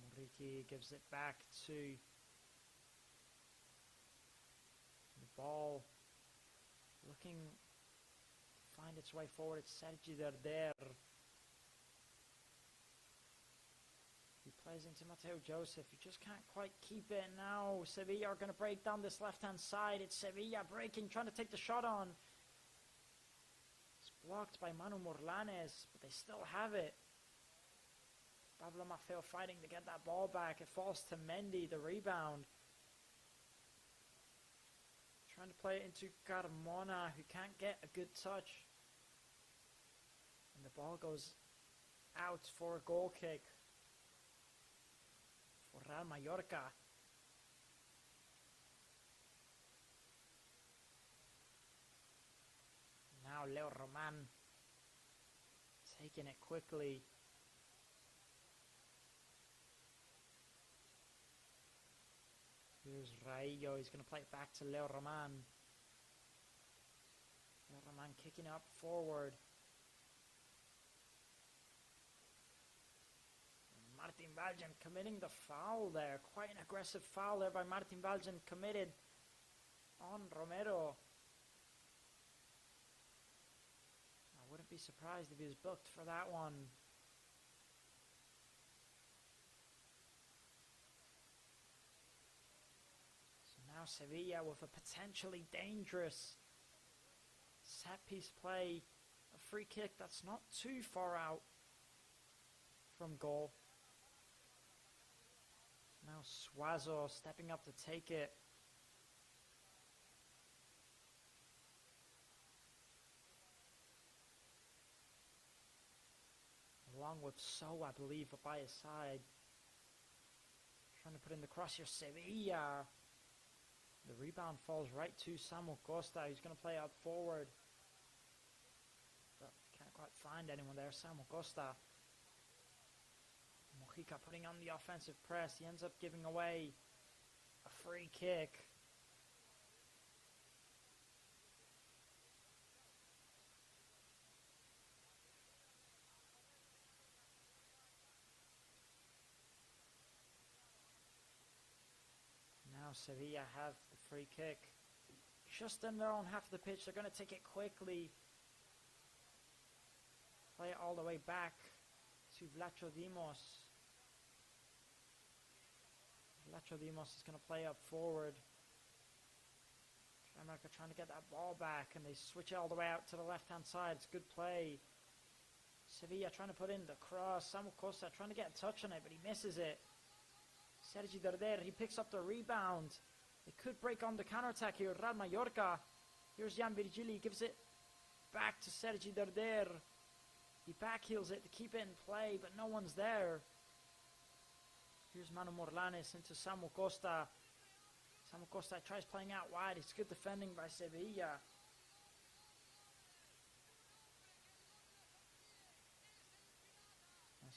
Moriki gives it back to the ball, looking to find its way forward. It's Sergi Darder. He plays into Mateo Joseph. He just can't quite keep it now. Sevilla are going to break down this left-hand side. It's Sevilla breaking, trying to take the shot on. It's blocked by Manu Morlanes, but they still have it. Pablo Maffeo fighting to get that ball back. It falls to Mendy, the rebound. Trying to play it into Carmona, who can't get a good touch. And the ball goes out for a goal kick for Real Mallorca. Now Leo Roman taking it quickly. Here's Raillo. He's going to play it back to Leo Roman. Leo Roman kicking up forward. Martin Valjean committing the foul there. Quite an aggressive foul there by Martin Valjean, committed on Romero. I wouldn't be surprised if he was booked for that one. Now Sevilla with a potentially dangerous set-piece play, a free kick that's not too far out from goal. Now Suazo stepping up to take it. Along with So, I believe, by his side. Trying to put in the cross here, Sevilla. The rebound falls right to Samu Costa. He's going to play out forward. But can't quite find anyone there. Samu Costa. Mojica putting on the offensive press. He ends up giving away a free kick. Now Sevilla have the free kick. Just in their own half of the pitch. They're going to take it quickly. Play it all the way back to Vlacho Dimos. Vlacho Dimos is going to play up forward. America trying to get that ball back, and they switch it all the way out to the left-hand side. It's good play. Sevilla trying to put in the cross. Samu Costa trying to get a touch on it, but he misses it. Sergi Darder, he picks up the rebound. They could break on the counter-attack here. Real Mallorca. Here's Jan Virgili. He gives it back to Sergi Darder. He backheels it to keep it in play, but no one's there. Here's Manu Morlanes into Samu Costa. Samu Costa tries playing out wide. It's good defending by Sevilla.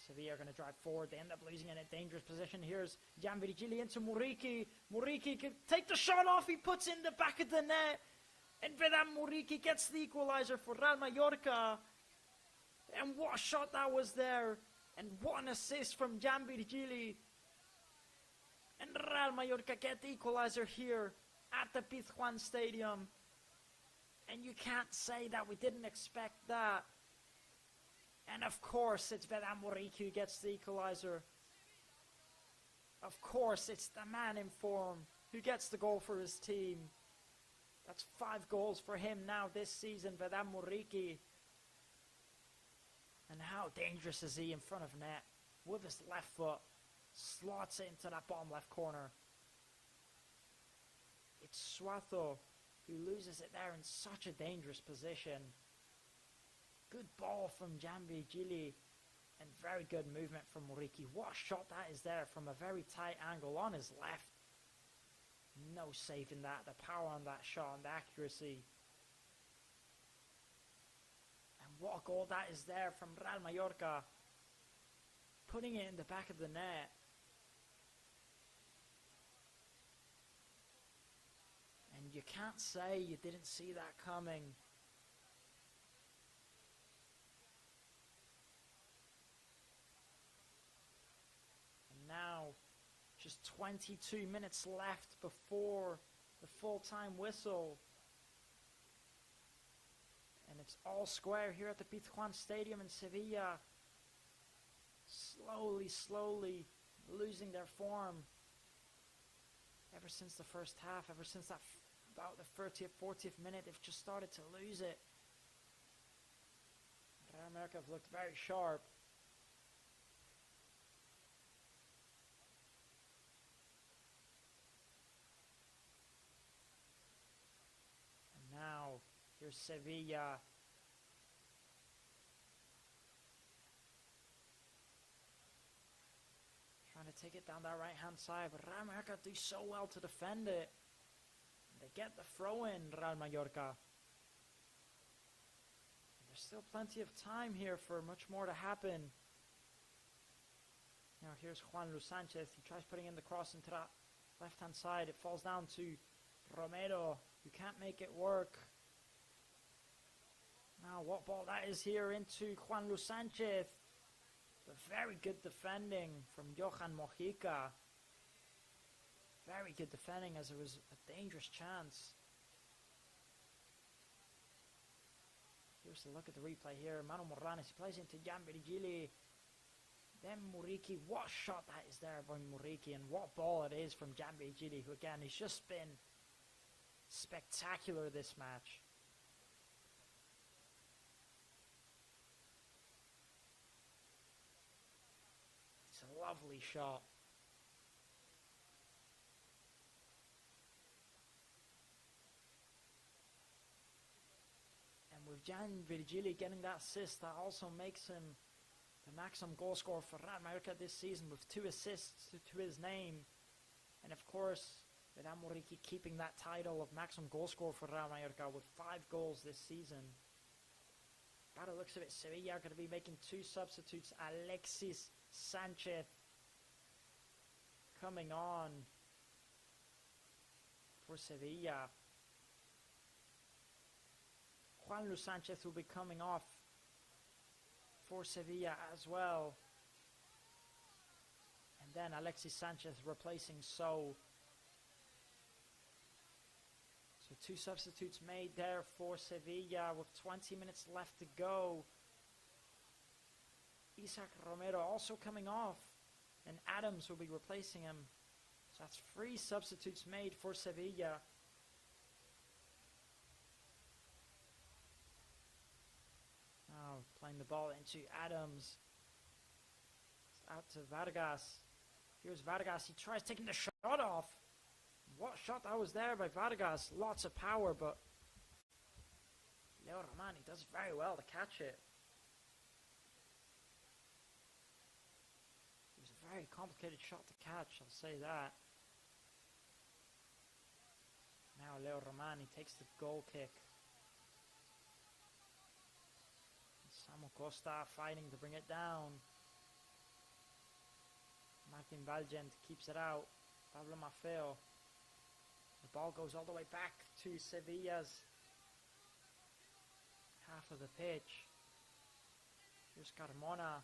Sevilla are going to drive forward. They end up losing in a dangerous position. Here's Jan Virgili into Muriqi. Muriqi can take the shot off. He puts in the back of the net. And Vedam Muriqi gets the equalizer for Real Mallorca. And what a shot that was there. And what an assist from Jan Virgili. And Real Mallorca get the equalizer here at the Pizjuan Stadium. And you can't say that we didn't expect that. And of course, it's Vedam Muriqi who gets the equalizer. Of course, it's the man in form who gets the goal for his team. That's 5 goals for him now this season, Vedam Muriqi. And how dangerous is he in front of net? With his left foot, slots it into that bottom left corner. It's Suazo who loses it there in such a dangerous position. Good ball from Jan Virgili and very good movement from Muriqi. What a shot that is there from a very tight angle on his left. No saving that. The power on that shot and the accuracy. And what a goal that is there from Real Mallorca. Putting it in the back of the net. And you can't say you didn't see that coming. Now, just 22 minutes left before the full-time whistle. And it's all square here at the Pizjuan Stadium in Sevilla. Slowly losing their form. Ever since the first half, ever since that about the 30th, 40th minute, they've just started to lose it. Real Mallorca have looked very sharp. Now, here's Sevilla. Trying to take it down that right-hand side, but Real Mallorca do so well to defend it. They get the throw-in, Real Mallorca. There's still plenty of time here for much more to happen. Now, here's Juan Luis Sanchez. He tries putting in the cross into that left-hand side. It falls down to Romero. You can't make it work. Now, what ball that is here into Juan Luis Sanchez. But very good defending from Johan Mojica. Very good defending as it was a dangerous chance. Here's a look at the replay here. Manu Morlanes, he plays into Jan Virgili. Then Muriqi. What shot that is there by Muriqi, and what ball it is from Jan Virgili, who again, he's just been spectacular this match. It's a lovely shot. And with Jan Virgili getting that assist, that also makes him the maximum goal scorer for Real Mallorca this season with 2 assists to his name. And of course, Vedam Muriqi keeping that title of maximum goal scorer for Real Mallorca with 5 goals this season. By the looks of it, Sevilla are going to be making 2 substitutes. Alexis Sanchez coming on for Sevilla. Juan Luis Sanchez will be coming off for Sevilla as well. And then Alexis Sanchez replacing So. The 2 substitutes made there for Sevilla with 20 minutes left to go. Isaac Romero also coming off, and Adams will be replacing him. So that's 3 substitutes made for Sevilla. Now playing the ball into Adams. It's out to Vargas. Here's Vargas. He tries taking the shot off. What shot that was there by Vargas. Lots of power, but Leo Romani does very well to catch it. It was a very complicated shot to catch, I'll say that. Now Leo Romani takes the goal kick. Samu Costa fighting to bring it down. Martin Valgent keeps it out. Pablo Maffeo. The ball goes all the way back to Sevilla's half of the pitch. Here's Carmona.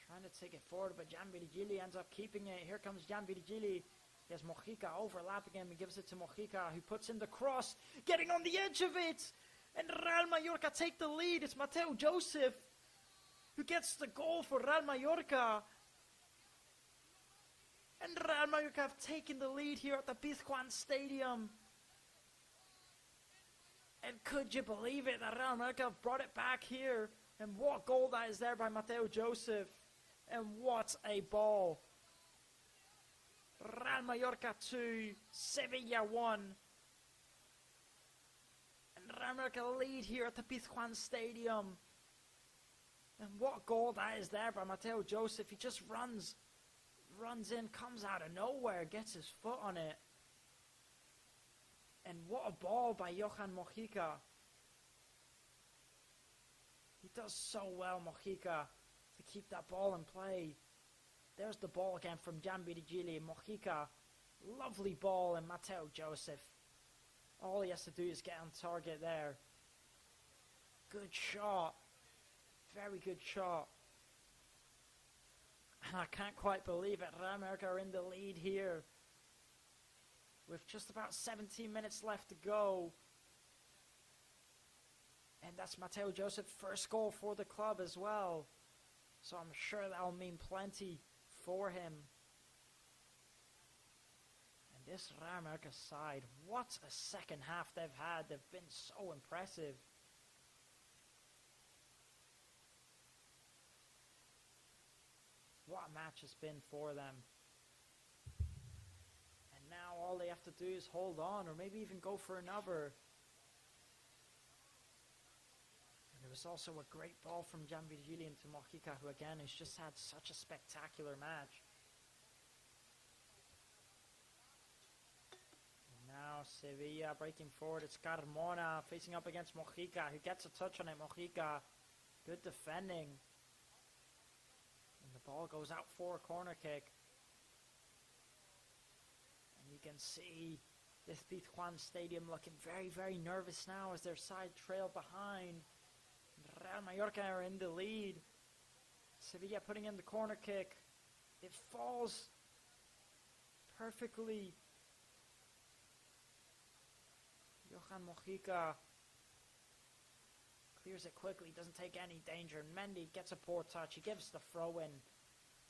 Trying to take it forward, but Jan Virgili ends up keeping it. Here comes Jan Virgili. He has Mojica overlapping him. He gives it to Mojica, who puts in the cross, getting on the edge of it. And Real Mallorca take the lead. It's Mateo Joseph who gets the goal for Real Mallorca. And Real Mallorca have taken the lead here at the Pizjuan Stadium. And could you believe it that Real Mallorca have brought it back here? And what goal that is there by Mateo Joseph. And what a ball. Real Mallorca 2, Sevilla 1. And Real Mallorca lead here at the Pizjuan Stadium. And what goal that is there by Mateo Joseph. He just runs in, comes out of nowhere, gets his foot on it. And what a ball by Johan Mojica. He does so well, Mojica, to keep that ball in play. There's the ball again from Jan Virgili. Mojica, lovely ball, and Mateo Joseph. All he has to do is get on target there. Good shot. Very good shot. And I can't quite believe it. Real Mallorca are in the lead here. With just about 17 minutes left to go. And that's Mateo Joseph's first goal for the club as well. So I'm sure that'll mean plenty for him. And this Real Mallorca side, what a second half they've had. They've been so impressive. What a match it's been for them. And now all they have to do is hold on, or maybe even go for another. And there was also a great ball from Jan Virgili into Mojica, who again has just had such a spectacular match. And now Sevilla breaking forward. It's Carmona facing up against Mojica, who gets a touch on it. Mojica, good defending. And the ball goes out for a corner kick. And you can see this Pizjuan Stadium looking very, very nervous now as their side trail behind. Real Mallorca are in the lead. Sevilla putting in the corner kick. It falls perfectly. Johan Mojica clears it quickly, doesn't take any danger. Mendy gets a poor touch. He gives the throw in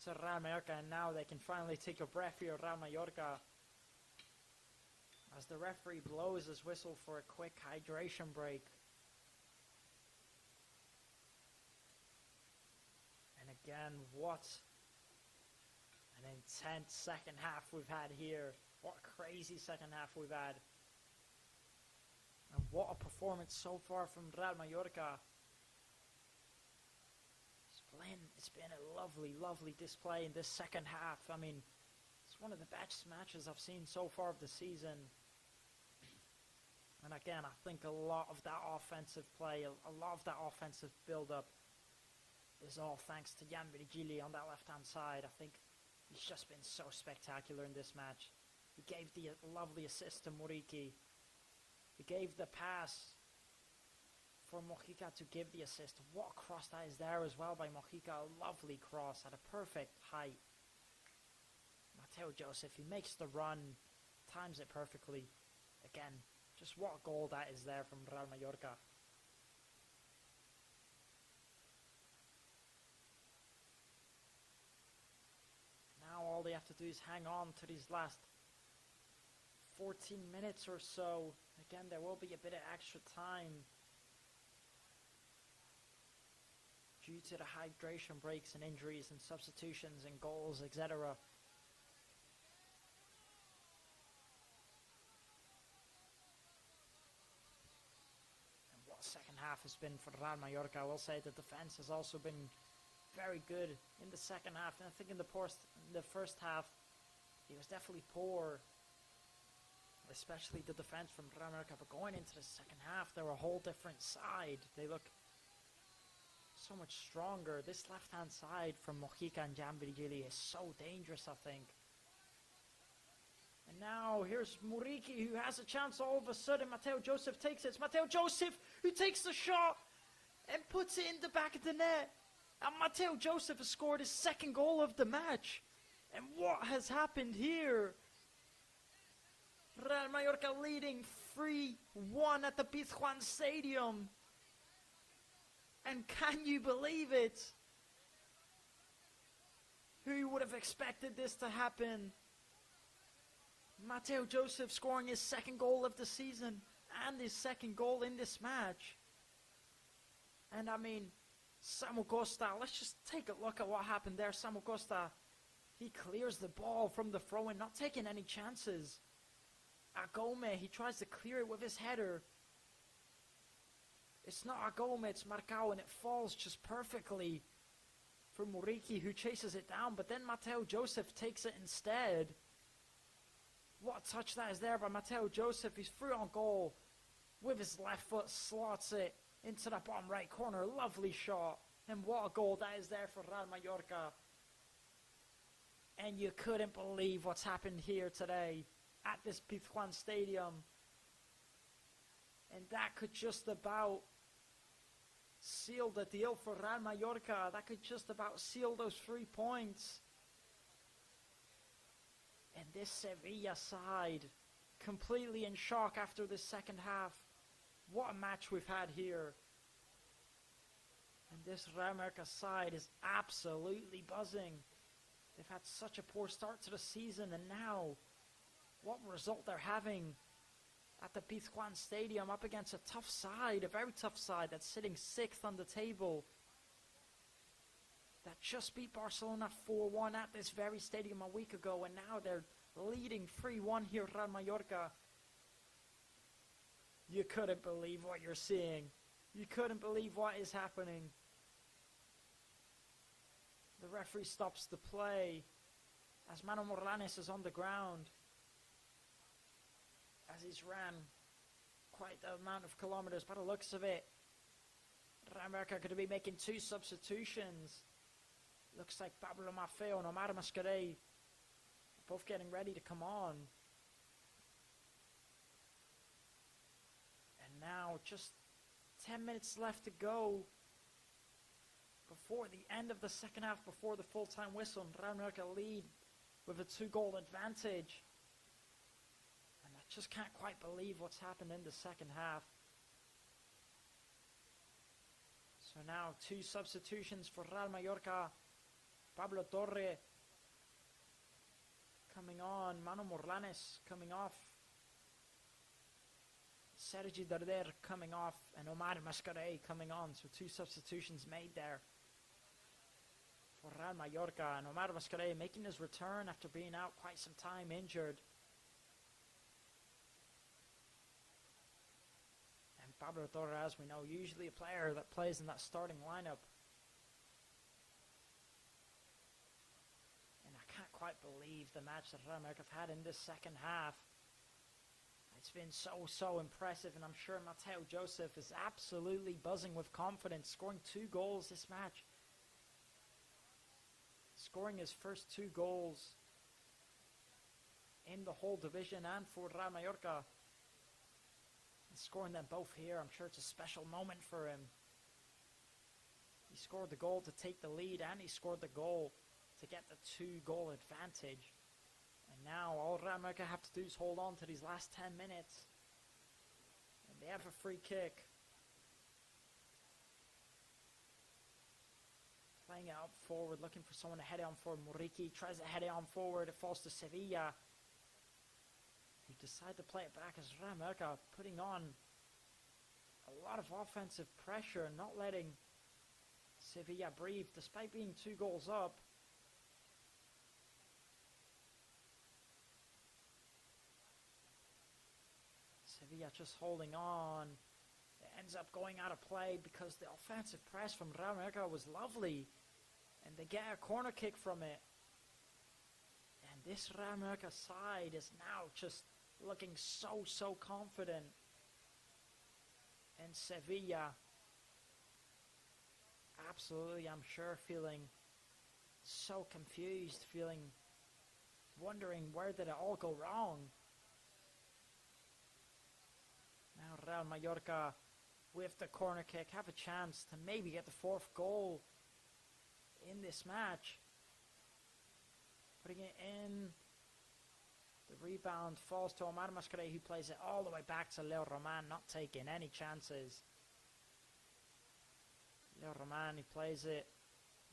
to Real Mallorca, and now they can finally take a breath here, Real Mallorca. As the referee blows his whistle for a quick hydration break. And again, what an intense second half we've had here. What a crazy second half we've had. And what a performance so far from Real Mallorca. It's been a lovely, lovely display in this second half. I mean, it's one of the best matches I've seen so far of the season. And again, I think a lot of that offensive play, a lot of that offensive build-up is all thanks to Jan Virgili on that left-hand side. I think he's just been so spectacular in this match. He gave the lovely assist to Muriqi. He gave the pass for Mojica to give the assist. What a cross that is there as well by Mojica. A lovely cross at a perfect height. Mateo Joseph, he makes the run, times it perfectly. Again, just what a goal that is there from Real Mallorca. Now all they have to do is hang on to these last 14 minutes or so. Again, there will be a bit of extra time due to the hydration breaks and injuries and substitutions and goals, etc. And what second half has been for Real Mallorca. I will say the defense has also been very good in the second half. And I think in the first half, he was definitely poor, especially the defense from Real Mallorca. But going into the second half, they're a whole different side. They look so much stronger. This left-hand side from Mojica and Gianvirgili is so dangerous, I think. And now here's Muriqi, who has a chance. All of a sudden, Mateo Joseph takes it. It's Mateo Joseph who takes the shot and puts it in the back of the net. And Mateo Joseph has scored his second goal of the match. And what has happened here? Real Mallorca leading 3-1 at the Pizjuan Stadium. And can you believe it? Who would have expected this to happen? Mateo Joseph scoring his second goal of the season and his second goal in this match. And I mean, Samu Costa, let's just take a look at what happened there. Samu Costa, he clears the ball from the throw-in, not taking any chances. Agome, he tries to clear it with his header. It's not Agome, it's Marcao, and it falls just perfectly for Muriqi, who chases it down. But then Mateo Joseph takes it instead. What a touch that is there by Mateo Joseph. He's through on goal with his left foot, slots it into the bottom right corner. Lovely shot. And what a goal that is there for Real Mallorca. And you couldn't believe what's happened here today at this Pizjuan Stadium. And that could just about seal the deal for Real Mallorca. That could just about seal those 3 points. And this Sevilla side, completely in shock after this second half. What a match we've had here. And this Real Mallorca side is absolutely buzzing. They've had such a poor start to the season, and now what result they're having at the Pizjuan Stadium up against a tough side, a very tough side that's sitting 6th on the table, that just beat Barcelona 4-1 at this very stadium a week ago, and now they're leading 3-1 here at Real Mallorca. You couldn't believe what you're seeing. You couldn't believe what is happening. The referee stops the play as Manu Morlanes is on the ground, as he's ran quite the amount of kilometers by the looks of it. Real Mallorca going to be making 2 substitutions. Looks like Pablo Maffeo and Omar Mascarell both getting ready to come on. And now just 10 minutes left to go before the end of the second half, before the full-time whistle. And Real Mallorca lead with a 2-goal advantage. And I just can't quite believe what's happened in the second half. So now 2 substitutions for Real Mallorca. Pablo Torre coming on, Manu Morlanes coming off, Sergi Darder coming off, and Omar Mascarell coming on. So 2 substitutions made there for Real Mallorca, and Omar Mascarell making his return after being out quite some time injured. And Pablo Torre, as we know, usually a player that plays in that starting lineup. Quite believe the match that Real Mallorca have had in this second half. It's been so impressive, and I'm sure Mateo Joseph is absolutely buzzing with confidence, scoring 2 goals this match. Scoring his first 2 goals in the whole division and for Real Mallorca. And scoring them both here, I'm sure it's a special moment for him. He scored the goal to take the lead, and he scored the goal to get the 2-goal advantage. Now all Real Mallorca have to do is hold on to these last 10 minutes. And they have a free kick. Playing it up forward, looking for someone to head it on forward. Muriqi tries to head it on forward. It falls to Sevilla. Who decide to play it back as Real Mallorca putting on a lot of offensive pressure, not letting Sevilla breathe, despite being 2 goals up. Sevilla just holding on. It ends up going out of play because the offensive press from Real Mallorca was lovely. And they get a corner kick from it. And this Real Mallorca side is now just looking so confident. And Sevilla, absolutely, I'm sure, feeling so confused, wondering where did it all go wrong. Now Real Mallorca, with the corner kick, have a chance to maybe get the 4th goal in this match. Putting it in. The rebound falls to Omar Mascarell, who plays it all the way back to Leo Roman, not taking any chances. Leo Roman, he plays it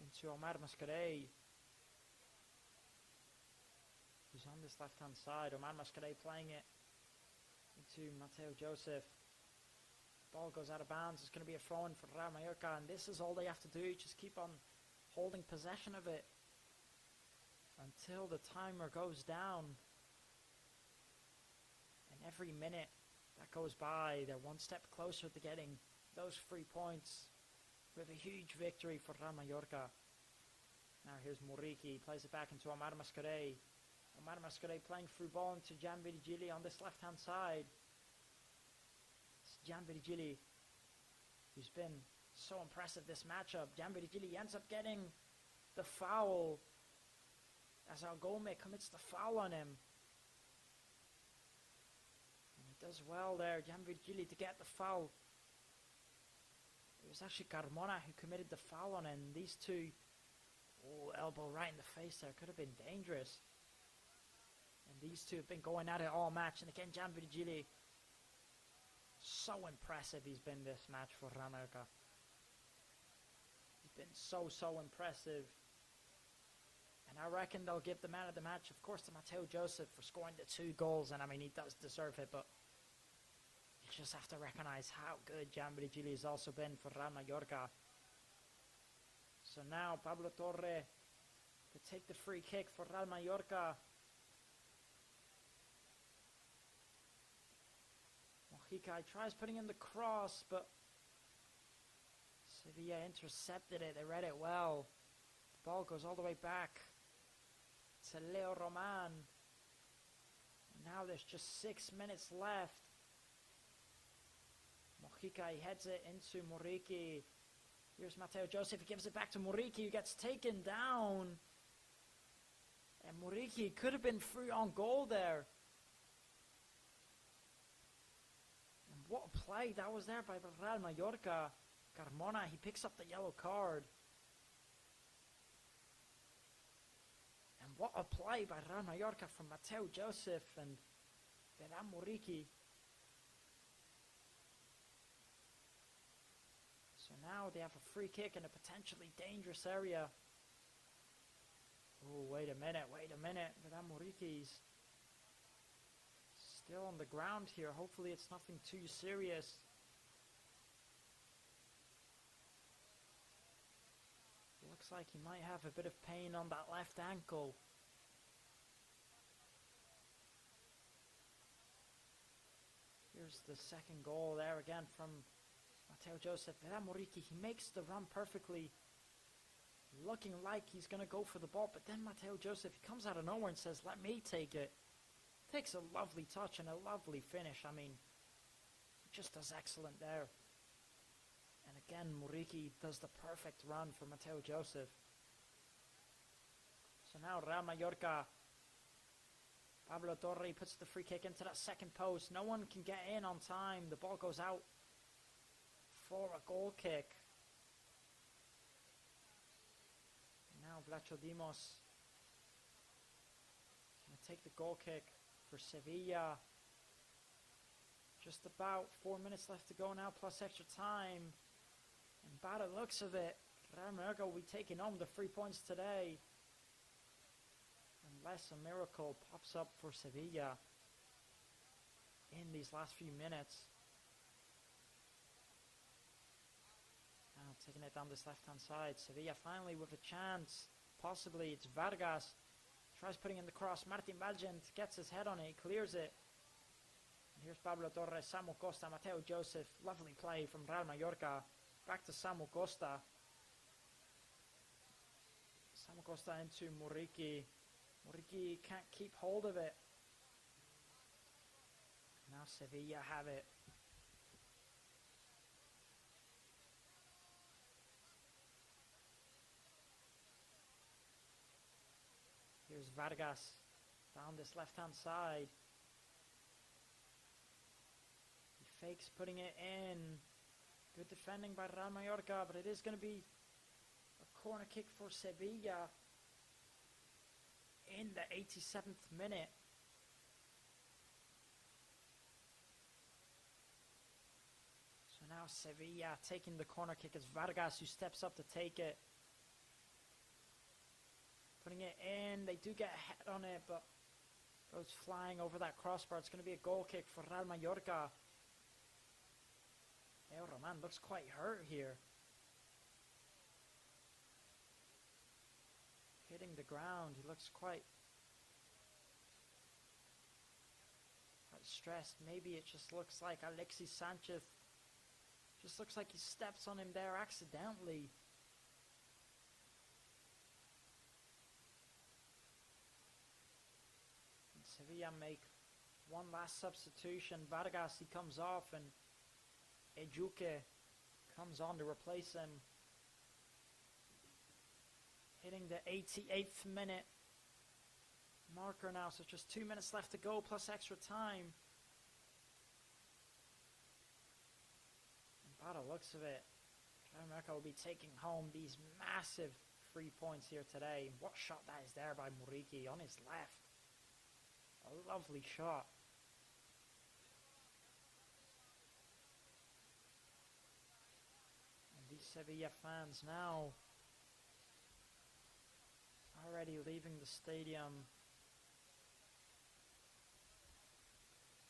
into Omar Mascarell, who's on this left-hand side. Omar Mascarell playing it into Mateo Joseph. Ball goes out of bounds. It's going to be a throw-in for Real Mallorca, and this is all they have to do. Just keep on holding possession of it until the timer goes down. And every minute that goes by, they're one step closer to getting those 3 points with a huge victory for Real Mallorca. Now here's Muriqi, plays it back into Omar Mascarell. Omar Mascarell playing through ball into Jan Virgili on this left-hand side. It's Jan Virgili, who's been so impressive this matchup. Jan Virgili ends up getting the foul as Algome commits the foul on him. And he does well there, Jan Virgili, to get the foul. It was actually Carmona who committed the foul on him. These two, elbow right in the face there, could have been dangerous. And these two have been going at it all match. And again, Jan Virgili, so impressive he's been this match for Real Mallorca. He's been so impressive. And I reckon they'll give the man of the match, of course, to Mateo Joseph for scoring the 2 goals. And I mean, he does deserve it, but you just have to recognize how good Jan Virgili has also been for Real Mallorca. So now Pablo Torre to take the free kick for Real Mallorca. Mojica tries putting in the cross, but Sevilla intercepted it. They read it well. The ball goes all the way back to Leo Roman. Now there's just 6 minutes left. Mojica, he heads it into Muriqi. Here's Mateo Joseph. He gives it back to Muriqi, who gets taken down. And Muriqi could have been free on goal there. And what a play that was there by Real Mallorca. Carmona, he picks up the yellow card. And what a play by Real Mallorca from Mateo Joseph and Vedan Muriqi. So now they have a free kick in a potentially dangerous area. Oh, wait a minute. Vedan Muriqi's still on the ground here. Hopefully it's nothing too serious. Looks like he might have a bit of pain on that left ankle. Here's the second goal there again from Mateo Joseph. Vedan Muriqi, he makes the run perfectly, looking like he's going to go for the ball, but then Mateo Joseph, he comes out of nowhere and says, let me take it. Takes a lovely touch and a lovely finish. I mean, just does excellent there. And again, Muriqi does the perfect run for Mateo Joseph. So now Real Mallorca, Pablo Torre puts the free kick into that second post. No one can get in on time. The ball goes out for a goal kick. And now Vlachodimos take the goal kick for Sevilla. Just about 4 minutes left to go now, plus extra time. And by the looks of it, Real Mallorca will be taking home the 3 points today. Unless a miracle pops up for Sevilla in these last few minutes. Now taking it down this left-hand side. Sevilla finally with a chance. Possibly it's Vargas. Tries putting in the cross. Martin Valgent gets his head on it. He clears it. And here's Pablo Torres, Samu Costa, Mateo Joseph. Lovely play from Real Mallorca. Back to Samu Costa. Samu Costa into Muriqi. Muriqui can't keep hold of it. Now Sevilla have it. Here's Vargas down this left-hand side. He fakes putting it in. Good defending by Real Mallorca, but it is going to be a corner kick for Sevilla in the 87th minute. So now Sevilla taking the corner kick. It's Vargas who steps up to take it. Putting it in. They do get a head on it, but goes flying over that crossbar. It's going to be a goal kick for Real Mallorca. El Roman looks quite hurt here. Hitting the ground. He looks quite stressed. Maybe it just looks like Alexis Sanchez. Just looks like he steps on him there accidentally. And Sevilla make one last substitution. Vargas, he comes off, and Ejuke comes on to replace him. Hitting the 88th minute marker now, so just 2 minutes left to go plus extra time. And by the looks of it, Real Mallorca will be taking home these massive 3 points here today. What shot that is there by Muriqi on his left. A lovely shot. And these Sevilla fans now already leaving the stadium.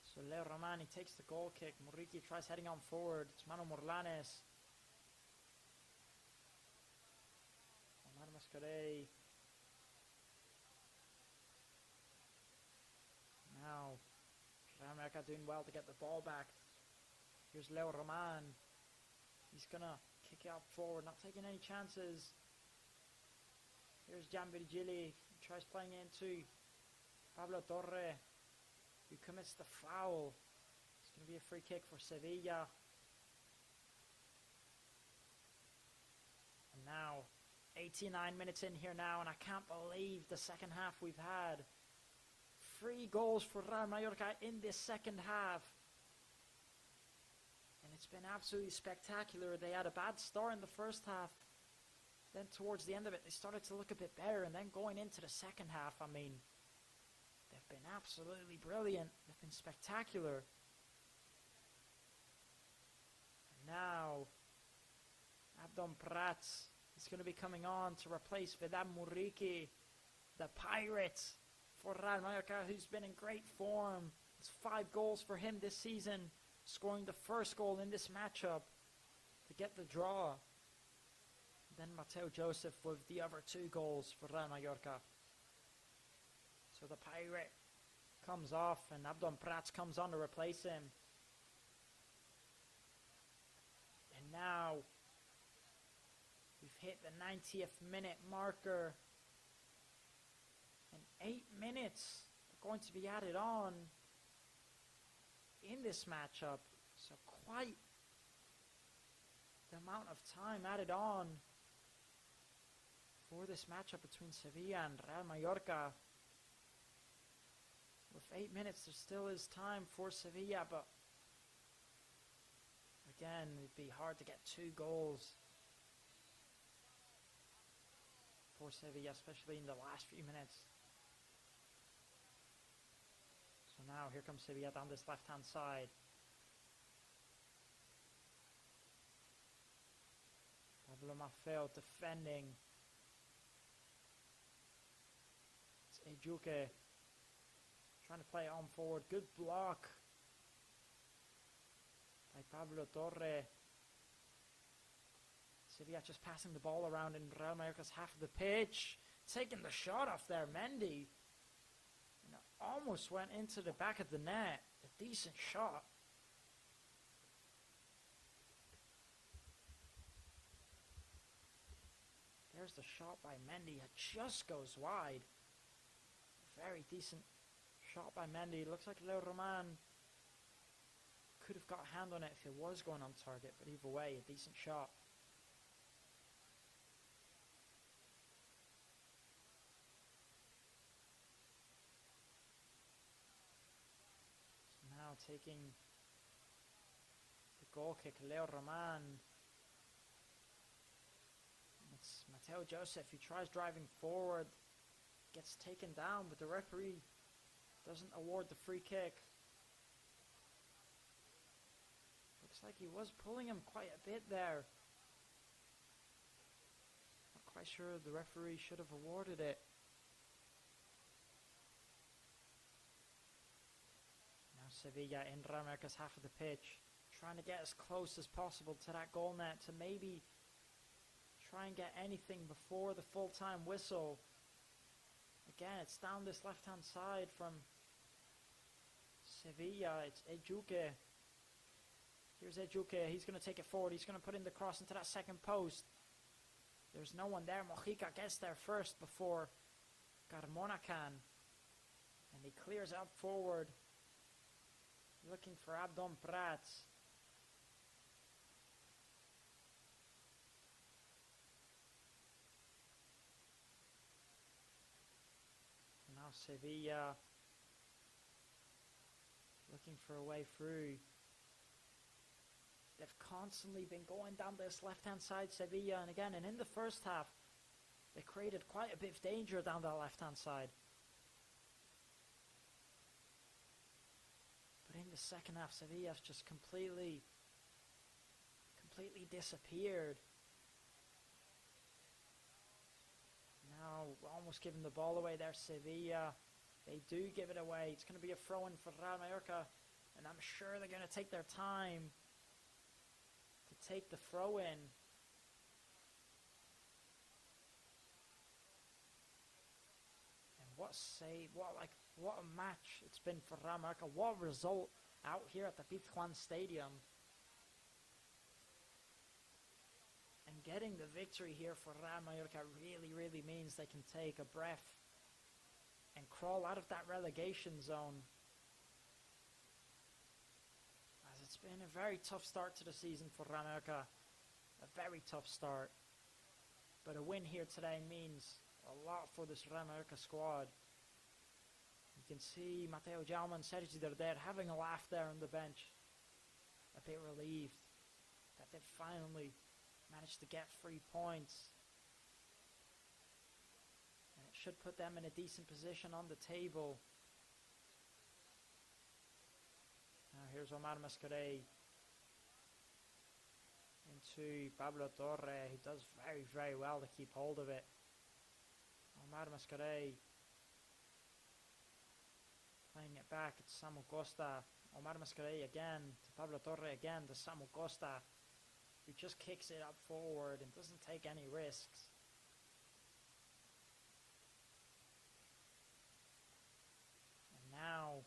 So Leo Romani takes the goal kick. Muriqi tries heading on forward. It's Manu Morlanes. Omar Mascarey. Now, Real Mallorca doing well to get the ball back. Here's Leo Roman. He's gonna kick it up forward, not taking any chances. Here's Jan Virgili. He tries playing into Pablo Torre, who commits the foul. It's going to be a free kick for Sevilla. And now, 89 minutes in here now, and I can't believe the second half we've had. 3 goals for Real Mallorca in this second half. And it's been absolutely spectacular. They had a bad start in the first half. Then towards the end of it, they started to look a bit better. And then going into the second half, I mean, they've been absolutely brilliant. They've been spectacular. And now, Abdon Prats is going to be coming on to replace Vedat Muriqi, the Pirates, for Real Mallorca, who's been in great form. It's 5 goals for him this season, scoring the first goal in this matchup to get the draw. Then Mateo Joseph with the other 2 goals for Real Mallorca. So the Pirate comes off and Abdon Prats comes on to replace him. And now we've hit the 90th minute marker. And 8 minutes are going to be added on in this matchup. So quite the amount of time added on for this matchup between Sevilla and Real Mallorca. With 8 minutes, there still is time for Sevilla, but again, it'd be hard to get 2 goals for Sevilla, especially in the last few minutes. Now here comes Sevilla down this left-hand side. Pablo Maffeo defending. It's Ejuke trying to play it on forward. Good block by Pablo Torre. Sevilla just passing the ball around in Real Mallorca's half of the pitch. Taking the shot off there, Mendy. And it almost went into the back of the net. A decent shot. There's the shot by Mendy. It just goes wide. Very decent shot by Mendy. Looks like Leo Roman could have got a hand on it if it was going on target. But either way, a decent shot. So now taking the goal kick, Leo Roman. It's Mateo Joseph. He tries driving forward, gets taken down, but the referee doesn't award the free kick. Looks like he was pulling him quite a bit there. Not quite sure the referee should have awarded it. Now Sevilla in Real Mallorca's half of the pitch, trying to get as close as possible to that goal net to maybe try and get anything before the full-time whistle. Again, it's down this left-hand side from Sevilla. It's Ejuke. Here's Ejuke. He's going to take it forward. He's going to put in the cross into that second post. There's no one there. Mojica gets there first before Carmona can. And he clears out forward, looking for Abdon Prats. Sevilla looking for a way through. They've constantly been going down this left-hand side, Sevilla, and again, and in the first half, they created quite a bit of danger down that left-hand side. But in the second half, Sevilla's just completely disappeared. Now, almost giving the ball away there, Sevilla. They do give it away. It's going to be a throw-in for Real Mallorca, and I'm sure they're going to take their time to take the throw-in. And what a match it's been for Real Mallorca. What a result out here at the Pizjuan Stadium. And getting the victory here for Real Mallorca really means they can take a breath and crawl out of that relegation zone. As it's been a very tough start to the season for Real Mallorca. A very tough start. But a win here today means a lot for this Real Mallorca squad. You can see Mateo Jaume and Sergi Derder having a laugh there on the bench. A bit relieved that they finally managed to get 3 points. And it should put them in a decent position on the table. Now here's Omar Mascarell into Pablo Torre, who does very well to keep hold of it. Omar Mascarell playing it back, it's Samu Costa. Omar Mascarell again to Pablo Torre, again to Samu Costa, who just kicks it up forward and doesn't take any risks. And now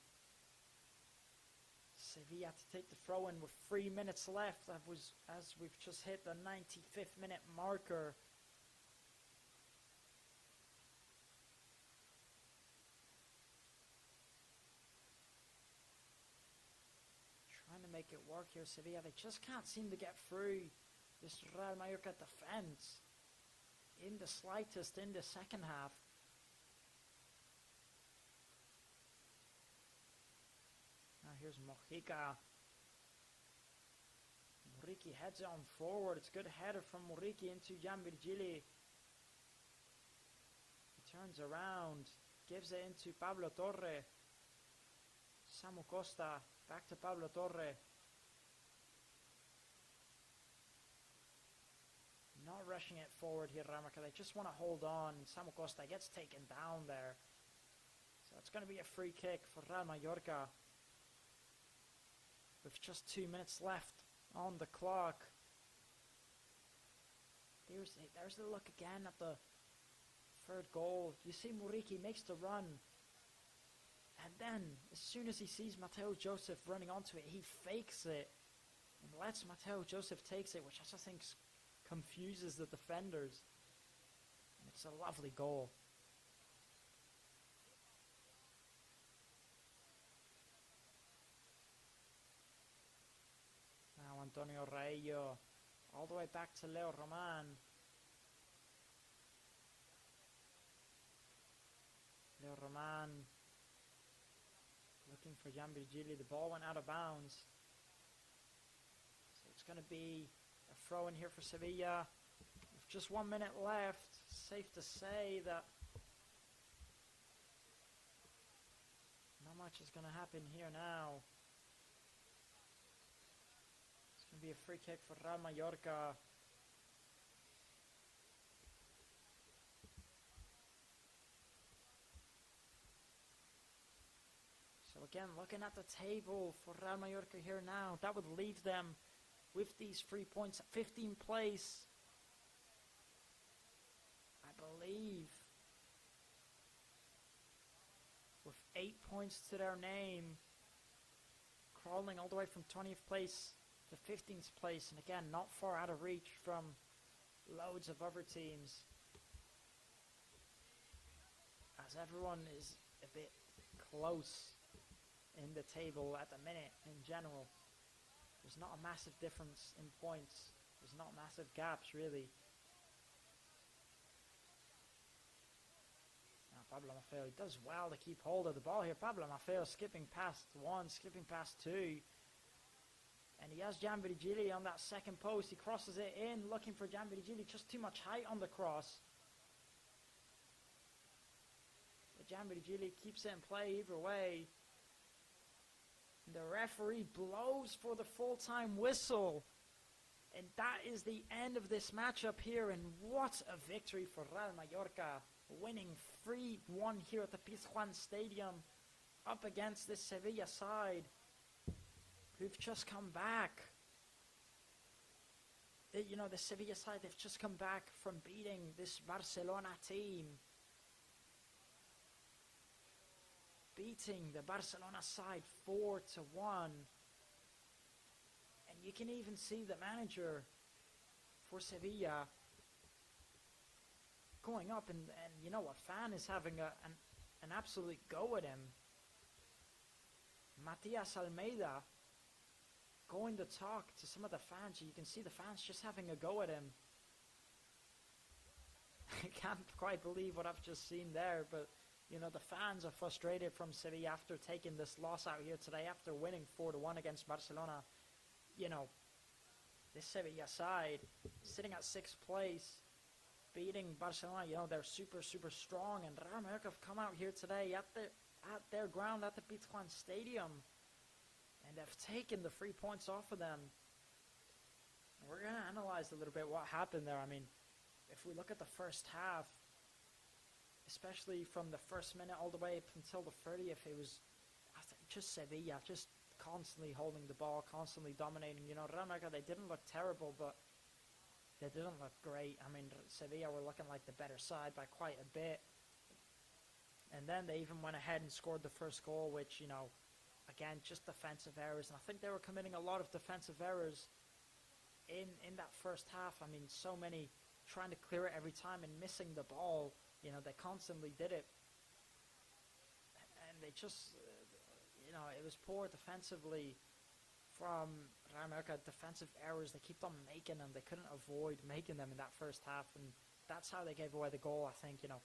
Sevilla to take the throw-in with 3 minutes left, as we've just hit the 95th minute marker. Make it work here, Sevilla. They just can't seem to get through this Real Mallorca defense in the slightest in the second half. Now here's Mojica. Muriqi heads on forward. It's a good header from Muriqi into Jan Virgili. He turns around, gives it into Pablo Torre. Samu Costa, back to Pablo Torre. Not rushing it forward here, Ramaka. They just want to hold on. Samu Costa gets taken down there. So it's going to be a free kick for Real Mallorca. With just 2 minutes left on the clock. There's the look again at the third goal. You see Muriqi makes the run. And then, as soon as he sees Mateo Joseph running onto it, he fakes it. And lets Mateo Joseph takes it, which I just think confuses the defenders. And it's a lovely goal. Now Antonio Raello, all the way back to Leo Roman. Leo Roman looking for Jan Virgili. The ball went out of bounds. So it's going to be a throw in here for Sevilla. With just 1 minute left, safe to say that not much is going to happen here now. It's going to be a free kick for Real Mallorca. So again, looking at the table for Real Mallorca here now, that would leave them with these 3 points at 15th place. I believe with 8 points to their name, crawling all the way from 20th place to 15th place, and again, not far out of reach from loads of other teams, as everyone is a bit close in the table at the minute in general. There's not a massive difference in points. There's not massive gaps, really. Now Pablo Maffeo does well to keep hold of the ball here. Pablo Maffeo skipping past one, skipping past two. And he has Jan Virgili on that second post. He crosses it in, looking for Jan Virgili. Just too much height on the cross. But Jan Virgili keeps it in play either way. The referee blows for the full-time whistle. And that is the end of this matchup here. And what a victory for Real Mallorca. Winning 3-1 here at the Pizjuan Stadium. Up against this Sevilla side, who've just come back. You know, the Sevilla side, they've just come back from beating this Barcelona team. Beating the Barcelona side 4-1. And you can even see the manager for Sevilla going up and you know, a fan is having an absolute go at him. Matias Almeida going to talk to some of the fans. You can see the fans just having a go at him. I can't quite believe what I've just seen there, but you know, the fans are frustrated from Sevilla after taking this loss out here today, after winning 4-1 against Barcelona. You know, this Sevilla side sitting at 6th place, beating Barcelona. You know, they're super, super strong, and Real Mallorca have come out here today at their ground, at the Pizjuan Stadium, and they've taken the 3 points off of them. And we're going to analyze a little bit what happened there. I mean, if we look at the first half, especially from the first minute all the way up until the 30th, it was just Sevilla, just constantly holding the ball, constantly dominating. You know, Real Mallorca, they didn't look terrible, but they didn't look great. I mean, Sevilla were looking like the better side by quite a bit. And then they even went ahead and scored the first goal, which, you know, again, just defensive errors. And I think they were committing a lot of defensive errors in that first half. I mean, so many trying to clear it every time and missing the ball. You know, they constantly did it. And they just, you know, it was poor defensively from Real Mallorca. Defensive errors, they kept on making them. They couldn't avoid making them in that first half. And that's how they gave away the goal, I think. You know,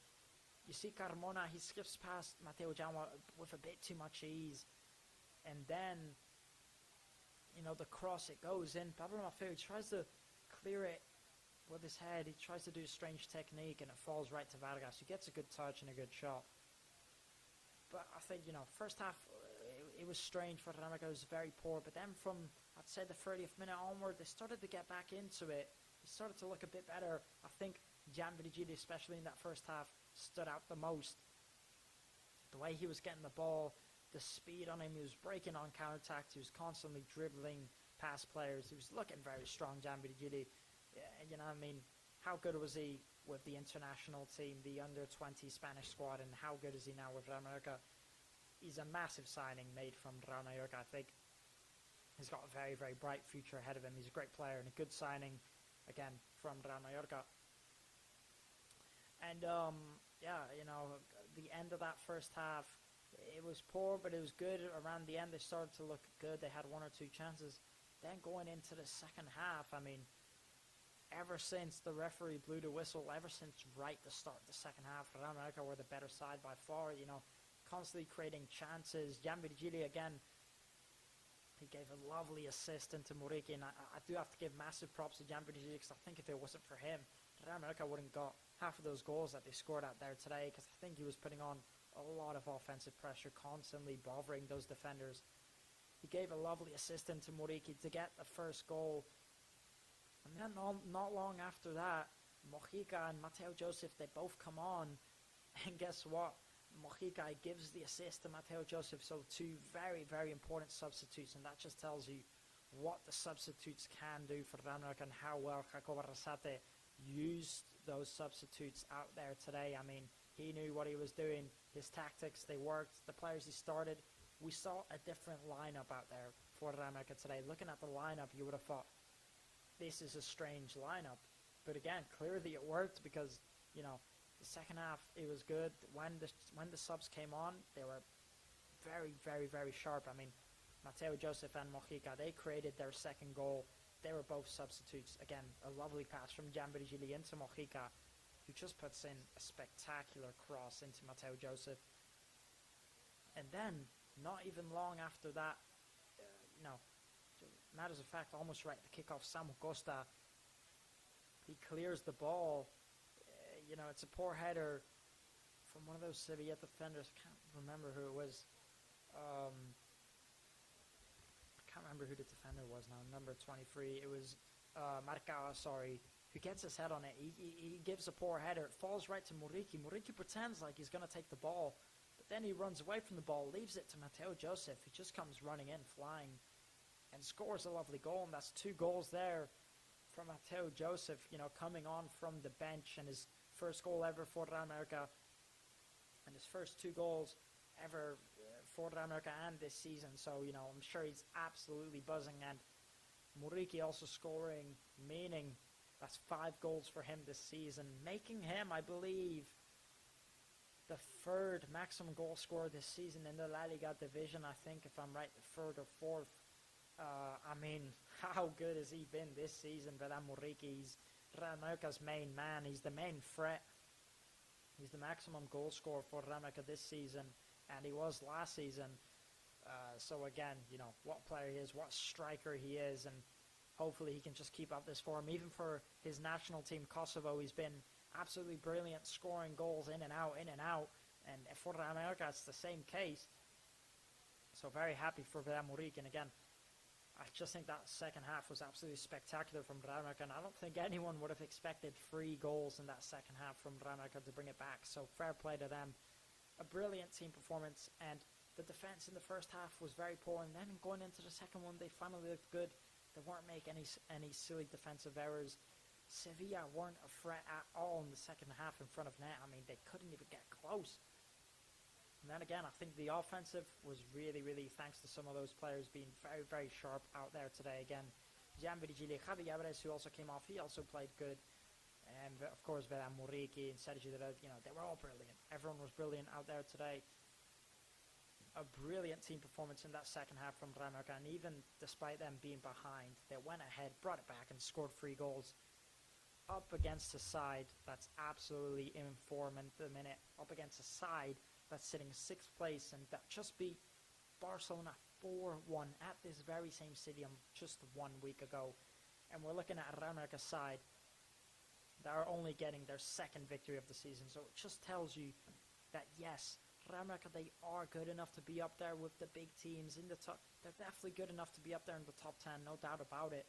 you see Carmona, he skips past Mateo Janwa with a bit too much ease. And then, you know, the cross, it goes in. Pablo Maffeo tries to clear it with his head. He tries to do a strange technique, and it falls right to Vargas. He gets a good touch and a good shot. But I think, you know, first half, it was strange for Ramaka. It was very poor. But then from, I'd say, the 30th minute onward, they started to get back into it. It started to look a bit better. I think Jan Virgili, especially in that first half, stood out the most. The way he was getting the ball, the speed on him, he was breaking on counterattacks, he was constantly dribbling past players. He was looking very strong, Jan Virgili. You know, I mean, how good was he with the international team, the under-20 Spanish squad, and how good is he now with Real Mallorca? He's a massive signing made from Real Mallorca, I think. He's got a very, very bright future ahead of him. He's a great player and a good signing, again, from Real Mallorca. And, yeah, you know, the end of that first half, it was poor, but it was good. Around the end, they started to look good. They had one or two chances. Then going into the second half, I mean, ever since the referee blew the whistle, ever since right the start of the second half, Real Mallorca were the better side by far, you know, constantly creating chances. Jan Virgili, again, he gave a lovely assist into Muriqi, and I do have to give massive props to Jan Virgili, because I think if it wasn't for him, Real Mallorca wouldn't got half of those goals that they scored out there today, because I think he was putting on a lot of offensive pressure, constantly bothering those defenders. He gave a lovely assist into Muriqi to get the first goal. And then not long after that, Mojica and Mateo Joseph, they both come on. And guess what? Mojica gives the assist to Mateo Joseph. So two very, very important substitutes. And that just tells you what the substitutes can do for Real Mallorca and how well Jacob Arrasate used those substitutes out there today. I mean, he knew what he was doing. His tactics, they worked. The players he started, we saw a different lineup out there for Real Mallorca today. Looking at the lineup, you would have thought, this is a strange lineup. But again, clearly it worked, because, you know, the second half, it was good. When the subs came on, they were very, very, very sharp. I mean, Mateo Joseph and Mojica, they created their second goal. They were both substitutes. Again, a lovely pass from Jan Virgili into Mojica, who just puts in a spectacular cross into Mateo Joseph. And then, not even long after that, you know, matters of fact, almost right at the kickoff, Samu Costa, he clears the ball. You know, it's a poor header from one of those Sevilla defenders. I can't remember who it was. I can't remember who the defender was now. Number 23. It was Marcao, sorry, who gets his head on it. He gives a poor header. It falls right to Muriqi. Muriqi pretends like he's going to take the ball, but then he runs away from the ball, leaves it to Mateo Joseph. He just comes running in, flying, and scores a lovely goal. And that's 2 goals there from Mateo Joseph, you know, coming on from the bench, and his first goal ever for Real Mallorca, and his first 2 goals ever for Real Mallorca and this season. So, you know, I'm sure he's absolutely buzzing. And Muriqi also scoring, meaning that's 5 goals for him this season, making him, I believe, the 3rd maximum goal scorer this season in the LaLiga division. I think, if I'm right, the 3rd or 4th. I mean, how good has he been this season? Vedan Muriqi, he's Real Mallorca's main man. He's the main threat. He's the maximum goal scorer for Real Mallorca this season, and he was last season. So again, you know, what player he is, what striker he is, and hopefully he can just keep up this form. Even for his national team, Kosovo, he's been absolutely brilliant, scoring goals in and out, and for Real Mallorca, it's the same case. So very happy for Vedan Muriqi, and again, I just think that second half was absolutely spectacular from Real Mallorca, and I don't think anyone would have expected 3 goals in that second half from Real Mallorca to bring it back. So fair play to them. A brilliant team performance, and the defense in the first half was very poor, and then going into the second one, they finally looked good. They weren't making any silly defensive errors. Sevilla weren't a threat at all in the second half in front of net. I mean, they couldn't even get close. And then again, I think the offensive was really, really, thanks to some of those players being very, very sharp out there today. Again, Jan Virgili, Javi Alvarez, who also came off, he also played good. And of course, Vedan Muriqi and Sergio, you know, they were all brilliant. Everyone was brilliant out there today. A brilliant team performance in that second half from Real Mallorca, and even despite them being behind, they went ahead, brought it back, and scored 3 goals. Up against a side that's absolutely in form at the minute, up against a side that's sitting 6th place, and that just beat Barcelona 4-1 at this very same stadium just 1 week ago. And we're looking at a Real Mallorca side that are only getting their 2nd victory of the season. So it just tells you that, yes, Real America, they are good enough to be up there with the big teams in the top. They're definitely good enough to be up there in the top 10, no doubt about it.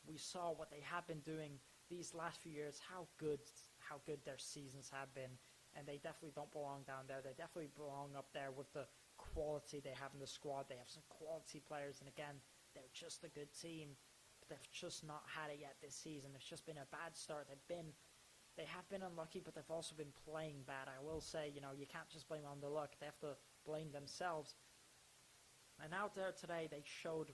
We saw what they have been doing these last few years, how good their seasons have been, and they definitely don't belong down there. They definitely belong up there with the quality they have in the squad. They have some quality players, and again, they're just a good team, but they've just not had it yet this season. It's just been a bad start. They have been unlucky, but they've also been playing bad. I will say, you can't just blame on the luck. They have to blame themselves. And out there today, they showed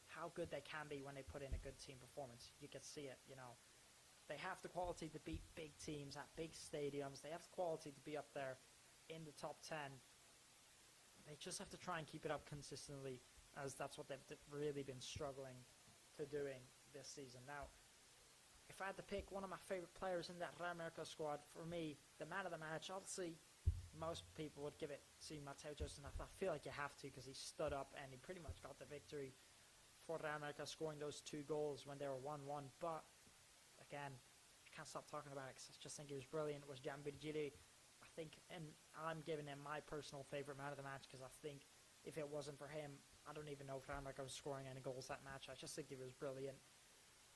how good they can be when they put in a good team performance. You can see it, They have the quality to beat big teams at big stadiums. They have the quality to be up there in the top 10. They just have to try and keep it up consistently, as that's what they've really been struggling to doing this season. Now, if I had to pick one of my favorite players in that Real America squad, for me, the man of the match, obviously, most people would give it to Mateo Justin. I feel like you have to, because he stood up and he pretty much got the victory for Real America, scoring those 2 goals when they were 1-1. But, again, I can't stop talking about it because I just think he was brilliant. It was Gian Virgili. I think, and I'm giving him my personal favorite man of the match, because I think if it wasn't for him, I don't even know if Real America was scoring any goals that match. I just think he was brilliant.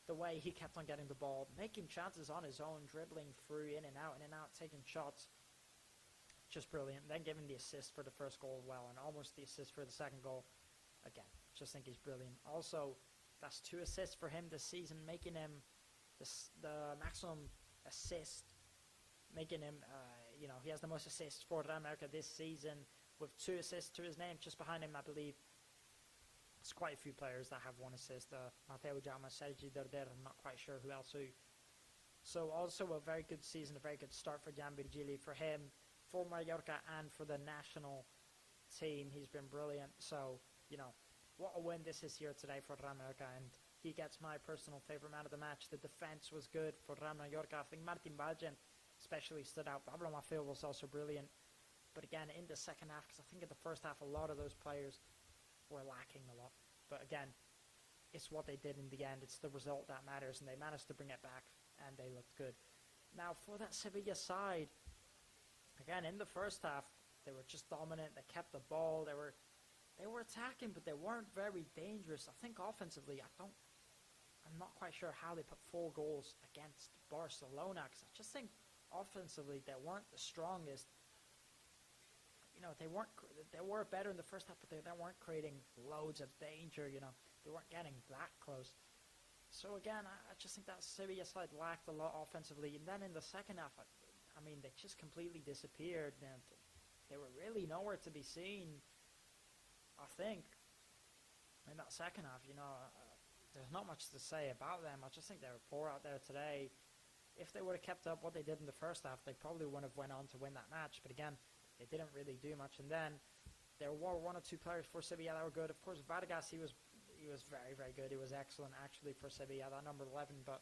The way he kept on getting the ball, making chances on his own, dribbling through, in and out, taking shots. Just brilliant. Then giving the assist for the first goal as well, and almost the assist for the second goal. Again, just think he's brilliant. Also, that's 2 assists for him this season, making him the maximum assist, making him, he has the most assists for Real America this season, with 2 assists to his name. Just behind him, I believe, there's quite a few players that have 1 assist. Mateo Jama, Sergi Derder, I'm not quite sure who else who. So also a very good season, a very good start for Gian Virgili, for him, for Mallorca, and for the national team. He's been brilliant. So, what a win this is here today for Real Mallorca, and he gets my personal favorite man of the match. The defense was good for Real Mallorca. I think Martin Valgen especially stood out. Pablo Maffeo was also brilliant. But again, in the second half, because I think in the first half, a lot of those players were lacking a lot. But again, it's what they did in the end. It's the result that matters, and they managed to bring it back, and they looked good. Now, for that Sevilla side, again, in the first half, they were just dominant. They kept the ball. They were attacking, but they weren't very dangerous. I think offensively, I'm not quite sure how they put 4 goals against Barcelona, because I just think offensively they weren't the strongest. They were better in the first half, but they weren't creating loads of danger. They weren't getting that close. So again, I just think that Sevilla side lacked a lot offensively. And then in the second half, they just completely disappeared. And they were really nowhere to be seen, I think, in that second half. There's not much to say about them. I just think they were poor out there today. If they would have kept up what they did in the first half, they probably would have went on to win that match. But again, they didn't really do much. And then there were 1 or 2 players for Sevilla that were good. Of course, Vargas, he was very, very good. He was excellent, actually, for Sevilla, that number 11, but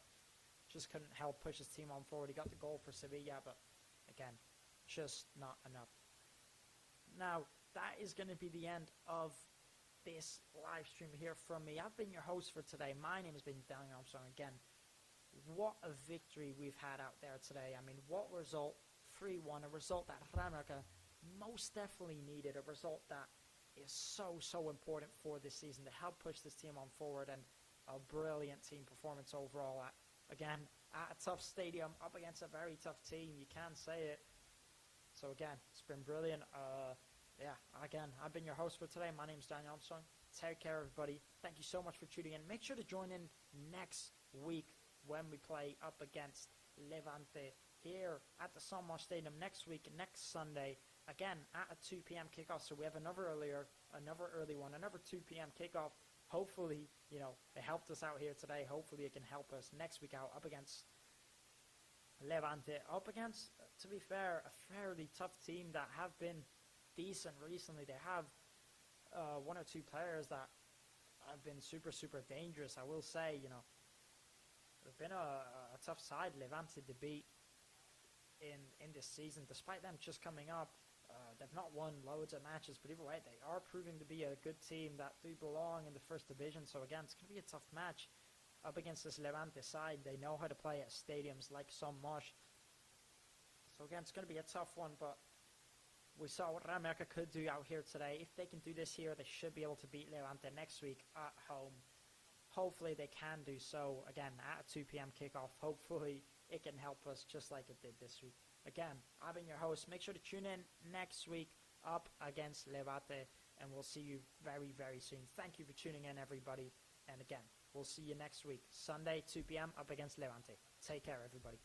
just couldn't help push his team on forward. He got the goal for Sevilla, but again, just not enough. Now, that is going to be the end of this live stream here from me. I've been your host for today. My name has been Daniel Armstrong. Again, what a victory we've had out there today. What result? 3-1, a result that Real Mallorca most definitely needed, a result that is so important for this season to help push this team on forward, and a brilliant team performance overall at a tough stadium, up against a very tough team. You can say it. So again, it's been brilliant. Again, I've been your host for today. My name is Daniel Armstrong. Take care, everybody. Thank you so much for tuning in. Make sure to join in next week when we play up against Levante here at the San Martin Stadium next week, next Sunday, again at a 2 p.m. kickoff. So we have another early one, another 2 p.m. kickoff. Hopefully, it helped us out here today. Hopefully it can help us next week out up against Levante, up against, to be fair, a fairly tough team that have been decent recently. They have 1 or 2 players that have been super dangerous. I will say, they've been a tough side, Levante, to beat in this season, despite them just coming up. They've not won loads of matches, but either way, they are proving to be a good team that do belong in the first division. So again, it's going to be a tough match up against this Levante side. They know how to play at stadiums like Son Mosh. So again, it's going to be a tough one, but we saw what Mallorca could do out here today. If they can do this here, they should be able to beat Levante next week at home. Hopefully they can do so, again, at a 2 p.m. kickoff. Hopefully it can help us just like it did this week. Again, I've been your host. Make sure to tune in next week up against Levante, and we'll see you very, very soon. Thank you for tuning in, everybody. And again, we'll see you next week, Sunday, 2 p.m. up against Levante. Take care, everybody.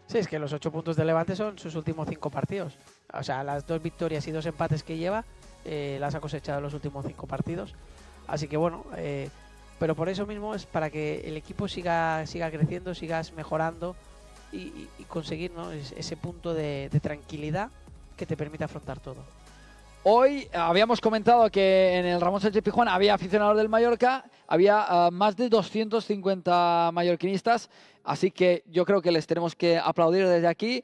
Sí, es que los 8 puntos de Levante son sus últimos 5 partidos. O sea, las 2 victorias y 2 empates que lleva, las ha cosechado en los últimos 5 partidos. Así que bueno, pero por eso mismo es para que el equipo siga creciendo, sigas mejorando y conseguir, ¿no?, ese punto de tranquilidad que te permite afrontar todo. Hoy habíamos comentado que en el Ramón Sánchez Pizjuán había aficionados del Mallorca, había más de 250 mallorquinistas, así que yo creo que les tenemos que aplaudir desde aquí,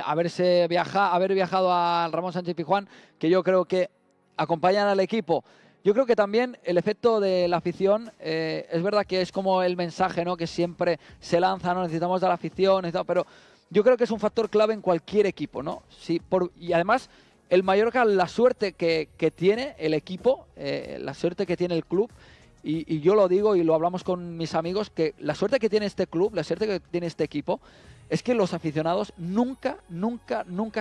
haber viajado al Ramón Sánchez Pizjuán, que yo creo que acompañan al equipo. Yo creo que también el efecto de la afición, es verdad que es como el mensaje, ¿no?, que siempre se lanza, ¿no?, necesitamos de la afición, pero yo creo que es un factor clave en cualquier equipo, ¿no? Sí, y además el Mallorca, la suerte que tiene el equipo, la suerte que tiene el club, y yo lo digo y lo hablamos con mis amigos, que la suerte que tiene este club, la suerte que tiene este equipo, es que los aficionados nunca,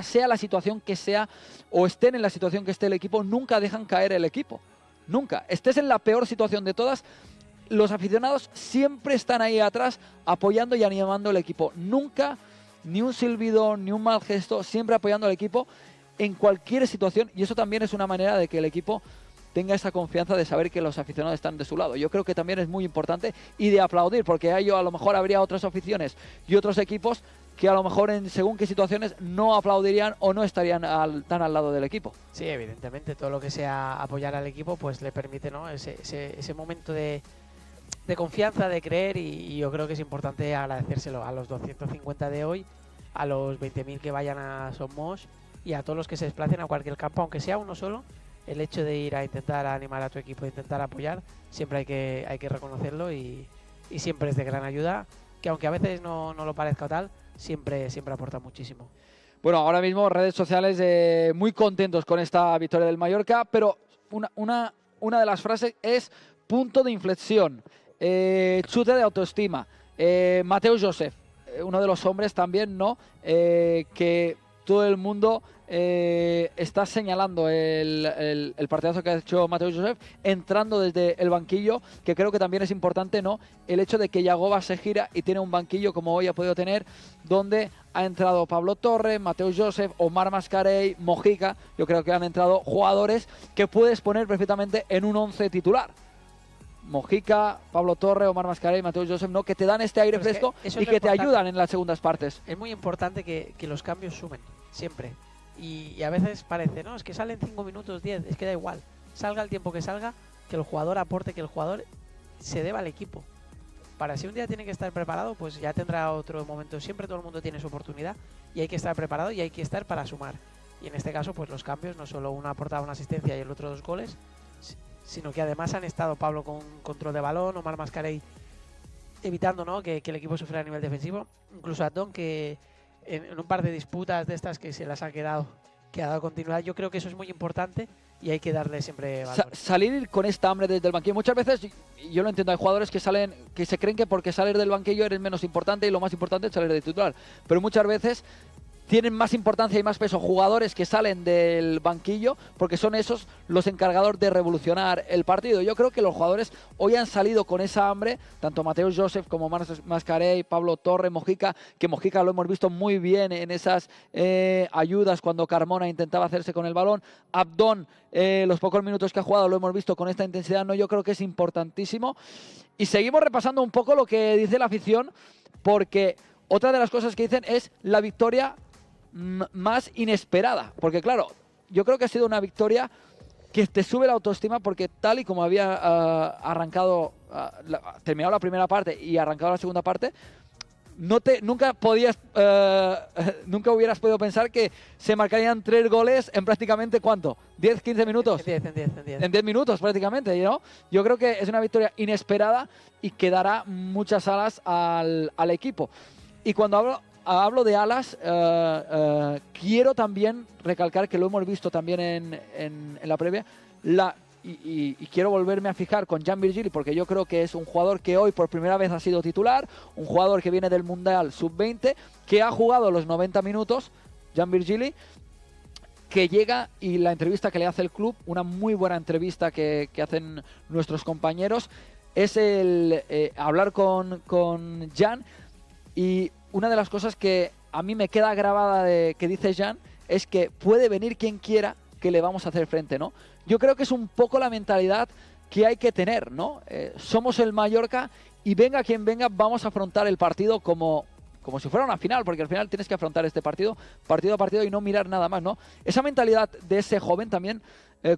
sea la situación que sea, o estén en la situación que esté el equipo, nunca dejan caer el equipo. Nunca. Estés en la peor situación de todas, los aficionados siempre están ahí atrás apoyando y animando al equipo. Nunca, ni un silbido, ni un mal gesto, siempre apoyando al equipo en cualquier situación, y eso también es una manera de que el equipo tenga esa confianza de saber que los aficionados están de su lado. Yo creo que también es muy importante y de aplaudir, porque a lo mejor habría otras aficiones y otros equipos que a lo mejor en según qué situaciones no aplaudirían o no estarían tan al lado del equipo. Sí, evidentemente, todo lo que sea apoyar al equipo pues le permite, ¿no?, ese momento de confianza, de creer, y yo creo que es importante agradecérselo a los 250 de hoy, a los 20.000 que vayan a Somos y a todos los que se desplacen a cualquier campo, aunque sea uno solo. El hecho de ir a intentar animar a tu equipo, intentar apoyar, siempre hay que reconocerlo, y siempre es de gran ayuda, que aunque a veces no lo parezca tal, siempre aporta muchísimo. Bueno, ahora mismo redes sociales muy contentos con esta victoria del Mallorca, pero una de las frases es punto de inflexión, chute de autoestima. Mateu Joseph, uno de los hombres también, ¿no? Que todo el mundo está señalando el partidazo que ha hecho Mateu Joseph, entrando desde el banquillo, que creo que también es importante, ¿no? El hecho de que Yagoba se gira y tiene un banquillo como hoy ha podido tener, donde ha entrado Pablo Torre, Mateu Joseph, Omar Mascarell, Mojica. Yo creo que han entrado jugadores que puedes poner perfectamente en un 11 titular. Mojica, Pablo Torre, Omar Mascarell, Mateu Joseph, ¿no? Que te dan este aire fresco y que te ayudan en las segundas partes. Es muy importante que los cambios sumen, siempre. Y a veces parece, no, es que salen 5 minutos, 10, es que da igual. Salga el tiempo que salga, que el jugador aporte, que el jugador se deba al equipo. Para si un día tiene que estar preparado, pues ya tendrá otro momento. Siempre todo el mundo tiene su oportunidad y hay que estar preparado y hay que estar para sumar. Y en este caso, pues los cambios, no solo uno ha aportado una asistencia y el otro 2 goles, sino que además han estado Pablo con control de balón, Omar Mascarell evitando, ¿no? que el equipo sufriera a nivel defensivo. Incluso Adón, que en un par de disputas de estas que se las ha quedado, que ha dado continuidad. Yo creo que eso es muy importante y hay que darle siempre valor. Salir con esta hambre desde el banquillo. Muchas veces, yo lo entiendo, hay jugadores que salen, que se creen que porque salir del banquillo eres menos importante y lo más importante es salir de titular. Pero muchas veces tienen más importancia y más peso jugadores que salen del banquillo, porque son esos los encargados de revolucionar el partido. Yo creo que los jugadores hoy han salido con esa hambre, tanto Mateu Joseph como Mascarell, Pablo Torre, Mojica, que Mojica lo hemos visto muy bien en esas ayudas cuando Carmona intentaba hacerse con el balón. Abdón, los pocos minutos que ha jugado lo hemos visto con esta intensidad, ¿no? Yo creo que es importantísimo. Y seguimos repasando un poco lo que dice la afición, porque otra de las cosas que dicen es la victoria más inesperada, porque claro, yo creo que ha sido una victoria que te sube la autoestima, porque tal y como había arrancado, terminado la primera parte y arrancado la segunda parte, nunca hubieras podido pensar que se marcarían 3 goles en prácticamente ¿cuánto? ¿10, 15 minutos? En 10 minutos prácticamente, ¿no? Yo creo que es una victoria inesperada y que dará muchas alas al equipo. Y cuando hablo de alas, quiero también recalcar que lo hemos visto también en la previa, y quiero volverme a fijar con Jan Virgili, porque yo creo que es un jugador que hoy por primera vez ha sido titular, un jugador que viene del Mundial Sub-20, que ha jugado los 90 minutos, Jan Virgili, que llega, y la entrevista que le hace el club, una muy buena entrevista que hacen nuestros compañeros, es el hablar con Jan. Y una de las cosas que a mí me queda grabada de que dice Jan es que puede venir quien quiera, que le vamos a hacer frente, ¿no? Yo creo que es un poco la mentalidad que hay que tener, ¿no? Somos el Mallorca y venga quien venga, vamos a afrontar el partido como si fuera una final, porque al final tienes que afrontar este partido a partido y no mirar nada más, ¿no? Esa mentalidad de ese joven también,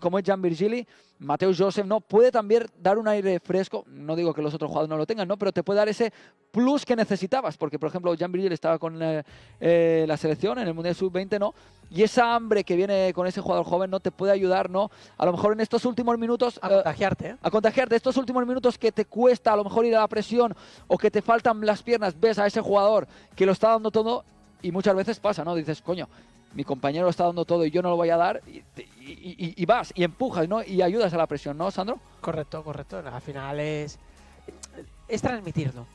como es Jan Virgili, Mateu Joseph, ¿no? Puede también dar un aire fresco, no digo que los otros jugadores no lo tengan, ¿no? Pero te puede dar ese plus que necesitabas, porque por ejemplo Jan Virgili estaba con la selección en el Mundial Sub-20, ¿no? Y esa hambre que viene con ese jugador joven, ¿no? Te puede ayudar, ¿no? A lo mejor en estos últimos minutos... A contagiarte, A contagiarte. Estos últimos minutos que te cuesta a lo mejor ir a la presión o que te faltan las piernas, ves a ese jugador que lo está dando todo y muchas veces pasa, ¿no? Dices, coño, mi compañero está dando todo y yo no lo voy a dar, y vas y empujas, ¿no? Y ayudas a la presión, ¿no, Sandro? Correcto. Al final es transmitirlo.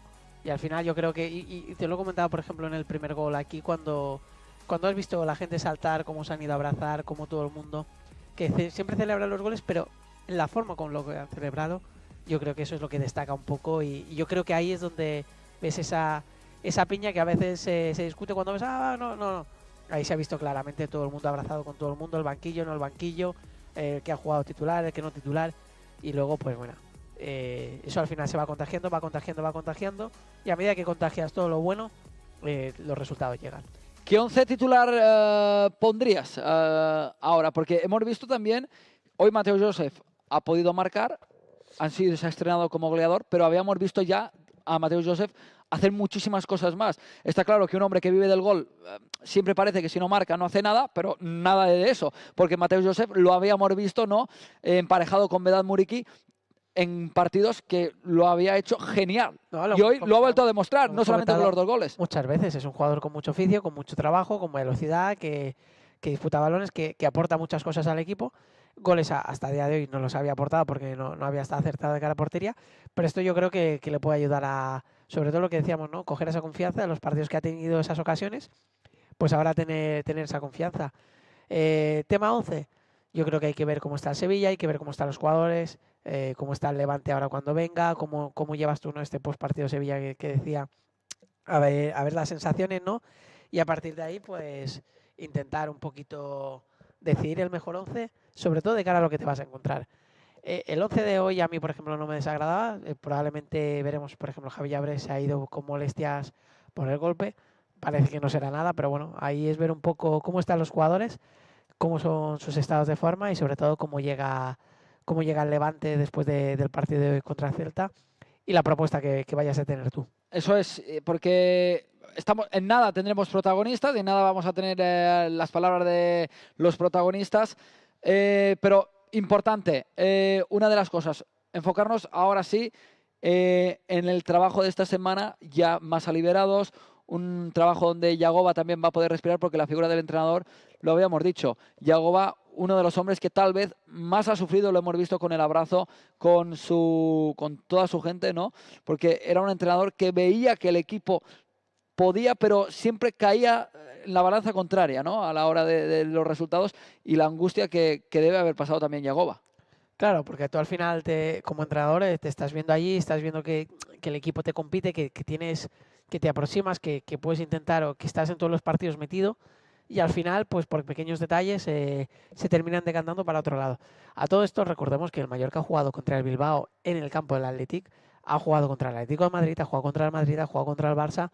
Y al final yo creo que, y te lo he comentado por ejemplo en el primer gol aquí, cuando has visto a la gente saltar, cómo se han ido a abrazar, cómo todo el mundo, que siempre celebra los goles, pero en la forma con lo que han celebrado, yo creo que eso es lo que destaca un poco, y yo creo que ahí es donde ves esa piña que a veces se discute cuando ves, no. Ahí se ha visto claramente todo el mundo abrazado con todo el mundo, el banquillo, no el banquillo, el que ha jugado titular, el que no titular, y luego pues bueno, eso al final se va contagiando, y a medida que contagias todo lo bueno, los resultados llegan. ¿Qué 11 titular pondrías ahora? Porque hemos visto también, hoy Mateu Joseph ha podido marcar, se ha estrenado como goleador, pero habíamos visto ya a Mateu Joseph hacer muchísimas cosas más. Está claro que un hombre que vive del gol siempre parece que si no marca no hace nada, pero nada de eso, porque Mateu Joseph lo habíamos visto, ¿no? Emparejado con Vedat Muriqui en partidos que lo había hecho genial. Y hoy lo ha vuelto a demostrar, no solamente con los 2 goles. Muchas veces es un jugador con mucho oficio, con mucho trabajo, con velocidad, que disputa balones, que aporta muchas cosas al equipo. Goles hasta el día de hoy no los había aportado porque no había estado acertado de cara a portería, pero esto yo creo que le puede ayudar a, sobre todo lo que decíamos, ¿no? Coger esa confianza de los partidos que ha tenido esas ocasiones, pues ahora tener esa confianza. Tema 11, yo creo que hay que ver cómo está el Sevilla, hay que ver cómo están los jugadores, cómo está el Levante ahora cuando venga, cómo llevas tú, ¿no? Este postpartido Sevilla que decía, a ver las sensaciones, ¿no? Y a partir de ahí, pues intentar un poquito decidir el mejor 11, sobre todo de cara a lo que te vas a encontrar. El 11 de hoy a mí, por ejemplo, no me desagradaba. Probablemente veremos, por ejemplo, Javi Llabre se ha ido con molestias por el golpe. Parece que no será nada, pero bueno, ahí es ver un poco cómo están los jugadores, cómo son sus estados de forma y sobre todo cómo llega el Levante después del partido de hoy contra el Celta y la propuesta que vayas a tener tú. Eso es, porque en nada tendremos protagonistas, en nada vamos a tener las palabras de los protagonistas, pero importante, una de las cosas, enfocarnos ahora sí en el trabajo de esta semana, ya más liberados, un trabajo donde Yagoba también va a poder respirar porque la figura del entrenador, lo habíamos dicho, Yagoba, uno de los hombres que tal vez más ha sufrido, lo hemos visto con el abrazo, con toda su gente, ¿no? Porque era un entrenador que veía que el equipo podía, pero siempre caía en la balanza contraria, ¿no? A la hora de los resultados y la angustia que debe haber pasado también Yagoba. Claro, porque tú al final, como entrenador, te estás viendo allí, estás viendo que el equipo te compite, que te aproximas, que puedes intentar o que estás en todos los partidos metido y al final, pues por pequeños detalles, se terminan decantando para otro lado. A todo esto, recordemos que el Mallorca ha jugado contra el Bilbao en el campo del Athletic, ha jugado contra el Atlético de Madrid, ha jugado contra el Madrid, ha jugado contra el Barça,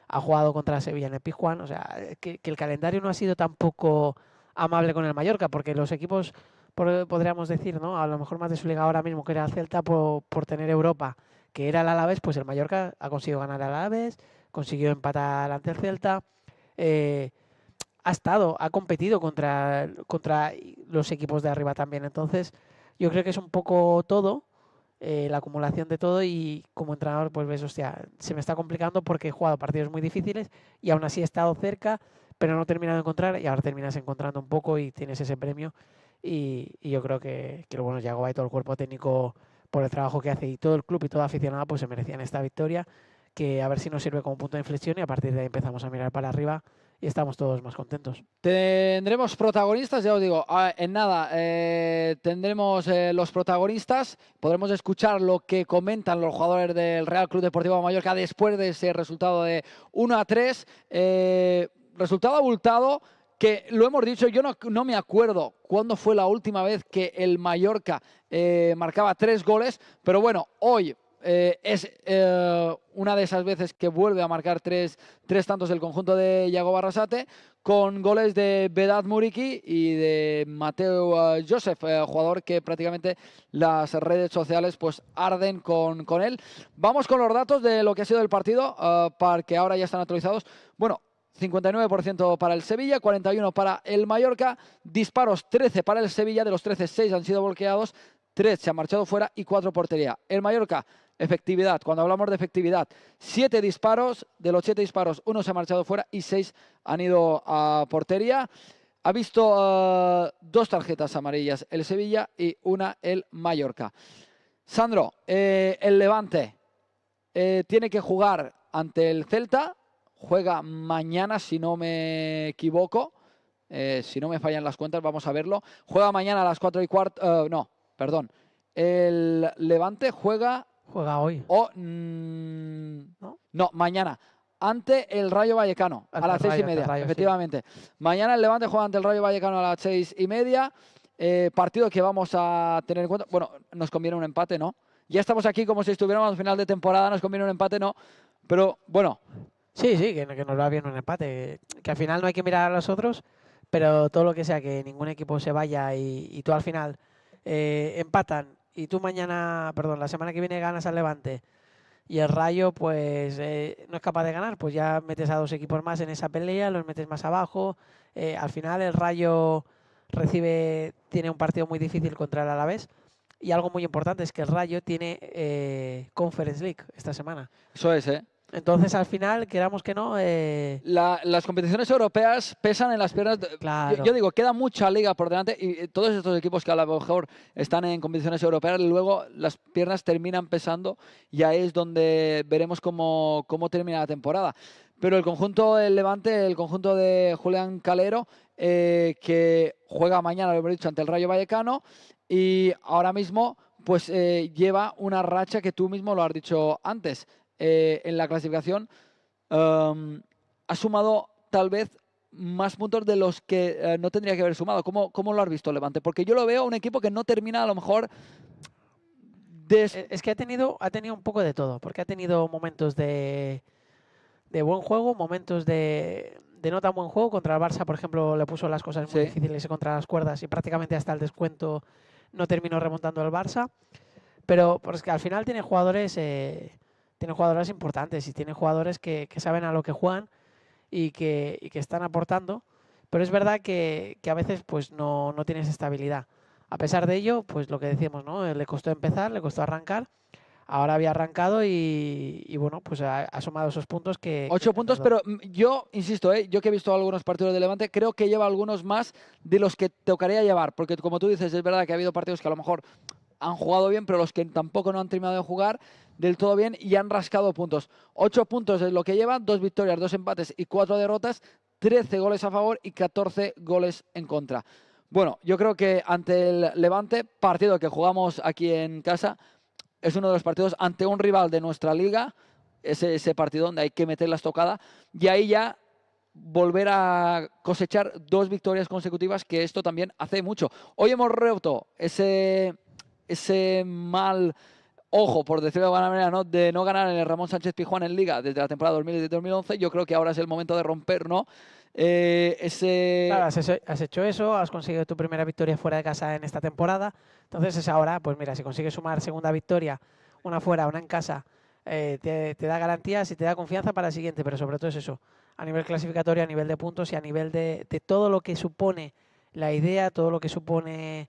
ha jugado contra el Sevilla en el Pizjuán. O sea, que el calendario no ha sido tampoco amable con el Mallorca, porque los equipos, podríamos decir, ¿no? A lo mejor más de su liga ahora mismo que era el Celta por tener Europa, que era el Alavés, pues el Mallorca ha conseguido ganar al Alavés, consiguió empatar ante el Celta, ha competido contra los equipos de arriba también. Entonces, yo creo que es un poco todo, la acumulación de todo y como entrenador, pues ves, hostia, se me está complicando porque he jugado partidos muy difíciles y aún así he estado cerca, pero no he terminado de encontrar y ahora terminas encontrando un poco y tienes ese premio. Y yo creo que bueno, Yagoba y todo el cuerpo técnico por el trabajo que hace y todo el club y todo aficionado pues se merecían esta victoria, que a ver si nos sirve como punto de inflexión y a partir de ahí empezamos a mirar para arriba y estamos todos más contentos. Tendremos protagonistas, ya os digo, en nada tendremos los protagonistas, podremos escuchar lo que comentan los jugadores del Real Club Deportivo Mallorca después de ese resultado de 1-3, resultado abultado, que lo hemos dicho, yo no me acuerdo cuándo fue la última vez que el Mallorca marcaba 3 goles, pero bueno, hoy es una de esas veces que vuelve a marcar tres tantos del conjunto de Yagoba Arrasate, con goles de Vedat Muriqui y de Mateo Joseph, jugador que prácticamente las redes sociales pues arden con él. Vamos con los datos de lo que ha sido el partido, para que ahora ya están actualizados. Bueno, 59% para el Sevilla, 41% para el Mallorca, disparos 13 para el Sevilla, de los 13, 6 han sido bloqueados, 3 se han marchado fuera y 4 portería. El Mallorca, efectividad, cuando hablamos de efectividad, 7 disparos, de los 7 disparos, 1 se ha marchado fuera y 6 han ido a portería. Ha visto 2 tarjetas amarillas el Sevilla y 1 el Mallorca. Sandro, el Levante tiene que jugar ante el Celta, juega mañana si no me equivoco, si no me fallan las cuentas, vamos a verlo. Juega mañana a las 4:15, no, perdón. El Levante juega hoy. No, mañana. Ante el Rayo Vallecano, a las 6:30, efectivamente. Sí. Mañana el Levante juega ante el Rayo Vallecano a las 6:30. Partido que vamos a tener en cuenta. Bueno, nos conviene un empate, ¿no? Ya estamos aquí como si estuviéramos al final de temporada, nos conviene un empate, ¿no? Pero bueno. Sí, que nos va bien un empate. Que al final no hay que mirar a los otros, pero todo lo que sea que ningún equipo se vaya y tú al final empatan y tú la semana que viene ganas al Levante y el Rayo pues no es capaz de ganar, pues ya metes a 2 equipos más en esa pelea, los metes más abajo. Al final el Rayo tiene un partido muy difícil contra el Alavés y algo muy importante es que el Rayo tiene Conference League esta semana. Eso es, Entonces, al final, queramos que no... Las competiciones europeas pesan en las piernas. Claro. Yo digo, queda mucha liga por delante y todos estos equipos que a lo mejor están en competiciones europeas, luego las piernas terminan pesando y ahí es donde veremos cómo termina la temporada. Pero el conjunto del Levante, el conjunto de Julián Calero, que juega mañana, lo hemos dicho, ante el Rayo Vallecano y ahora mismo pues lleva una racha que tú mismo lo has dicho antes. En la clasificación ha sumado tal vez más puntos de los que no tendría que haber sumado. ¿Cómo lo has visto, Levante? Porque yo lo veo un equipo que no termina a lo mejor... Es que ha tenido un poco de todo, porque ha tenido momentos de buen juego, momentos de no tan buen juego. Contra el Barça, por ejemplo, le puso las cosas muy difíciles contra las cuerdas y prácticamente hasta el descuento no terminó remontando el Barça. Pero pues que al final tiene jugadores importantes y tiene jugadores que saben a lo que juegan y que están aportando, pero es verdad que a veces pues no tienes estabilidad. A pesar de ello, pues lo que decíamos, ¿no? Le costó empezar, le costó arrancar, ahora había arrancado y bueno, pues ha sumado esos puntos que... 8 puntos, pero yo insisto, yo que he visto algunos partidos de Levante, creo que lleva algunos más de los que tocaría llevar, porque como tú dices, es verdad que ha habido partidos que a lo mejor han jugado bien, pero los que tampoco no han terminado de jugar del todo bien y han rascado puntos. 8 puntos es lo que llevan, 2 victorias, 2 empates y 4 derrotas, 13 goles a favor y 14 goles en contra. Bueno, yo creo que ante el Levante, partido que jugamos aquí en casa, es uno de los partidos ante un rival de nuestra liga, ese partido donde hay que meter la estocada, y ahí ya volver a cosechar 2 victorias consecutivas, que esto también hace mucho. Hoy hemos roto ese mal ojo, por decirlo de alguna manera, ¿no? De no ganar en el Ramón Sánchez Pizjuán en Liga desde la temporada 2010-2011. Yo creo que ahora es el momento de romper, ¿no? Claro, has hecho eso, has conseguido tu primera victoria fuera de casa en esta temporada. Entonces es ahora, pues mira, si consigues sumar segunda victoria, una fuera, una en casa, te da garantías y te da confianza para el siguiente, pero sobre todo es eso, a nivel clasificatorio, a nivel de puntos y a nivel de todo lo que supone la idea, todo lo que supone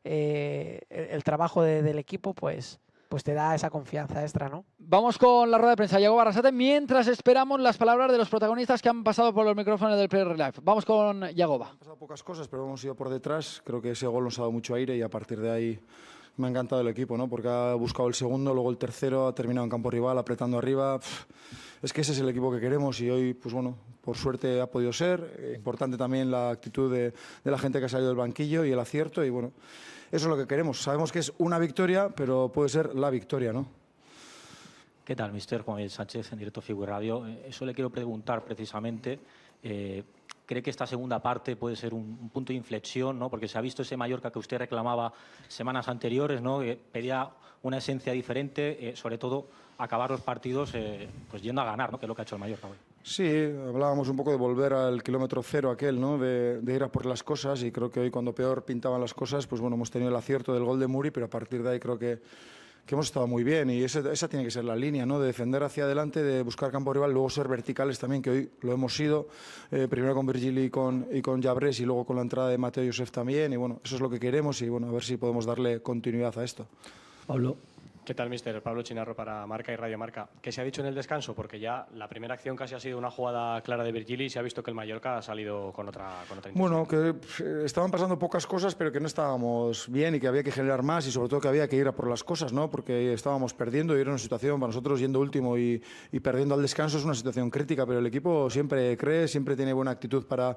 el trabajo del equipo, pues te da esa confianza extra, ¿no? Vamos con la rueda de prensa, Yago Barrasate, mientras esperamos las palabras de los protagonistas que han pasado por los micrófonos del Player Live. Vamos con Yagoba. Han pasado pocas cosas, pero hemos ido por detrás. Creo que ese gol nos ha dado mucho aire y a partir de ahí me ha encantado el equipo, ¿no? Porque ha buscado el segundo, luego el tercero, ha terminado en campo rival, apretando arriba. Es que ese es el equipo que queremos y hoy, pues bueno, por suerte ha podido ser. Importante también la actitud de la gente que ha salido del banquillo y el acierto y bueno, eso es lo que queremos. Sabemos que es una victoria, pero puede ser la victoria, ¿no? ¿Qué tal, mister? Juan Miguel Sánchez, en directo Figu Radio. Eso le quiero preguntar precisamente. ¿Cree que esta segunda parte puede ser un punto de inflexión, ¿no? Porque se ha visto ese Mallorca que usted reclamaba semanas anteriores, ¿no? Que pedía una esencia diferente, sobre todo acabar los partidos pues yendo a ganar, ¿no? Que es lo que ha hecho el Mallorca hoy. Sí, hablábamos un poco de volver al kilómetro cero aquel, ¿no? De ir a por las cosas y creo que hoy cuando peor pintaban las cosas, pues bueno, hemos tenido el acierto del gol de Muri, pero a partir de ahí creo que hemos estado muy bien y esa tiene que ser la línea, ¿no? De defender hacia adelante, de buscar campo rival, luego ser verticales también, que hoy lo hemos sido, primero con Virgili y con Jabrés y luego con la entrada de Mateo Josef también y bueno, eso es lo que queremos y bueno, a ver si podemos darle continuidad a esto. Pablo. ¿Qué tal, mister? Pablo Chinarro para Marca y Radio Marca. ¿Qué se ha dicho en el descanso? Porque ya la primera acción casi ha sido una jugada clara de Virgili y se ha visto que el Mallorca ha salido con otra intención. Bueno, que estaban pasando pocas cosas, pero que no estábamos bien y que había que generar más y sobre todo que había que ir a por las cosas, ¿no? Porque estábamos perdiendo y era una situación para nosotros yendo último y perdiendo al descanso es una situación crítica, pero el equipo siempre cree, siempre tiene buena actitud para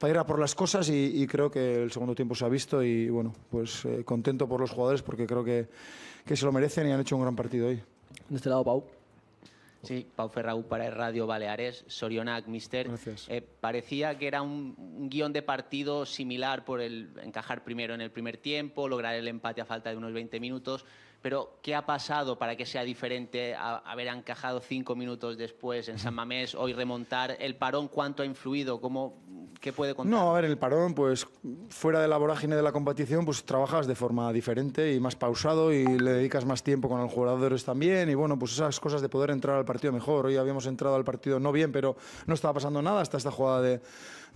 ir a por las cosas y creo que el segundo tiempo se ha visto y bueno, pues contento por los jugadores porque creo que se lo merecen y han hecho un gran partido hoy. De este lado, Pau. Sí, Pau Ferrau para Radio Baleares, Sorionac, mister. Gracias. Parecía que era un guión de partido similar por el encajar primero en el primer tiempo, lograr el empate a falta de unos 20 minutos, pero ¿qué ha pasado para que sea diferente a haber encajado 5 minutos después en San Mamés, hoy remontar? ¿El parón cuánto ha influido? ¿Qué puede contar? No, a ver, el parón, pues fuera de la vorágine de la competición, pues trabajas de forma diferente y más pausado y le dedicas más tiempo con los jugadores también y bueno, pues esas cosas de poder entrar al partido mejor. Hoy habíamos entrado al partido no bien, pero no estaba pasando nada hasta esta jugada de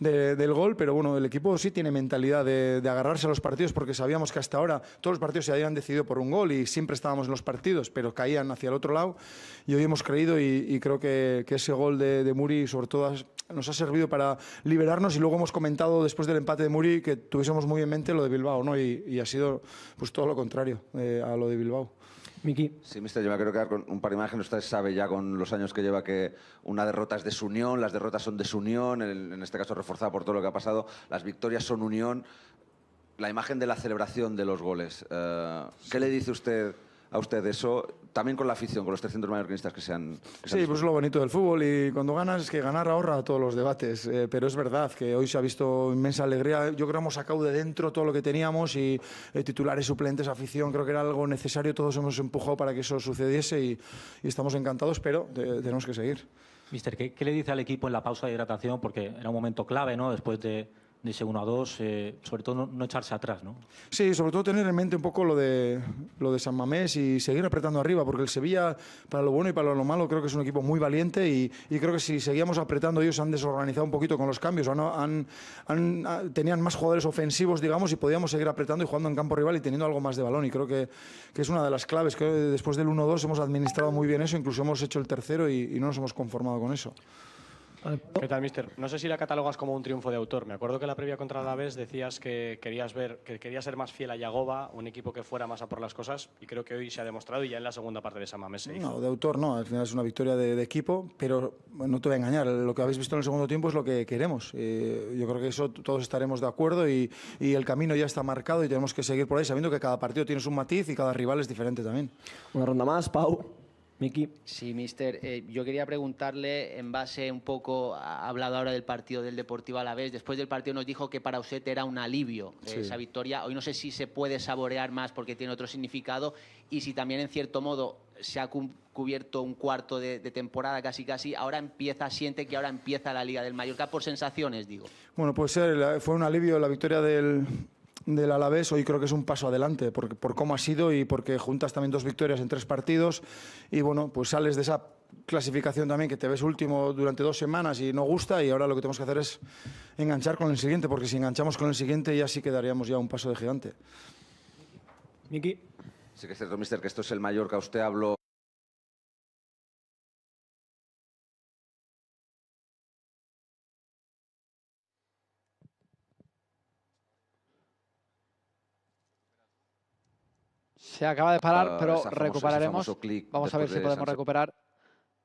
del gol, pero bueno, el equipo sí tiene mentalidad de agarrarse a los partidos, porque sabíamos que hasta ahora todos los partidos se habían decidido por un gol y siempre estábamos en los partidos, pero caían hacia el otro lado, y hoy hemos creído y creo que ese gol de Muri sobre todo nos ha servido para liberarnos, y luego hemos comentado después del empate de Muri que tuviésemos muy en mente lo de Bilbao, ¿no? Y ha sido pues todo lo contrario a lo de Bilbao. Miki. Sí, mister, yo me quiero quedar con un par de imágenes. Usted sabe ya con los años que lleva que una derrota es desunión, las derrotas son desunión, en este caso reforzada por todo lo que ha pasado, las victorias son unión. La imagen de la celebración de los goles, ¿qué le dice a usted eso? También con la afición, con los 300 mallorquinistas que se han... Sí, pues es lo bonito del fútbol, y cuando ganas es que ganar ahorra todos los debates, pero es verdad que hoy se ha visto inmensa alegría. Yo creo que hemos sacado de dentro todo lo que teníamos, y titulares, suplentes, afición, creo que era algo necesario, todos hemos empujado para que eso sucediese, y estamos encantados, pero tenemos que seguir. Mister, ¿qué le dice al equipo en la pausa de hidratación? Porque era un momento clave, ¿no? Después de ese 1-2, sobre todo no echarse atrás, ¿no? Sí, sobre todo tener en mente un poco lo de San Mamés y seguir apretando arriba, porque el Sevilla, para lo bueno y para lo malo, creo que es un equipo muy valiente, y creo que si seguíamos apretando, ellos han desorganizado un poquito con los cambios, tenían más jugadores ofensivos, digamos, y podíamos seguir apretando y jugando en campo rival y teniendo algo más de balón, y creo que es una de las claves, que después del 1-2 hemos administrado muy bien eso, incluso hemos hecho el tercero y no nos hemos conformado con eso. ¿Qué tal, mister? No sé si la catalogas como un triunfo de autor. Me acuerdo que la previa contra Alavés decías que querías ser más fiel a Yagoba, un equipo que fuera más a por las cosas, y creo que hoy se ha demostrado, y ya en la segunda parte de San Mamés se hizo. No, de autor no, al final es una victoria de equipo, pero bueno, no te voy a engañar, lo que habéis visto en el segundo tiempo es lo que queremos. Yo creo que eso todos estaremos de acuerdo, y el camino ya está marcado y tenemos que seguir por ahí, sabiendo que cada partido tienes un matiz y cada rival es diferente también. Una ronda más, Pau. Miki. Sí, mister. Yo quería preguntarle, en base un poco, ha hablado ahora del partido del Deportivo Alavés, después del partido nos dijo que para usted era un alivio esa victoria. Hoy no sé si se puede saborear más porque tiene otro significado, y si también en cierto modo se ha cubierto un cuarto de temporada casi, siente que ahora empieza la Liga del Mallorca, por sensaciones, digo. Bueno, pues fue un alivio la victoria del Alavés. Hoy creo que es un paso adelante por cómo ha sido, y porque juntas también 2 victorias en 3 partidos, y bueno, pues sales de esa clasificación también que te ves último durante 2 semanas y no gusta, y ahora lo que tenemos que hacer es enganchar con el siguiente, porque si enganchamos con el siguiente ya sí que daríamos ya un paso de gigante. Miki. Sí que es cierto, mister, que esto es el Mallorca. Usted habló... Se acaba de parar, pero recuperaremos. Vamos a ver si podemos recuperar.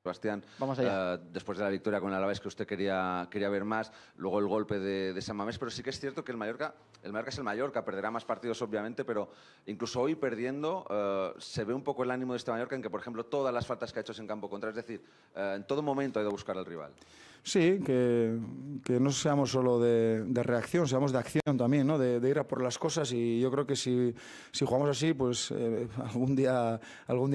Sebastián, vamos allá. Después de la victoria con el Alavés, que usted quería ver más, luego el golpe de San Mamés, pero sí que es cierto que el Mallorca es el Mallorca, perderá más partidos obviamente, pero incluso hoy perdiendo se ve un poco el ánimo de este Mallorca, en que por ejemplo todas las faltas que ha hecho es en campo contrario, es decir, en todo momento ha ido a buscar al rival. Sí, que no seamos solo de reacción, seamos de acción también, ¿no? De ir a por las cosas, y yo creo que si jugamos así, pues algún día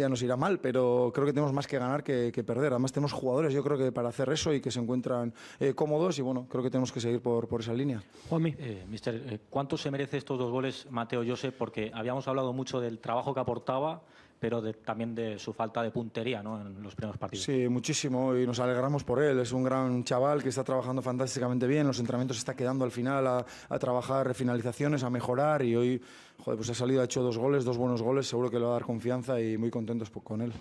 nos irá mal, pero creo que tenemos más que ganar que perder. Además tenemos jugadores, yo creo que para hacer eso, y que se encuentran cómodos, y bueno, creo que tenemos que seguir por esa línea. Juanmi. Mister, ¿cuánto se merece estos 2 goles Mateo Josep? Porque habíamos hablado mucho del trabajo que aportaba, pero también de su falta de puntería, ¿no?, en los primeros partidos. Sí, muchísimo, y nos alegramos por él. Es un gran chaval que está trabajando fantásticamente bien. En los entrenamientos está quedando al final a trabajar finalizaciones, a mejorar, y hoy pues ha salido, ha hecho 2 goles, 2 buenos goles. Seguro que le va a dar confianza, y muy contentos con él.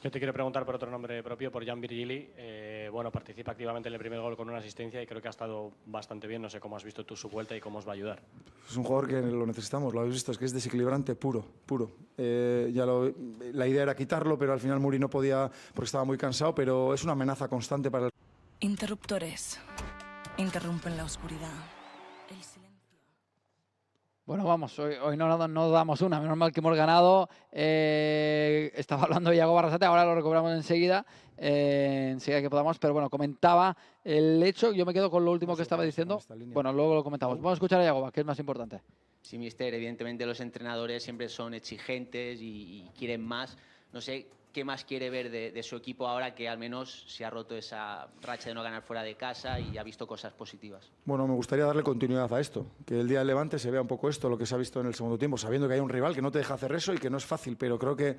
Yo te quiero preguntar por otro nombre propio, por Jan Virgili. Bueno, participa activamente en el primer gol con una asistencia, y creo que ha estado bastante bien. No sé cómo has visto tú su vuelta y cómo os va a ayudar. Es un jugador que lo necesitamos, lo habéis visto, es que es desequilibrante puro. La idea era quitarlo, pero al final Muri no podía porque estaba muy cansado, pero es una amenaza constante para el... Interruptores. Interrumpen la oscuridad. El silencio. Bueno, vamos, hoy no damos una, menos mal que hemos ganado. Estaba hablando Iago Barrasate, ahora lo recuperamos enseguida que podamos, pero bueno, comentaba el hecho, yo me quedo con lo último que estaba diciendo, bueno, luego lo comentamos. Vamos a escuchar a Iago, que es más importante. Sí, mister, evidentemente los entrenadores siempre son exigentes y quieren más. No sé qué más quiere ver de su equipo ahora que al menos se ha roto esa racha de no ganar fuera de casa y ha visto cosas positivas. Bueno, me gustaría darle continuidad a esto, que el día del Levante se vea un poco esto, lo que se ha visto en el segundo tiempo, sabiendo que hay un rival que no te deja hacer eso y que no es fácil, pero creo que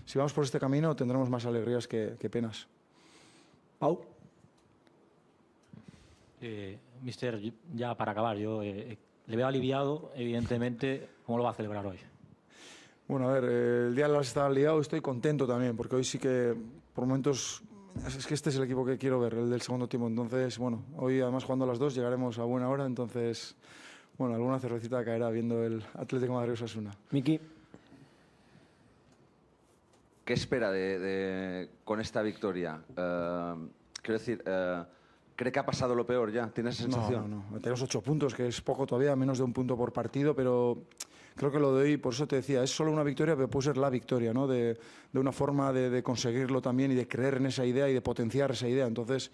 si vamos por este camino tendremos más alegrías que penas. Pau. Mister, ya para acabar, yo le veo aliviado, evidentemente. ¿Cómo lo va a celebrar hoy? Bueno, a ver, el día de las estaba liado, estoy contento también, porque hoy sí que por momentos es que este es el equipo que quiero ver, el del segundo tiempo. Entonces, bueno, hoy además jugando a las 2 llegaremos a buena hora, entonces, bueno, alguna cervecita caerá viendo el Atlético de Madrid-Osasuna. Miki. ¿Qué espera con esta victoria? Quiero decir, ¿cree que ha pasado lo peor ya? ¿Tiene esa sensación? No. Tenemos 8 puntos, que es poco todavía, menos de un punto por partido, pero creo que lo de hoy, por eso te decía, es solo una victoria, pero puede ser la victoria, ¿no? De una forma de conseguirlo también y de creer en esa idea y de potenciar esa idea. Entonces,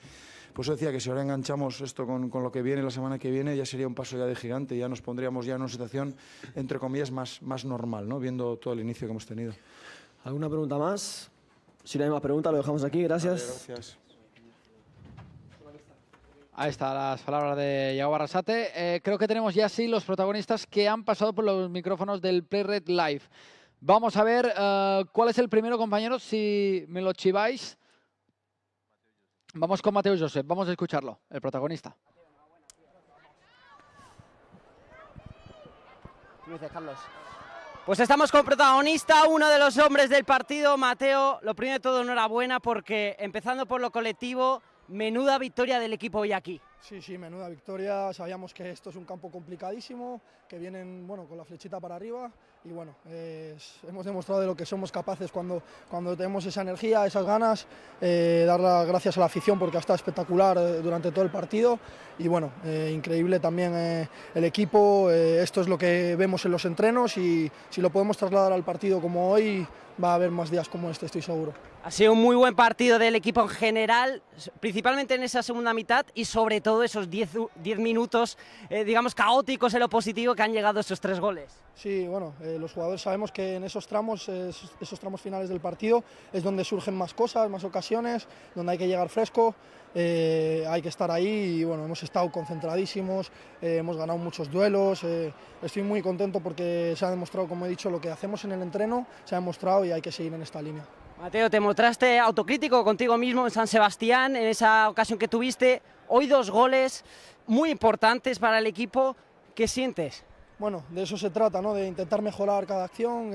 por eso decía que si ahora enganchamos esto con lo que viene la semana que viene, ya sería un paso ya de gigante, ya nos pondríamos ya en una situación, entre comillas, más normal, ¿no? Viendo todo el inicio que hemos tenido. ¿Alguna pregunta más? Si no hay más preguntas, lo dejamos aquí. Gracias. Vale, gracias. Ahí están las palabras de Iago Arrasate. Creo que tenemos ya sí los protagonistas que han pasado por los micrófonos del Play Red Live. Vamos a ver cuál es el primero, compañeros, si me lo chiváis. Vamos con Mateo Josep, vamos a escucharlo, el protagonista. ¿Qué dices, Carlos? Pues estamos con protagonista, uno de los hombres del partido, Mateo. Lo primero de todo, enhorabuena, porque empezando por lo colectivo, menuda victoria del equipo hoy aquí. Sí, menuda victoria. Sabíamos que esto es un campo complicadísimo, que vienen con la flechita para arriba y hemos demostrado de lo que somos capaces cuando tenemos esa energía, esas ganas, dar las gracias a la afición porque ha estado espectacular durante todo el partido y increíble también el equipo. Esto es lo que vemos en los entrenos y si lo podemos trasladar al partido como hoy, va a haber más días como este, estoy seguro. Ha sido un muy buen partido del equipo en general, principalmente en esa segunda mitad y sobre todo esos 10 minutos, digamos, caóticos en lo positivo que han llegado esos 3 goles. Sí, los jugadores sabemos que en esos tramos finales del partido es donde surgen más cosas, más ocasiones, donde hay que llegar fresco, hay que estar ahí y hemos estado concentradísimos, hemos ganado muchos duelos, estoy muy contento porque se ha demostrado, como he dicho, lo que hacemos en el entreno, se ha demostrado y hay que seguir en esta línea. Mateo, te mostraste autocrítico contigo mismo en San Sebastián, en esa ocasión que tuviste, hoy 2 goles muy importantes para el equipo, ¿qué sientes? Bueno, de eso se trata, ¿no? De intentar mejorar cada acción,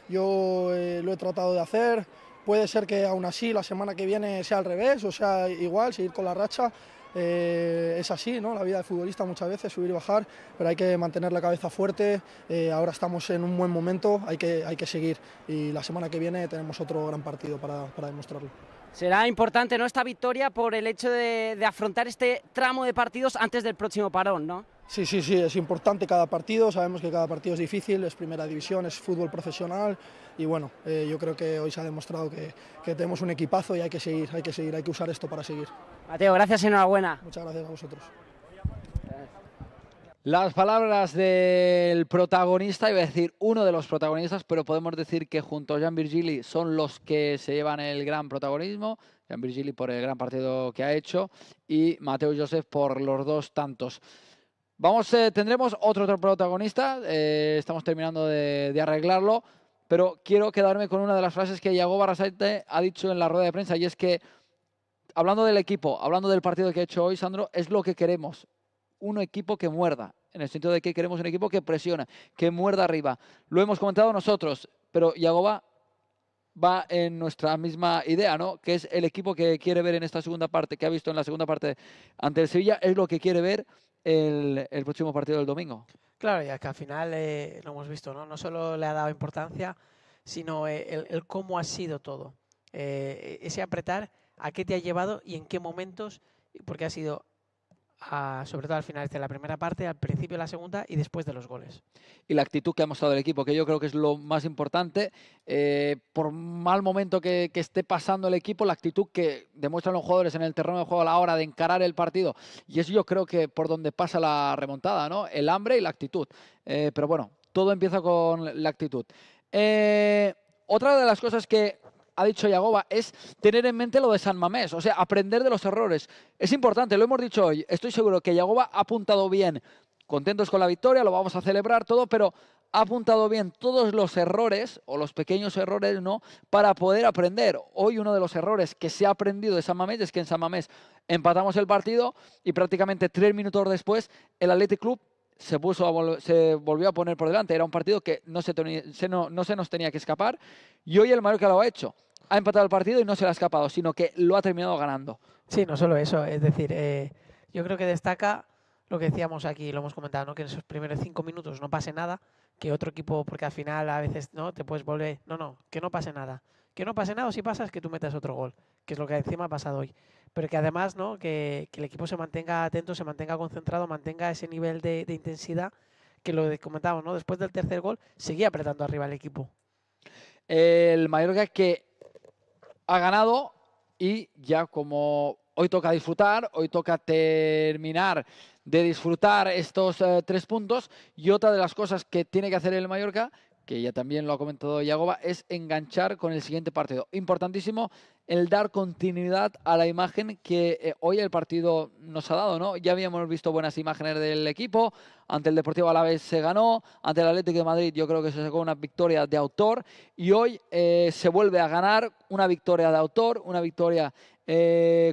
yo lo he tratado de hacer, puede ser que aún así la semana que viene sea al revés, o sea igual, seguir con la racha, es así, ¿no? La vida de futbolista muchas veces, subir y bajar, pero hay que mantener la cabeza fuerte, ahora estamos en un buen momento, hay que seguir y la semana que viene tenemos otro gran partido para demostrarlo. Será importante, ¿no?, esta victoria por el hecho de afrontar este tramo de partidos antes del próximo parón, ¿no? Sí, es importante cada partido, sabemos que cada partido es difícil, es primera división, es fútbol profesional y yo creo que hoy se ha demostrado que tenemos un equipazo y hay que seguir, hay que usar esto para seguir. Mateo, gracias y enhorabuena. Muchas gracias a vosotros. Las palabras del protagonista, iba a decir uno de los protagonistas, pero podemos decir que junto a Jan Virgili son los que se llevan el gran protagonismo. Jan Virgili por el gran partido que ha hecho y Mateo Josep por los 2 tantos. Tendremos otro protagonista, estamos terminando de arreglarlo, pero quiero quedarme con una de las frases que Iago Arrasate ha dicho en la rueda de prensa y es que, hablando del equipo, hablando del partido que ha hecho hoy, Sandro, es lo que queremos. Un equipo que muerda, en el sentido de que queremos un equipo que presiona, que muerda arriba. Lo hemos comentado nosotros, pero Iago va en nuestra misma idea, ¿no? Que es el equipo que quiere ver en esta segunda parte, que ha visto en la segunda parte ante el Sevilla, es lo que quiere ver el próximo partido del domingo. Claro, ya que al final lo hemos visto, ¿no? No solo le ha dado importancia, sino el cómo ha sido todo. Ese apretar, a qué te ha llevado y en qué momentos, porque ha sido sobre todo al final de la primera parte, al principio de la segunda y después de los goles. Y la actitud que ha mostrado el equipo, que yo creo que es lo más importante, por mal momento que esté pasando el equipo, la actitud que demuestran los jugadores en el terreno de juego a la hora de encarar el partido, y eso yo creo que por donde pasa la remontada, ¿no? El hambre y la actitud, pero bueno, todo empieza con la actitud. Otra de las cosas que ha dicho Iago es tener en mente lo de San Mamés, o sea, aprender de los errores. Es importante, lo hemos dicho hoy, estoy seguro que Iago ha apuntado bien, contentos con la victoria, lo vamos a celebrar todo, pero ha apuntado bien todos los errores o los pequeños errores, ¿no?, para poder aprender. Hoy uno de los errores que se ha aprendido de San Mamés es que en San Mamés empatamos el partido y prácticamente 3 minutos después el Athletic Club se volvió a poner por delante. Era un partido que no se nos tenía que escapar y hoy el Mallorca lo ha hecho. Ha empatado el partido y no se le ha escapado, sino que lo ha terminado ganando. Sí, no solo eso, es decir, yo creo que destaca lo que decíamos aquí, lo hemos comentado, ¿no?, que en esos primeros 5 minutos no pase nada, que otro equipo, porque al final a veces no te puedes volver, no, que no pase nada. Que no pase nada, o si pasa es que tú metas otro gol, que es lo que encima ha pasado hoy. Pero que además, ¿no?, que el equipo se mantenga atento, se mantenga concentrado, mantenga ese nivel de intensidad, que lo comentábamos, ¿no?, después del tercer gol seguía apretando arriba el equipo. El Mallorca que ha ganado y ya como hoy toca disfrutar, hoy toca terminar de disfrutar estos 3 puntos, y otra de las cosas que tiene que hacer el Mallorca, que ya también lo ha comentado Yagoba, es enganchar con el siguiente partido. Importantísimo el dar continuidad a la imagen que hoy el partido nos ha dado, ¿no? Ya habíamos visto buenas imágenes del equipo, ante el Deportivo Alavés se ganó, ante el Atlético de Madrid yo creo que se sacó una victoria de autor, y hoy se vuelve a ganar una victoria de autor, una victoria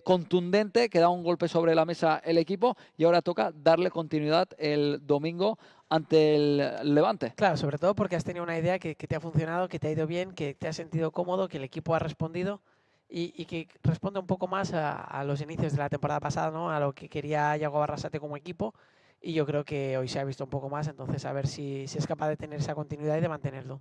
contundente, que da un golpe sobre la mesa el equipo, y ahora toca darle continuidad el domingo ante el Levante. Claro, sobre todo porque has tenido una idea que te ha funcionado, que te ha ido bien, que te has sentido cómodo, que el equipo ha respondido y que responde un poco más a los inicios de la temporada pasada, ¿no?, a lo que quería Yago Arrasate como equipo, y yo creo que hoy se ha visto un poco más, entonces a ver si es capaz de tener esa continuidad y de mantenerlo.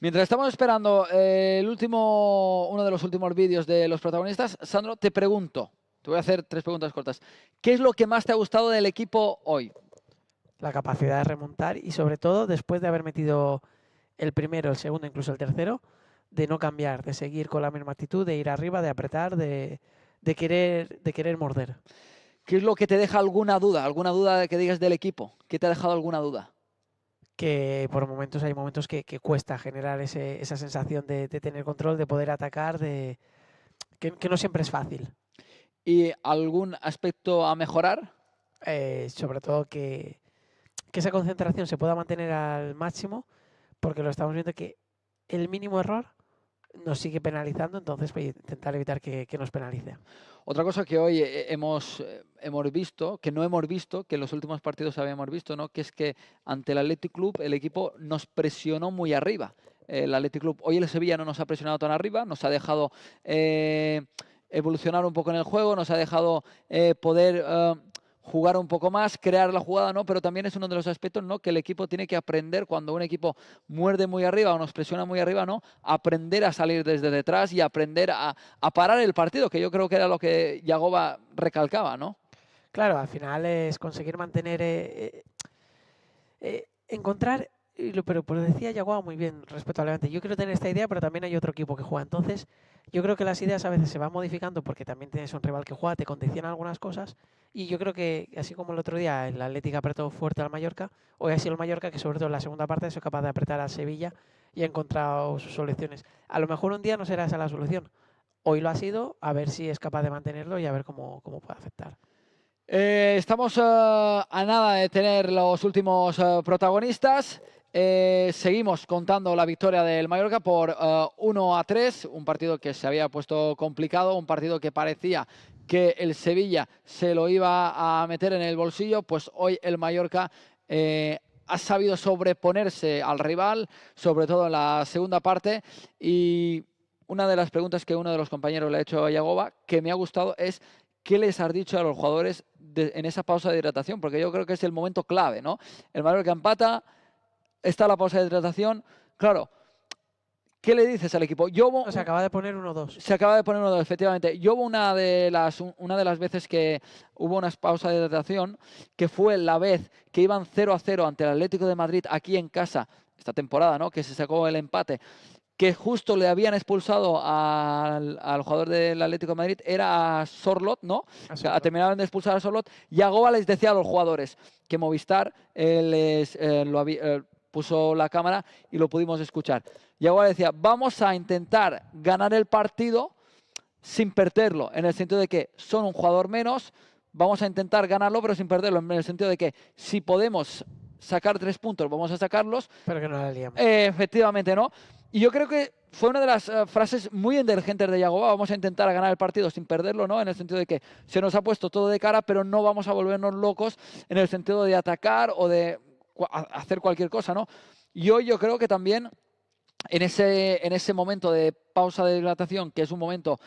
Mientras estamos esperando uno de los últimos vídeos de los protagonistas, Sandro, te pregunto, te voy a hacer 3 preguntas cortas. ¿Qué es lo que más te ha gustado del equipo hoy? La capacidad de remontar y sobre todo después de haber metido el primero, el segundo, incluso el tercero, de no cambiar, de seguir con la misma actitud, de ir arriba, de apretar, de querer morder. ¿Qué es lo que te deja alguna duda de que digas del equipo? ¿Qué te ha dejado alguna duda? Que por momentos hay momentos que cuesta generar esa sensación de tener control, de poder atacar, que no siempre es fácil. ¿Y algún aspecto a mejorar? Sobre todo que esa concentración se pueda mantener al máximo, porque lo estamos viendo que el mínimo error nos sigue penalizando, entonces voy a intentar evitar que nos penalice. Otra cosa que hoy hemos visto, que no hemos visto, que en los últimos partidos habíamos visto, ¿no?, que es que ante el Athletic Club el equipo nos presionó muy arriba. El Athletic Club, hoy el Sevilla no nos ha presionado tan arriba, nos ha dejado evolucionar un poco en el juego, nos ha dejado poder jugar un poco más, crear la jugada, ¿no? Pero también es uno de los aspectos, ¿no?, que el equipo tiene que aprender cuando un equipo muerde muy arriba o nos presiona muy arriba, ¿no?, aprender a salir desde detrás y aprender a parar el partido, que yo creo que era lo que Yagoba recalcaba, ¿no? Claro, al final es conseguir mantener, encontrar, pero decía Yagoba muy bien respecto al Levante. Yo quiero tener esta idea, pero también hay otro equipo que juega. Entonces, yo creo que las ideas a veces se van modificando porque también tienes un rival que juega, te condiciona algunas cosas. Y yo creo que, así como el otro día el Atlético apretó fuerte al Mallorca, hoy ha sido el Mallorca que, sobre todo en la segunda parte, ha sido capaz de apretar al Sevilla y ha encontrado sus soluciones. A lo mejor un día no será esa la solución. Hoy lo ha sido, a ver si es capaz de mantenerlo y a ver cómo puede afectar. Estamos a nada de tener los últimos protagonistas. Seguimos contando la victoria del Mallorca por 1-3, un partido que se había puesto complicado, un partido que parecía que el Sevilla se lo iba a meter en el bolsillo. Pues hoy el Mallorca ha sabido sobreponerse al rival, sobre todo en la segunda parte, y una de las preguntas que uno de los compañeros le ha hecho a Yagoba, que me ha gustado, es ¿qué les has dicho a los jugadores en esa pausa de hidratación? Porque yo creo que es el momento clave, ¿no? El Mallorca empata, está la pausa de hidratación. Claro, ¿qué le dices al equipo? Se acaba de poner 1-2. Se acaba de poner 1-2, efectivamente. Yo hubo una de las veces que hubo una pausa de hidratación, que fue la vez que iban 0-0 ante el Atlético de Madrid aquí en casa, esta temporada, ¿no?, que se sacó el empate, que justo le habían expulsado al jugador del Atlético de Madrid, era a Sorlot, ¿no? Terminaron de expulsar a Sorlot, y Yagoba les decía a los jugadores que Movistar puso la cámara y lo pudimos escuchar. Yagoba decía, vamos a intentar ganar el partido sin perderlo, en el sentido de que son un jugador menos, vamos a intentar ganarlo pero sin perderlo, en el sentido de que si podemos sacar 3 puntos, vamos a sacarlos. Pero que no la liamos. Efectivamente, ¿no? Y yo creo que fue una de las frases muy inteligentes de Yagoba. Vamos a intentar ganar el partido sin perderlo, ¿no? En el sentido de que se nos ha puesto todo de cara, pero no vamos a volvernos locos en el sentido de atacar o de hacer cualquier cosa, ¿no? Y hoy yo creo que también en ese momento de pausa de hidratación, que es un momento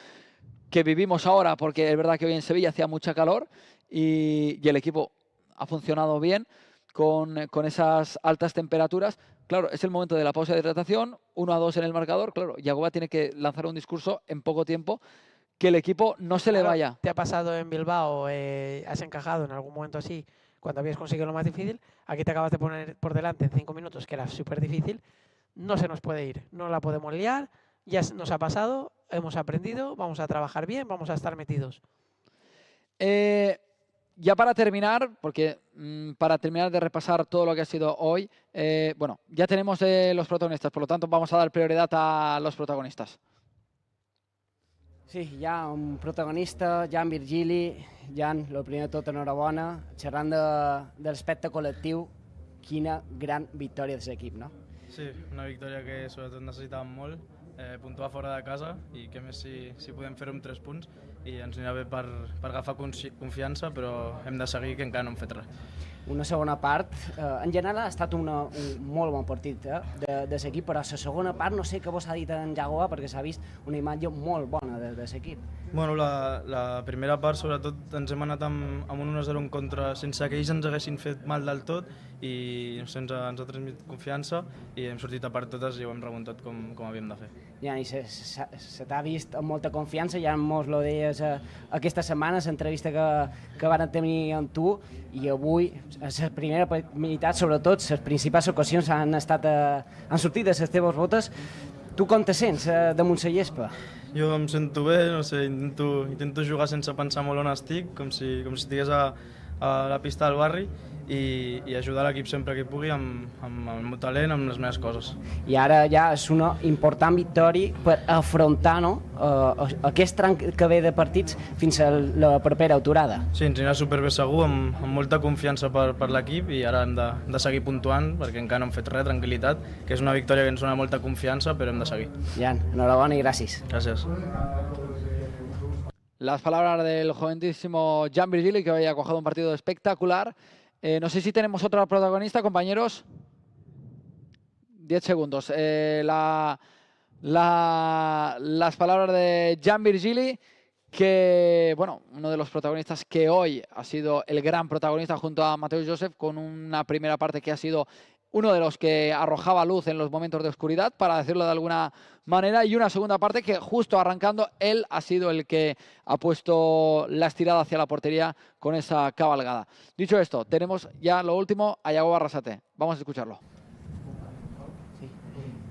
que vivimos ahora, porque es verdad que hoy en Sevilla hacía mucha calor y el equipo ha funcionado bien con esas altas temperaturas. Claro, es el momento de la pausa de hidratación, 1-2 en el marcador. Claro, Yagoba tiene que lanzar un discurso en poco tiempo que el equipo no se le vaya. ¿Te ha pasado en Bilbao? ¿Has encajado en algún momento así cuando habías conseguido lo más difícil? Aquí te acabas de poner por delante en 5 minutos, que era súper difícil. No se nos puede ir, no la podemos liar. Ya nos ha pasado, hemos aprendido, vamos a trabajar bien, vamos a estar metidos. Ya para terminar, porque para terminar de repasar todo lo que ha sido hoy, bueno, ya tenemos los protagonistas, por lo tanto vamos a dar prioridad a los protagonistas. Sí, hi ha un protagonista, Jan Virgili. Jan, el primer de tot, enhorabona. Xerrant de l'aspecte col·lectiu, quina gran victòria de l'equip, no? Sí, una victòria que sobretot necessitàvem molt, puntuar fora de casa i que més si podem fer-ho amb 3 punts i ens anirà bé per agafar confiança, però hem de seguir que encara no hem fet res. Una segona part, en general ha estat un molt bon partit de l'equip, però a la segona part no sé què vos ha dit en Yagoba perquè s'ha vist una imatge molt bona de l'equip. Bueno, la primera part sobretot ens hem anat amb un 1-0 en contra sense que ells ens haguessin fet mal del tot i ens ha transmit confiança i hem sortit a part totes i ho hem remuntat com havíem de fer. Ja, i se t'ha vist amb molta confiança, ja mos lo deies aquesta setmana, l'entrevista que van tenir amb tu, i avui, a la primera meitat, sobretot, les principals ocasions han sortit de les teves botes. Tu com te sents damunt la gespa? Jo em sento bé, no sé, intento jugar sense pensar molt on estic, com si estigués a la pista del barri, i ajudar l'equip sempre que pugui amb el meu talent, amb les meves coses. I ara ja és una important victòria per afrontar aquest tram que ve de partits fins a la propera aturada. Sí, ens anirà superbé segur, amb molta confiança per l'equip i ara hem de seguir puntuant perquè encara no hem fet res, tranquil·litat, que és una victòria que ens dona molta confiança, però hem de seguir. Jan, enhorabona i gràcies. Gràcies. Las palabras del jovencísimo Jan Virgili, que hoy ha cuajado un partido espectacular. No sé si tenemos otra protagonista, compañeros. 10 segundos. Las palabras de Jan Virgili, que, bueno, uno de los protagonistas que hoy ha sido el gran protagonista junto a Mateo Joseph, con una primera parte que ha sido uno de los que arrojaba luz en los momentos de oscuridad, para decirlo de alguna manera, y una segunda parte que justo arrancando él ha sido el que ha puesto la estirada hacia la portería con esa cabalgada. Dicho esto, tenemos ya lo último a Yagoba Arrasate. Vamos a escucharlo.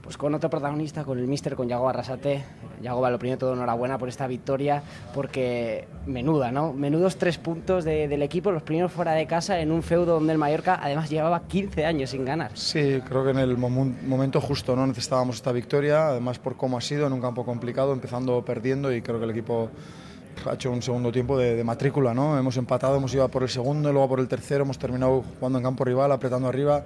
Pues con otro protagonista, con el míster, con Yagoba Arrasate. Yagoba, lo primero de todo, enhorabuena por esta victoria, porque menuda, ¿no? Menudos 3 puntos del equipo, los primeros fuera de casa, en un feudo donde el Mallorca además llevaba 15 años sin ganar. Sí, creo que en el momento justo, ¿no? Necesitábamos esta victoria, además por cómo ha sido, en un campo complicado, empezando perdiendo, y creo que el equipo ha hecho un segundo tiempo de matrícula, ¿no? Hemos empatado, hemos ido a por el segundo, luego a por el tercero, hemos terminado jugando en campo rival, apretando arriba.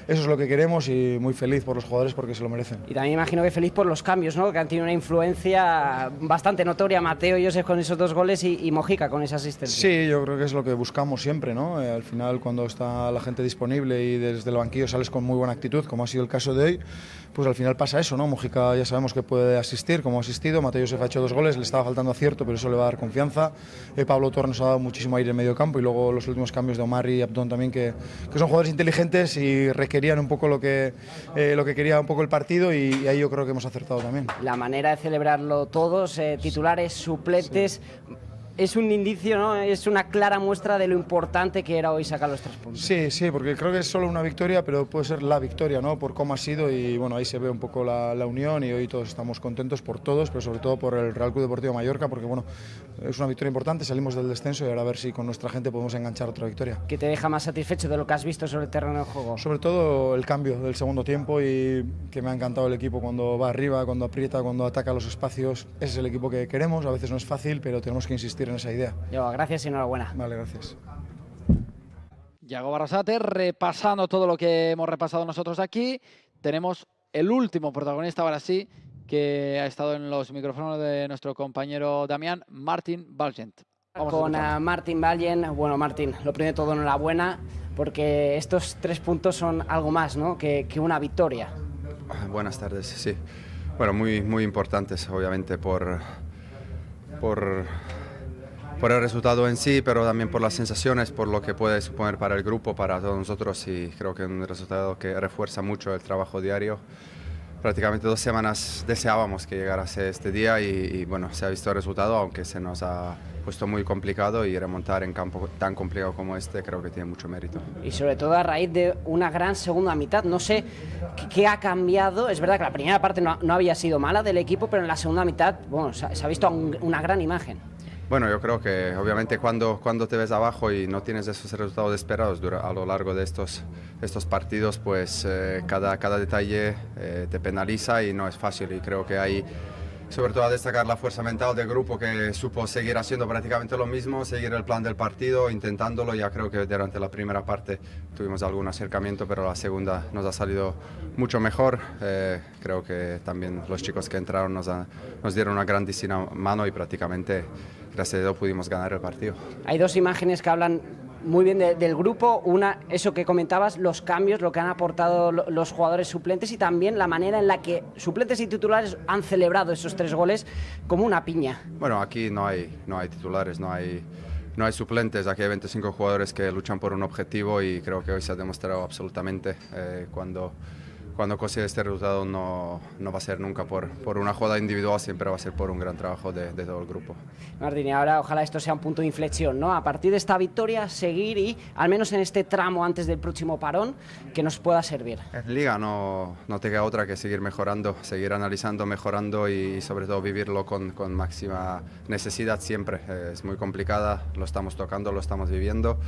Eso es lo que queremos y muy feliz por los jugadores porque se lo merecen. Y también imagino que feliz por los cambios, ¿no? Que han tenido una influencia bastante notoria. Mateo y Joseph con esos 2 goles y Mojica con esa asistencia. Sí, yo creo que es lo que buscamos siempre, ¿no? Al final, cuando está la gente disponible y desde el banquillo sales con muy buena actitud, como ha sido el caso de hoy, pues al final pasa eso, ¿no? Mojica ya sabemos que puede asistir, como ha asistido. Mateo Joseph ha hecho 2 goles, le estaba faltando acierto, pero eso le va a dar confianza. Pablo Torres nos ha dado muchísimo aire en medio campo, y luego los últimos cambios de Omar y Abdón también, que son jugadores inteligentes y requerían un poco lo que quería un poco el partido, y ahí yo creo que hemos acertado también. La manera de celebrarlo todos, titulares, suplentes, sí. Es un indicio, ¿no? Es una clara muestra de lo importante que era hoy sacar los 3 puntos. Sí, sí, porque creo que es solo una victoria, pero puede ser la victoria, ¿no? Por cómo ha sido, y bueno, ahí se ve un poco la unión, y hoy todos estamos contentos por todos, pero sobre todo por el Real Club Deportivo Mallorca, porque bueno, es una victoria importante, salimos del descenso y ahora a ver si con nuestra gente podemos enganchar otra victoria. ¿Qué te deja más satisfecho de lo que has visto sobre el terreno de juego? Sobre todo el cambio del segundo tiempo, y que me ha encantado el equipo cuando va arriba, cuando aprieta, cuando ataca los espacios. Ese es el equipo que queremos, a veces no es fácil, pero tenemos que insistir en esa idea. Gracias y enhorabuena. Vale, gracias. Yago Barrasate, repasando todo lo que hemos repasado nosotros aquí. Tenemos el último protagonista, ahora sí, que ha estado en los micrófonos de nuestro compañero Damián, Martin Valgent. Con Martin Valgent. Bueno, Martin, lo primero de todo, enhorabuena, porque estos 3 puntos son algo más, ¿no?, que una victoria. Buenas tardes, sí. Bueno, muy importantes, obviamente, por el resultado en sí, pero también por las sensaciones, por lo que puede suponer para el grupo, para todos nosotros, y creo que es un resultado que refuerza mucho el trabajo diario. Prácticamente 2 semanas deseábamos que llegase este día y bueno, se ha visto el resultado, aunque se nos ha puesto muy complicado, y remontar en campo tan complicado como este creo que tiene mucho mérito. Y sobre todo a raíz de una gran segunda mitad, no sé qué ha cambiado. Es verdad que la primera parte no había sido mala del equipo, pero en la segunda mitad, bueno, se ha visto una gran imagen. Bueno, yo creo que obviamente cuando te ves abajo y no tienes esos resultados esperados a lo largo de estos partidos, pues cada detalle te penaliza y no es fácil. Y creo que hay, sobre todo, a destacar la fuerza mental del grupo, que supo seguir haciendo prácticamente lo mismo, seguir el plan del partido, intentándolo. Ya creo que durante la primera parte tuvimos algún acercamiento, pero la segunda nos ha salido mucho mejor. Creo que también los chicos que entraron nos dieron una grandísima mano y prácticamente, gracias a Dios, pudimos ganar el partido. Hay 2 imágenes que hablan muy bien del grupo. Una, eso que comentabas, los cambios, lo que han aportado los jugadores suplentes, y también la manera en la que suplentes y titulares han celebrado esos 3 goles como una piña. Bueno, aquí no hay titulares, no hay suplentes. Aquí hay 25 jugadores que luchan por un objetivo, y creo que hoy se ha demostrado absolutamente cuando consigue este resultado no va a ser nunca por una jugada individual, siempre va a ser por un gran trabajo de todo el grupo. Martín, y ahora ojalá esto sea un punto de inflexión, ¿no? A partir de esta victoria, seguir y, al menos en este tramo antes del próximo parón, que nos pueda servir. En Liga no te queda otra que seguir mejorando, seguir analizando, mejorando, y sobre todo vivirlo con máxima necesidad siempre. Es muy complicada, lo estamos tocando, lo estamos viviendo,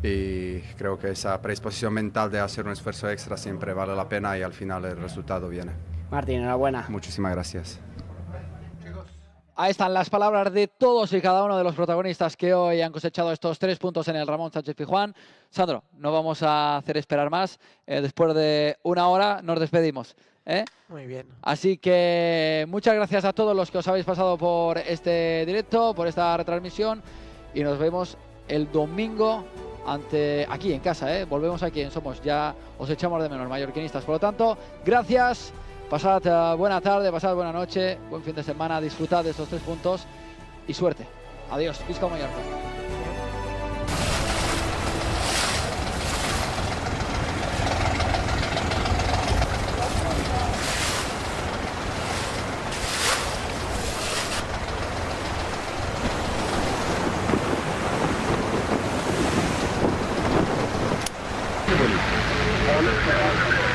y creo que esa predisposición mental de hacer un esfuerzo extra siempre vale la pena, y al final el resultado viene. Martín, enhorabuena. Muchísimas gracias. Ahí están las palabras de todos y cada uno de los protagonistas que hoy han cosechado estos 3 puntos en el Ramón Sánchez Pizjuán. Sandro, no vamos a hacer esperar más. Después de 1 hora nos despedimos. Muy bien. Así que muchas gracias a todos los que os habéis pasado por este directo, por esta retransmisión, y nos vemos el domingo aquí en casa. Volvemos aquí en Somos. Ya os echamos de menos, mallorquinistas. Por lo tanto, gracias. Pasad buena tarde, pasad buena noche, buen fin de semana, disfrutad de estos 3 puntos y suerte. Adiós, Visca Mallorca. Hola.